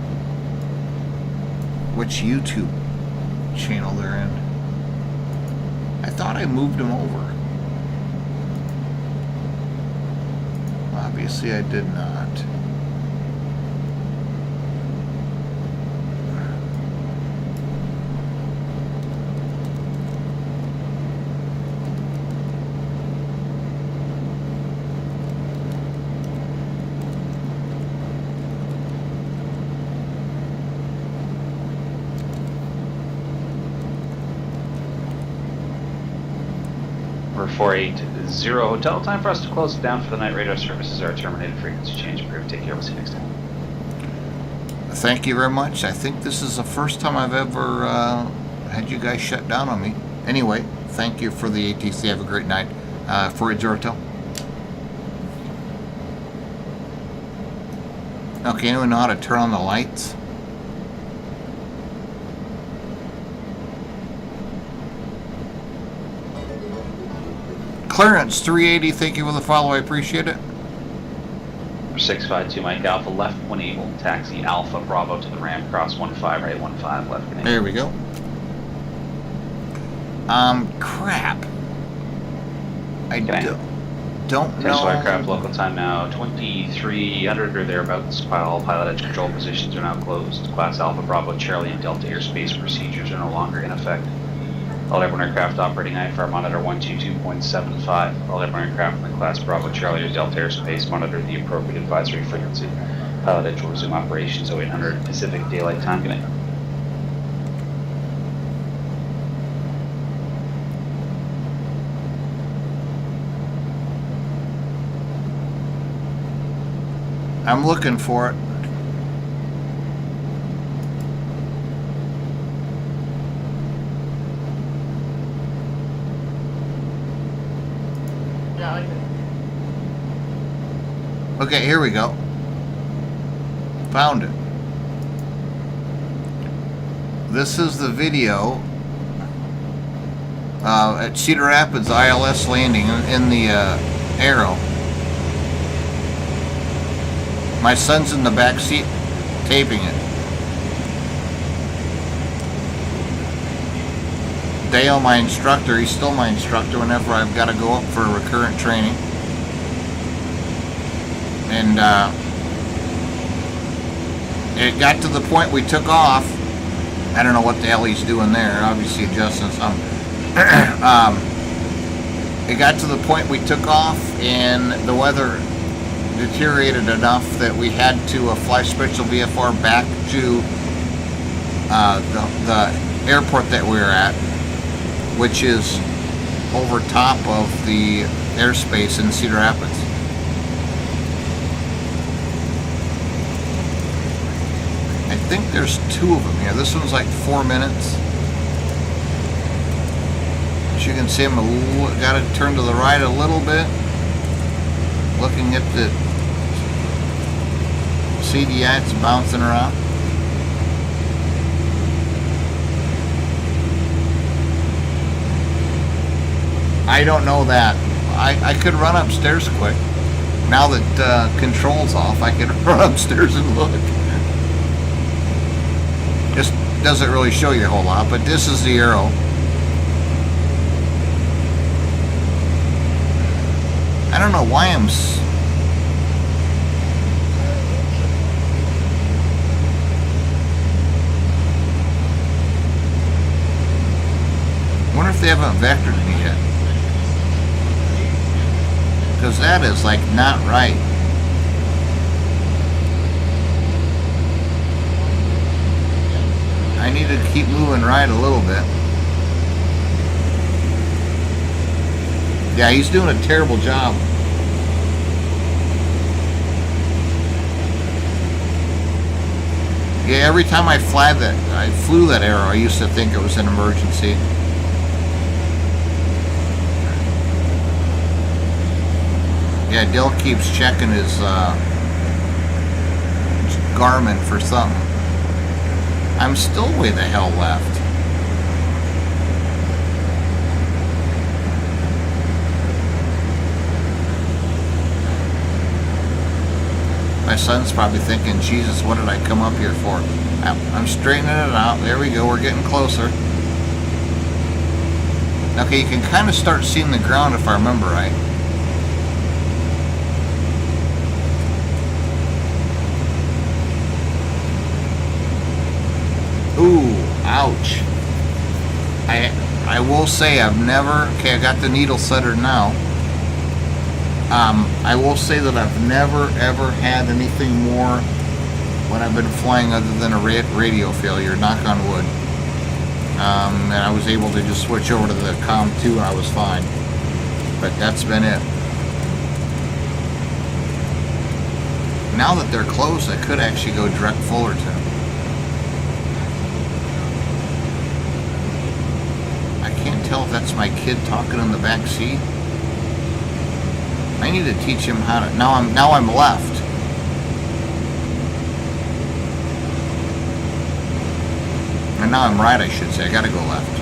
Which YouTube channel they're in. I thought I moved them over. Obviously I did not. Number 480 hotel. Time for us to close it down for the night. Radar services are terminated. Frequency change approved. Take care. We'll see you next time. Thank you very much. I think this is the first time I've ever had you guys shut down on me. Anyway, thank you for the ATC. Have a great night. 480 hotel. Okay, anyone know how to turn on the lights? Clarence 380, thank you for the follow. I appreciate it. 652 Mike Alpha, left when able, taxi Alpha Bravo to the ramp, cross 15, right 15, left Canadian. There we go. Crap. I don't know. Official aircraft, local time now 2300 or thereabouts. All pilot edge control positions are now closed. Class Alpha Bravo Charlie and Delta airspace procedures are no longer in effect. All airborne aircraft operating IFR monitor 122.75. All airborne aircraft in the Class Bravo Charlie or Delta airspace monitor the appropriate advisory frequency. Pilot edge will resume operations 0800 Pacific Daylight Time. Good night. I'm looking for it. Okay, here we go. Found it. This is the video at Cedar Rapids ILS landing in the Arrow. My son's in the back seat taping it. Dale, my instructor, he's still my instructor whenever I've got to go up for recurrent training. And it got to the point we took off. I don't know what the hell he's doing there, obviously adjusting something. It got to the point we took off and the weather deteriorated enough that we had to fly special VFR back to the airport that we were at, which is over top of the airspace in Cedar Rapids. I think there's two of them here. This one's like 4 minutes. As you can see, I'm got to turn to the right a little bit, looking at the CDI, it's bouncing around. I don't know that. I could run upstairs quick. Now that control's off, I could run upstairs and look. Just doesn't really show you a whole lot, but this is the Arrow. I don't know why I'm wonder if they haven't vectored me yet. Because that is like not right. I need to keep moving right a little bit. Yeah, he's doing a terrible job. Yeah, every time I flew that Arrow, I used to think it was an emergency. Yeah, Dill keeps checking his Garmin for something. I'm still way the hell left. My son's probably thinking, Jesus, what did I come up here for? I'm straightening it out. There we go. We're getting closer. Okay, you can kind of start seeing the ground if I remember right. Ooh, ouch. I will say I've never, okay, I got the needle setter now. I will say that I've never ever had anything more when I've been flying other than a radio failure, knock on wood. And I was able to just switch over to the COM2 and I was fine. But that's been it. Now that they're closed, I could actually go direct Fullerton. I can't tell if that's my kid talking in the back seat. I need to teach him how to. Now I'm left. And now I'm right, I should say. I gotta go left.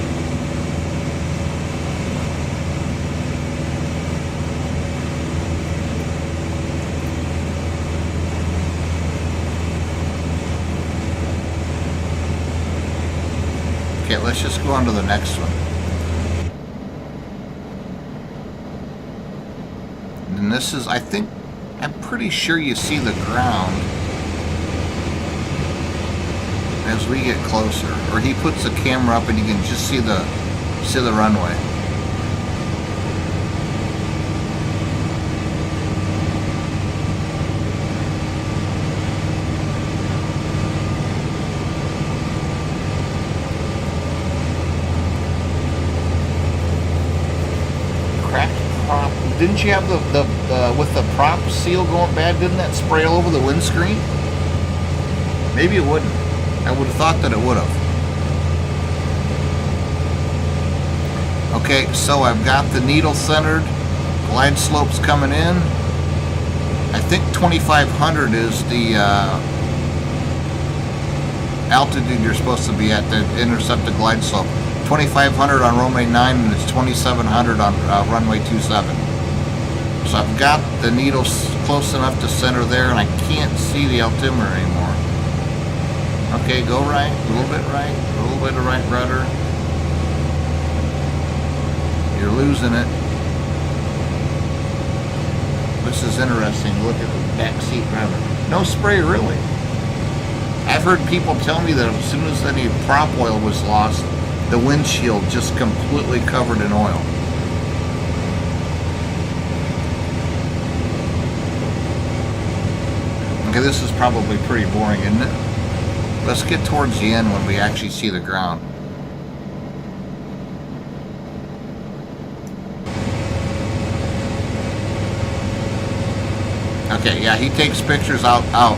let's just go on to the next one. And this is, I think, I'm pretty sure you see the ground as we get closer. Or he puts the camera up and you can just see the runway. Didn't you have the with the prop seal going bad, didn't that spray all over the windscreen? Maybe it wouldn't. I would have thought that it would have. Okay, so I've got the needle centered, glide slopes coming in. I think 2500 is the altitude you're supposed to be at to intercept the glide slope. 2500 on runway 9 and it's 2700 on runway 27. So I've got the needles close enough to center there, and I can't see the altimeter anymore. Okay, go right, a little bit right, a little bit of right rudder. You're losing it. This is interesting. Look at the back seat rudder. No spray, really. I've heard people tell me that as soon as any prop oil was lost, the windshield just completely covered in oil. Okay, this is probably pretty boring, isn't it? Let's get towards the end when we actually see the ground. Okay, yeah, he takes pictures out. Well,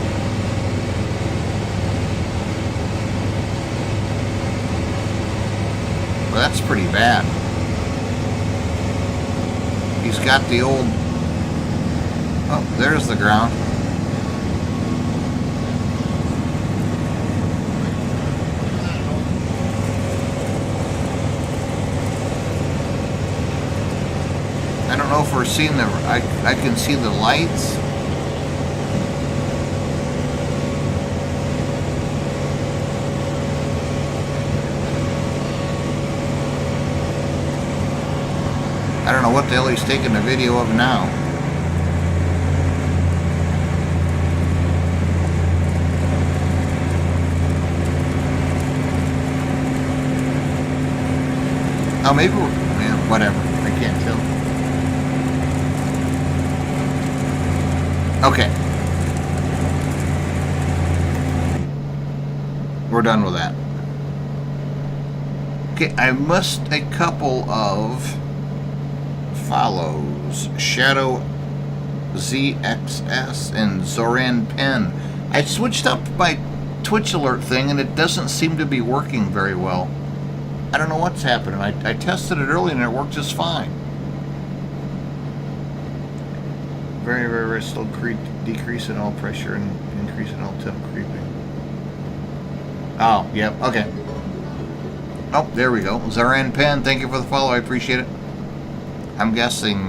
that's pretty bad. He's got the old... Oh, there's the ground. I don't know if we're seeing the... I can see the lights. I don't know what the hell he's taking a video of now. Oh, maybe we're... Yeah, whatever. I can't tell. Okay. We're done with that. Okay, I missed a couple of follows. Shadow ZXS and Zoran Pen. I switched up my Twitch alert thing and it doesn't seem to be working very well. I don't know what's happening. I tested it earlier and it worked just fine. Very, very, very slow decrease in oil pressure and increase in oil temp creeping. Oh, yep, okay. Oh, there we go. Zoran Pen, thank you for the follow. I appreciate it. I'm guessing,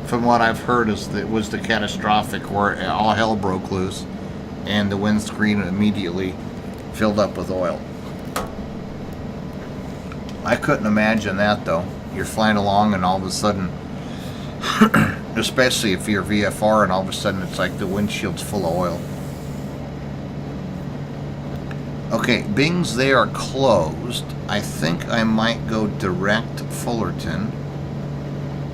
from what I've heard, it was the catastrophic where all hell broke loose and the windscreen immediately filled up with oil. I couldn't imagine that, though. You're flying along and all of a sudden, especially if you're VFR and all of a sudden it's like the windshield's full of oil. Okay, Bings, they are closed. I think I might go direct Fullerton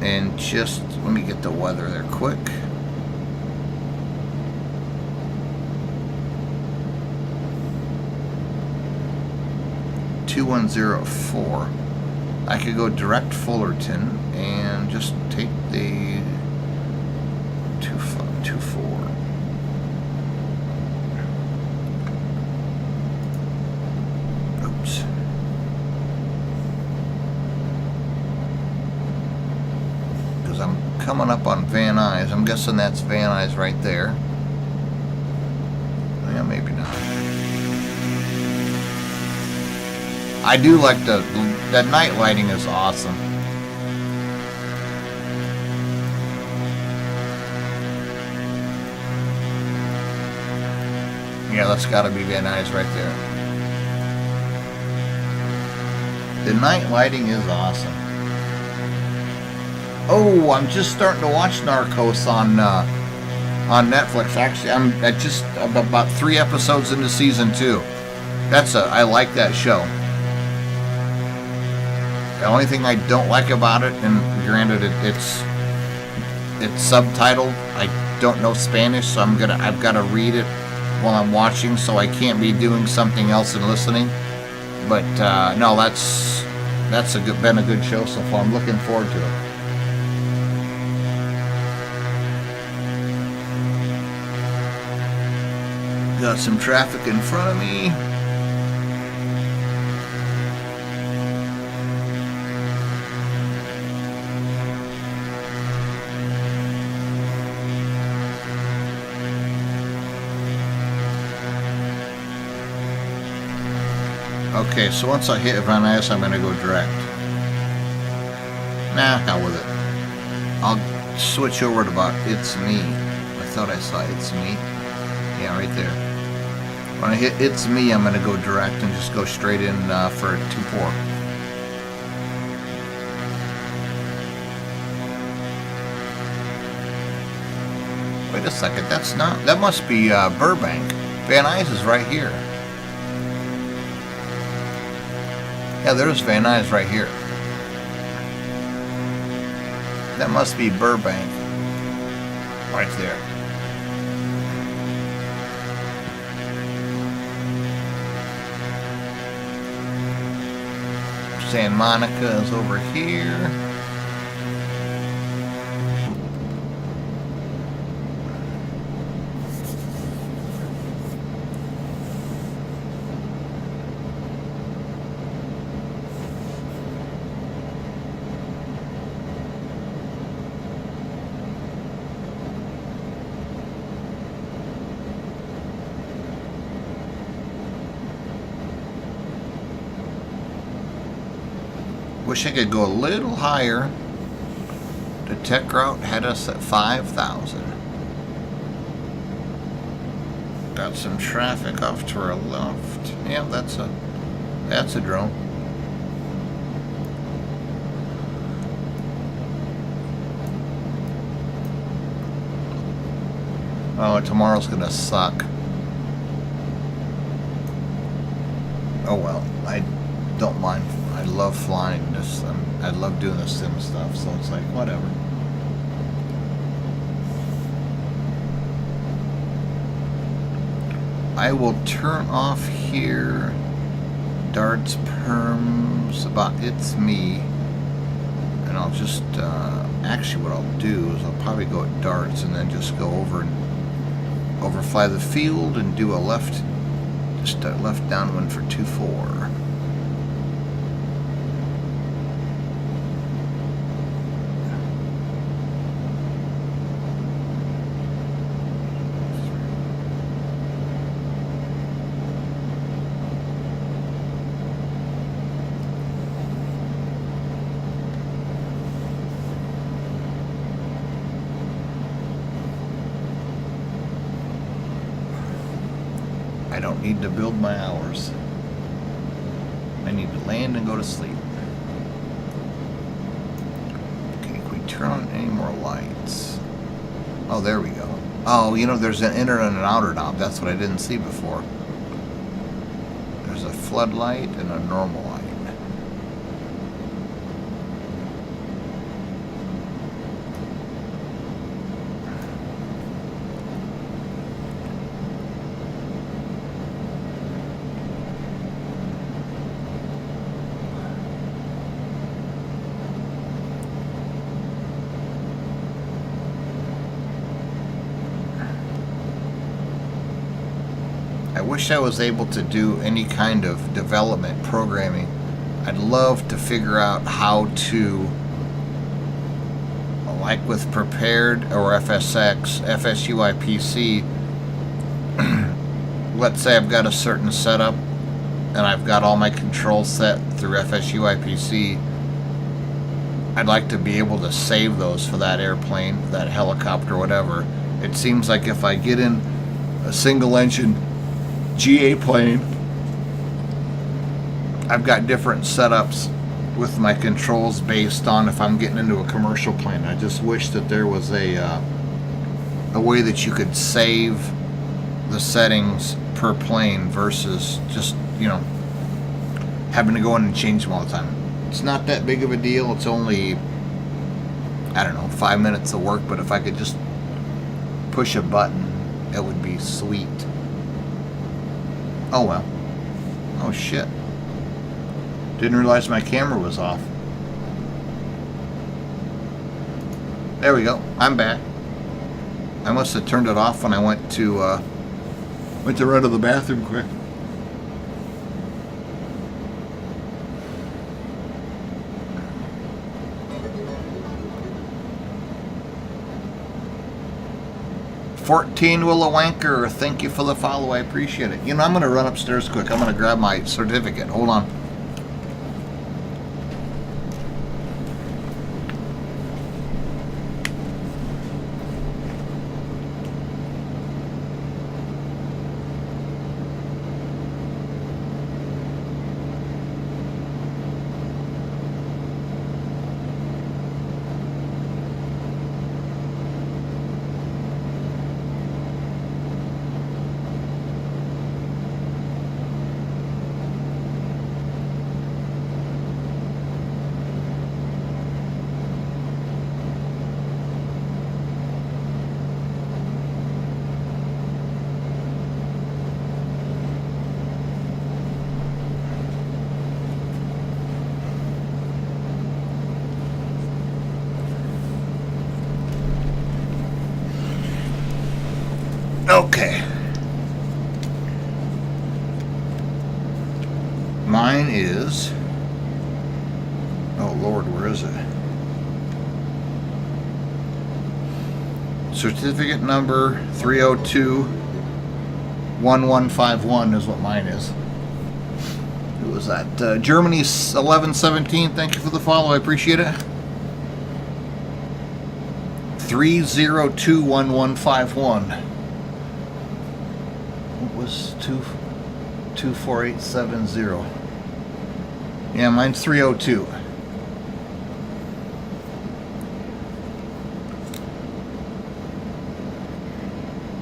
and just, let me get the weather there quick. (2104). I could go direct Fullerton and just take the 2524. Oops. Because I'm coming up on Van Nuys. I'm guessing that's Van Nuys right there. Yeah, maybe not. I do like that night lighting is awesome. Yeah, that's got to be Van Nuys right there. The night lighting is awesome. Oh, I'm just starting to watch Narcos on Netflix. Actually, I'm about 3 episodes into season 2. I like that show. The only thing I don't like about it, and granted it's subtitled. I don't know Spanish, so I've got to read it while I'm watching, so I can't be doing something else and listening. But no, that's been a good show so far. I'm looking forward to it. Got some traffic in front of me. Okay, so once I hit Van Nuys, I'm going to go direct. Nah, hell with it. I'll switch over to about It's Me. I thought I saw It's Me. Yeah, right there. When I hit It's Me, I'm going to go direct and just go straight in for 2-4. Wait a second, that must be Burbank. Van Nuys is right here. Yeah, there's Van Nuys right here. That must be Burbank. Right there. Santa Monica is over here. Wish I could go a little higher. The tech route had us at 5,000. Got some traffic off to our left. Yeah, that's a drone. Oh, tomorrow's gonna suck. Oh well, I don't mind. I love flying this. I love doing the sim stuff, so it's like whatever. I will turn off here. Darts, perms, about It's Me, and I'll just actually what I'll do is I'll probably go at darts and then just go over and overfly the field and do a left downwind for 2-4. I don't need to build my hours. I need to land and go to sleep. Okay, can we turn on any more lights? Oh, there we go. Oh, you know, there's an inner and an outer knob. That's what I didn't see before. There's a floodlight and a normal light. I wish I was able to do any kind of development programming. I'd love to figure out how to, like with Prepared or FSUIPC, let's say I've got a certain setup and I've got all my controls set through FSUIPC. I'd like to be able to save those for that airplane, that helicopter, whatever. It seems like if I get in a single engine GA plane, I've got different setups with my controls based on if I'm getting into a commercial plane. I just wish that there was a way that you could save the settings per plane versus just, you know, having to go in and change them all the time. It's not that big of a deal. It's only, I don't know, 5 minutes of work, but if I could just push a button, it would be sweet. Oh well. Oh shit. Didn't realize my camera was off. There we go. I'm back. I must have turned it off when I went to run to the bathroom quick. Willow Wanker, thank you for the follow. I appreciate it. You know, I'm going to run upstairs quick. I'm going to grab my certificate. Hold on. Okay. Mine is... Oh Lord, where is it? Certificate number 302-1151 is what mine is. Who was that? Germany's 1117. Thank you for the follow. I appreciate it. 302-1151. Was 24870. Yeah, mine's 302.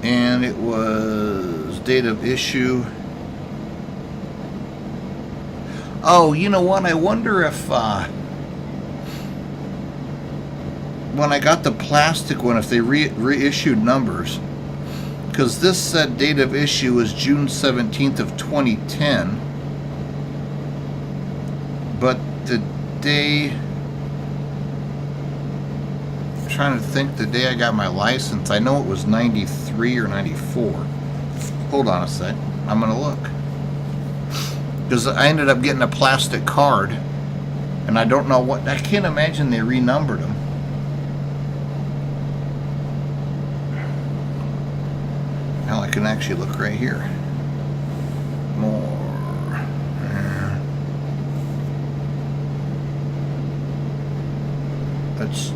And it was date of issue. Oh, you know what? I wonder if when I got the plastic one, if they reissued numbers. Because this said date of issue is June 17th of 2010. But the day... I'm trying to think the day I got my license. I know it was 93 or 94. Hold on a sec. I'm going to look. Because I ended up getting a plastic card. And I don't know what... I can't imagine they renumbered them. I can actually look right here. More. Let's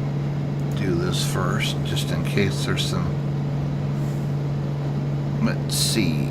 do this first, just in case there's some. Let's see.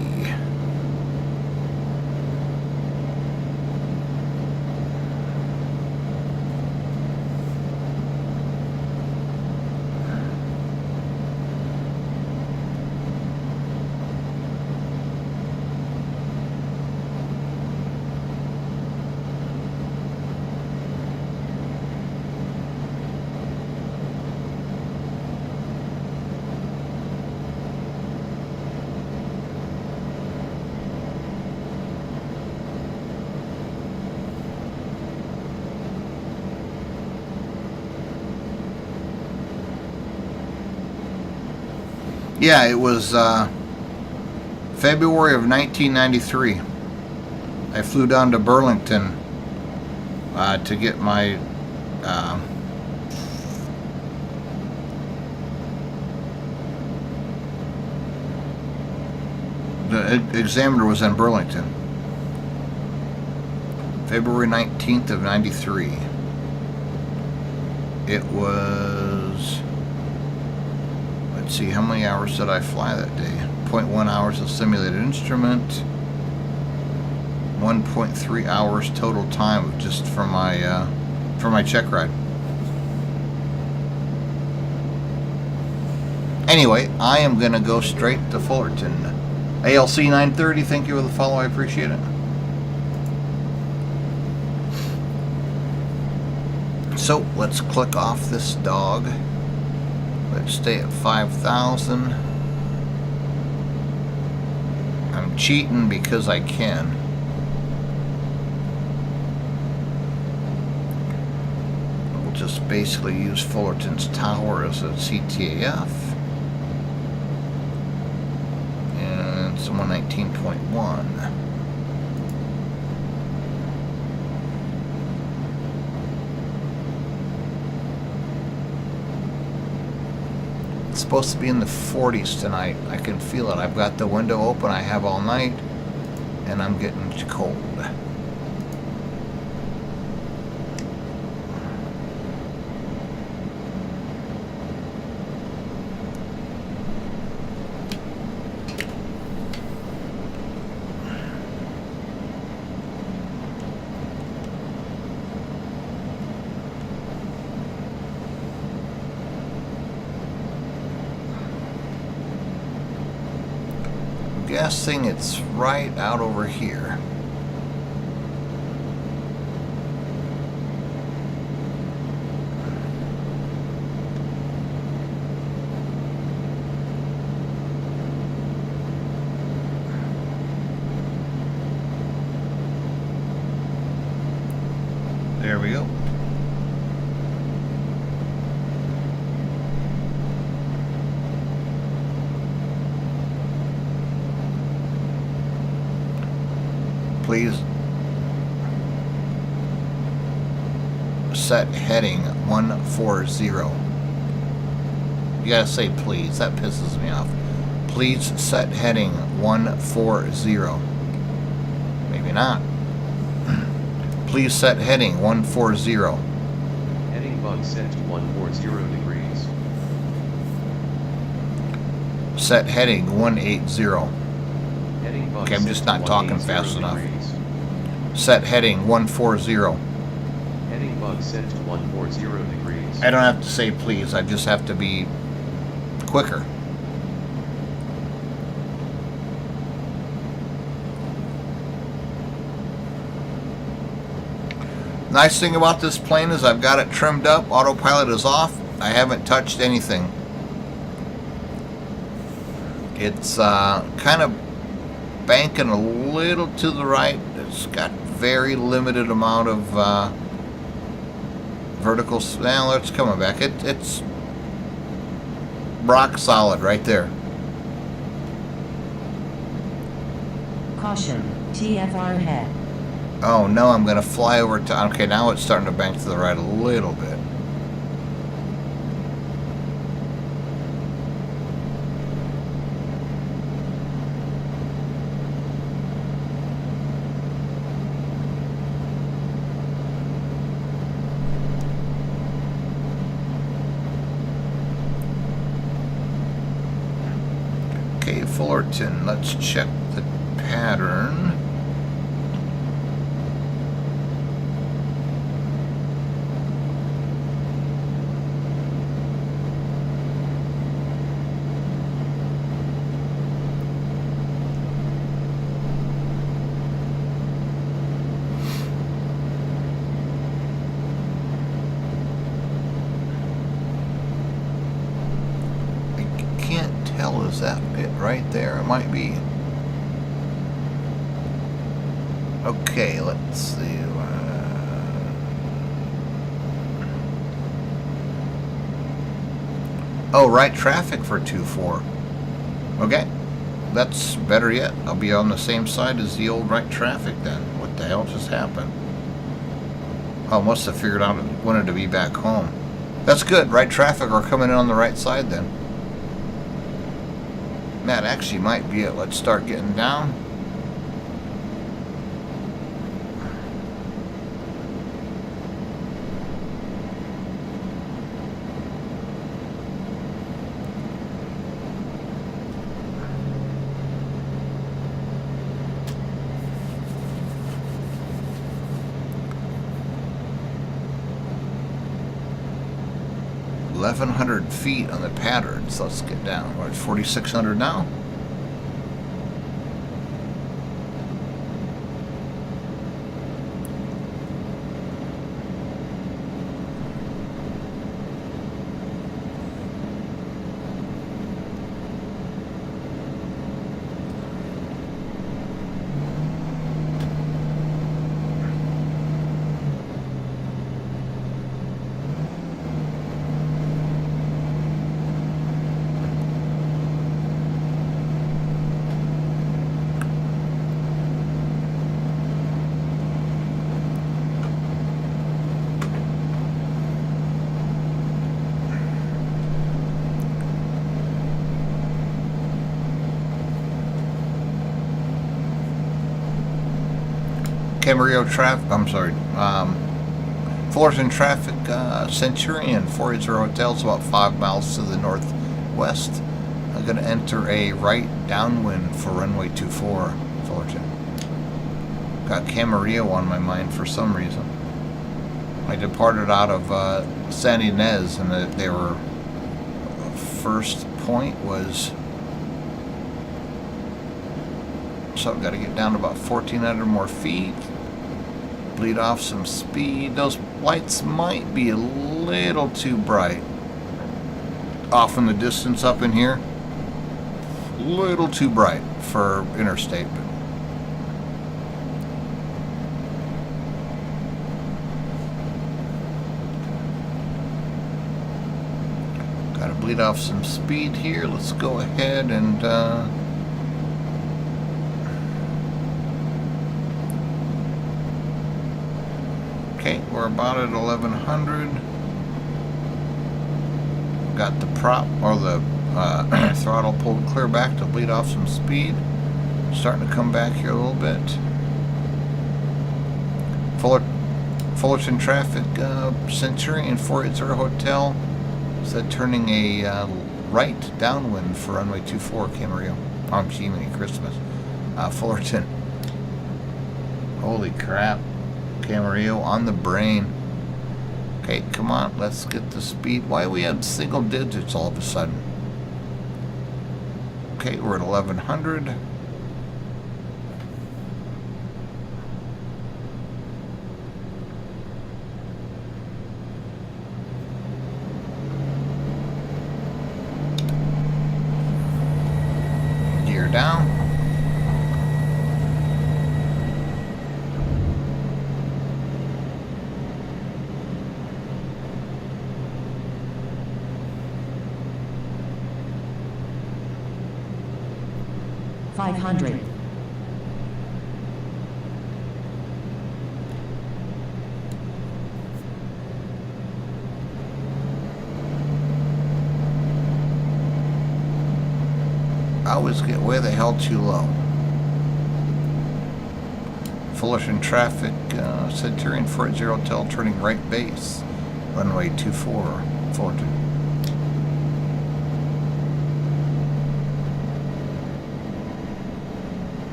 Yeah, it was February of 1993. I flew down to Burlington to get my the examiner was in Burlington. February 19th of 93. It was... Let's see, how many hours did I fly that day? 0.1 hours of simulated instrument. 1.3 hours total time just for my check ride. Anyway, I am gonna go straight to Fullerton. ALC 930, thank you for the follow, I appreciate it. So let's click off this dog. Let's stay at 5,000. I'm cheating because I can. We'll just basically use Fullerton's tower as a CTAF. And it's 119.1. It's supposed to be in the 40s tonight. I can feel it. I've got the window open. I have all night, and I'm getting cold. Guessing it's right out over here. There we go. Please set heading 140. You gotta say please, that pisses me off. Please set heading 140. Maybe not. Please set heading 140. Heading bug set to 140 degrees. Set heading 180. Heading bug Okay, I'm just not talking fast enough. degrees. Set heading 140. Heading bug set to 140 degrees. I don't have to say please, I just have to be quicker. Nice thing about this plane is I've got it trimmed up, autopilot is off, I haven't touched anything. It's kind of banking a little to the right. It's got very limited amount of vertical. Now it's coming back. It's rock solid right there. Caution, TFR head. Oh no, I'm gonna fly over to. Okay, now it's starting to bank to the right a little bit. Okay, Fullerton, let's check the pattern. Is that it right there? It might be. Okay, let's see. Oh, right traffic for 2-4. Okay, that's better yet. I'll be on the same side as the old right traffic then. What the hell just happened? Oh, must have figured out it wanted to be back home. That's good. Right traffic are coming in on the right side then. That actually might be it. Let's start getting down. 1,100 feet on the pattern, so let's get down. We're at 4,600 now. Camarillo traffic, I'm sorry, Fullerton traffic, Centurion 480 Hotel is about 5 miles to the northwest. I'm going to enter a right downwind for runway 24, Fullerton. Got Camarillo on my mind for some reason. I departed out of San Ynez, and they were, first point was, so I've got to get down to about 1,400 more feet. Bleed off some speed. Those lights might be a little too bright. Off in the distance up in here. A little too bright for interstate. Got to bleed off some speed here. Let's go ahead and okay, we're about at 1,100. Got the prop or the throttle pulled clear back to bleed off some speed. Starting to come back here a little bit. Fullerton traffic, Centurion 480 Hotel. Said turning a right downwind for runway 24, Camarillo. Oh, Jiminy Christmas. Fullerton. Holy crap. Camarillo on the brain. Okay, come on, let's get the speed. Why we have single digits all of a sudden? Okay, we're at 1,100. Gear down. $500. I always get way the hell too low. Fullerton traffic, Centurion 480 Hotel turning right base, runway 24, Fullerton.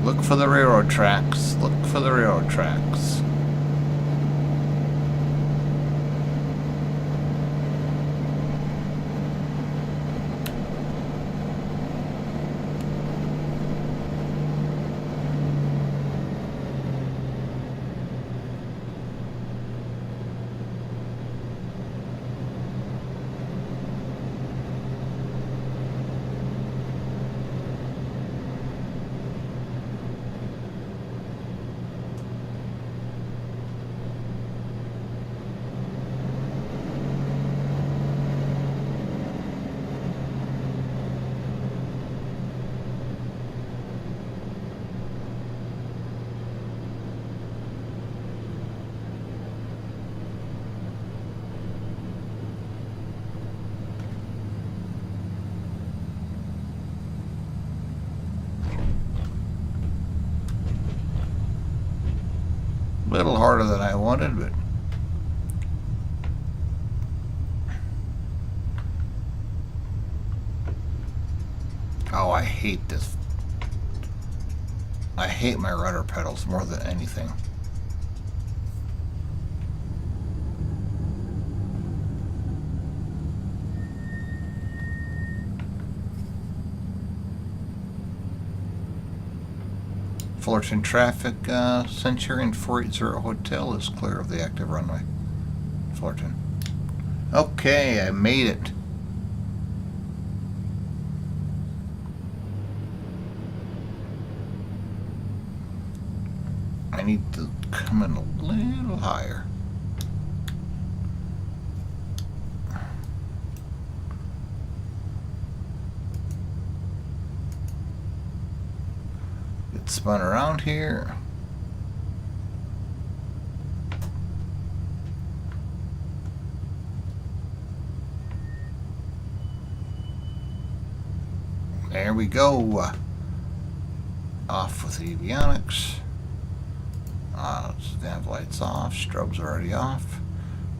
Look for the railroad tracks. Look for the railroad tracks. A little harder than I wanted, but oh, I hate this. I hate my rudder pedals more than anything. Fullerton traffic, Centurion 480 Hotel is clear of the active runway. Fullerton. Okay, I made it. I need to come in a little higher. Get spun around here. There we go. Off with the avionics. Nav lights off. Strobes already off.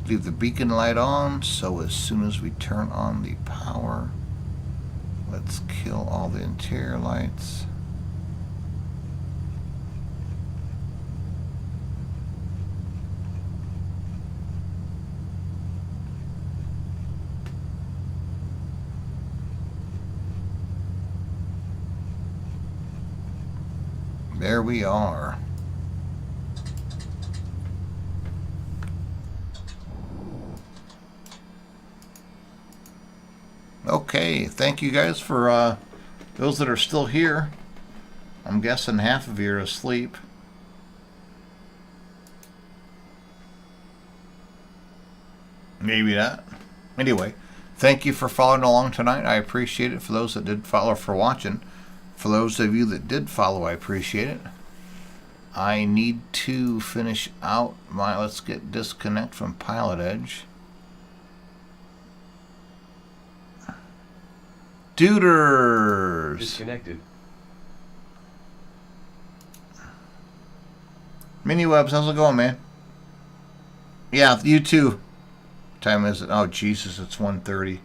Leave the beacon light on, so as soon as we turn on the power, let's kill all the interior lights. There we are. Okay, thank you guys for those that are still here. I'm guessing half of you are asleep. Maybe not. Anyway, thank you for following along tonight. I appreciate it. For those that did follow, for watching. For those of you that did follow, I appreciate it. I need to finish out my, let's get disconnect from PilotEdge. Duders! Disconnected. Mini-Webs, how's it going, man? Yeah, you too. What time is it? Oh, Jesus, it's 1:30.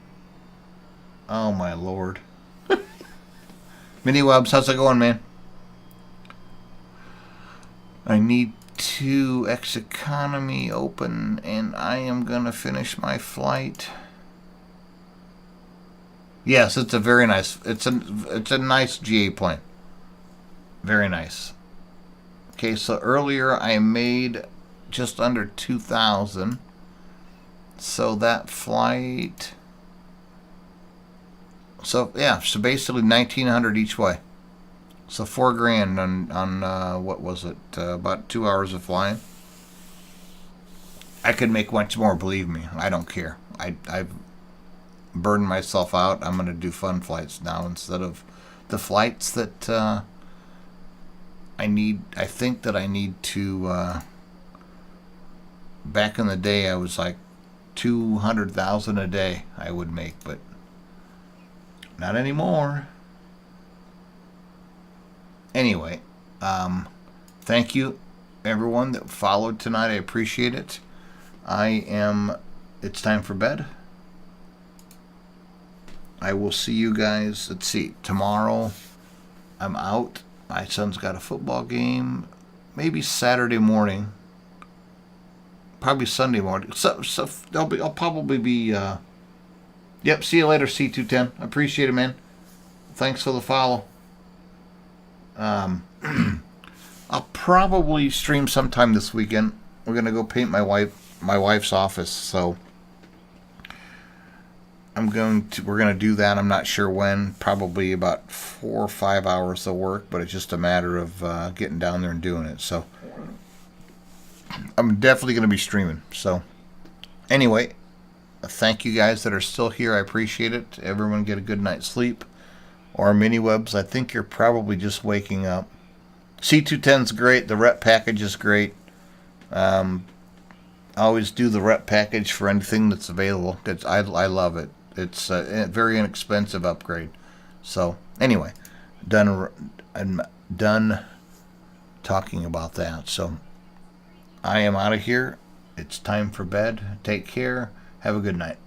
Oh, my Lord. Mini-Webs, how's it going, man? I need to FSEconomy open, and I am going to finish my flight. Yes, it's a very nice, it's a nice GA plane. Very nice. Okay, so earlier I made just under 2,000. So that flight, so yeah, so basically 1,900 each way. So $4,000 on what was it? About 2 hours of flying. I could make much more, believe me. I don't care. I've burned myself out. I'm going to do fun flights now instead of the flights that I need. I think that I need to. Back in the day, I was like 200,000 a day I would make, but not anymore. Anyway, thank you everyone that followed tonight. I appreciate it. It's time for bed. I will see you guys, let's see, tomorrow I'm out. My son's got a football game. Maybe Saturday morning. Probably Sunday morning. So I'll probably be, yep, see you later, C210. I appreciate it, man. Thanks for the follow. I'll probably stream sometime this weekend. We're going to go paint my wife's office, so we're going to do that. I'm not sure when. Probably about 4 or 5 hours of work, but it's just a matter of getting down there and doing it. So I'm definitely going to be streaming. So anyway, thank you guys that are still here. I appreciate it. Everyone get a good night's sleep. Or Mini-Webs, I think you're probably just waking up. C210's great. The rep package is great. I always do the rep package for anything that's available. I love it. It's a very inexpensive upgrade. So anyway, I'm done talking about that. So I am out of here. It's time for bed. Take care. Have a good night.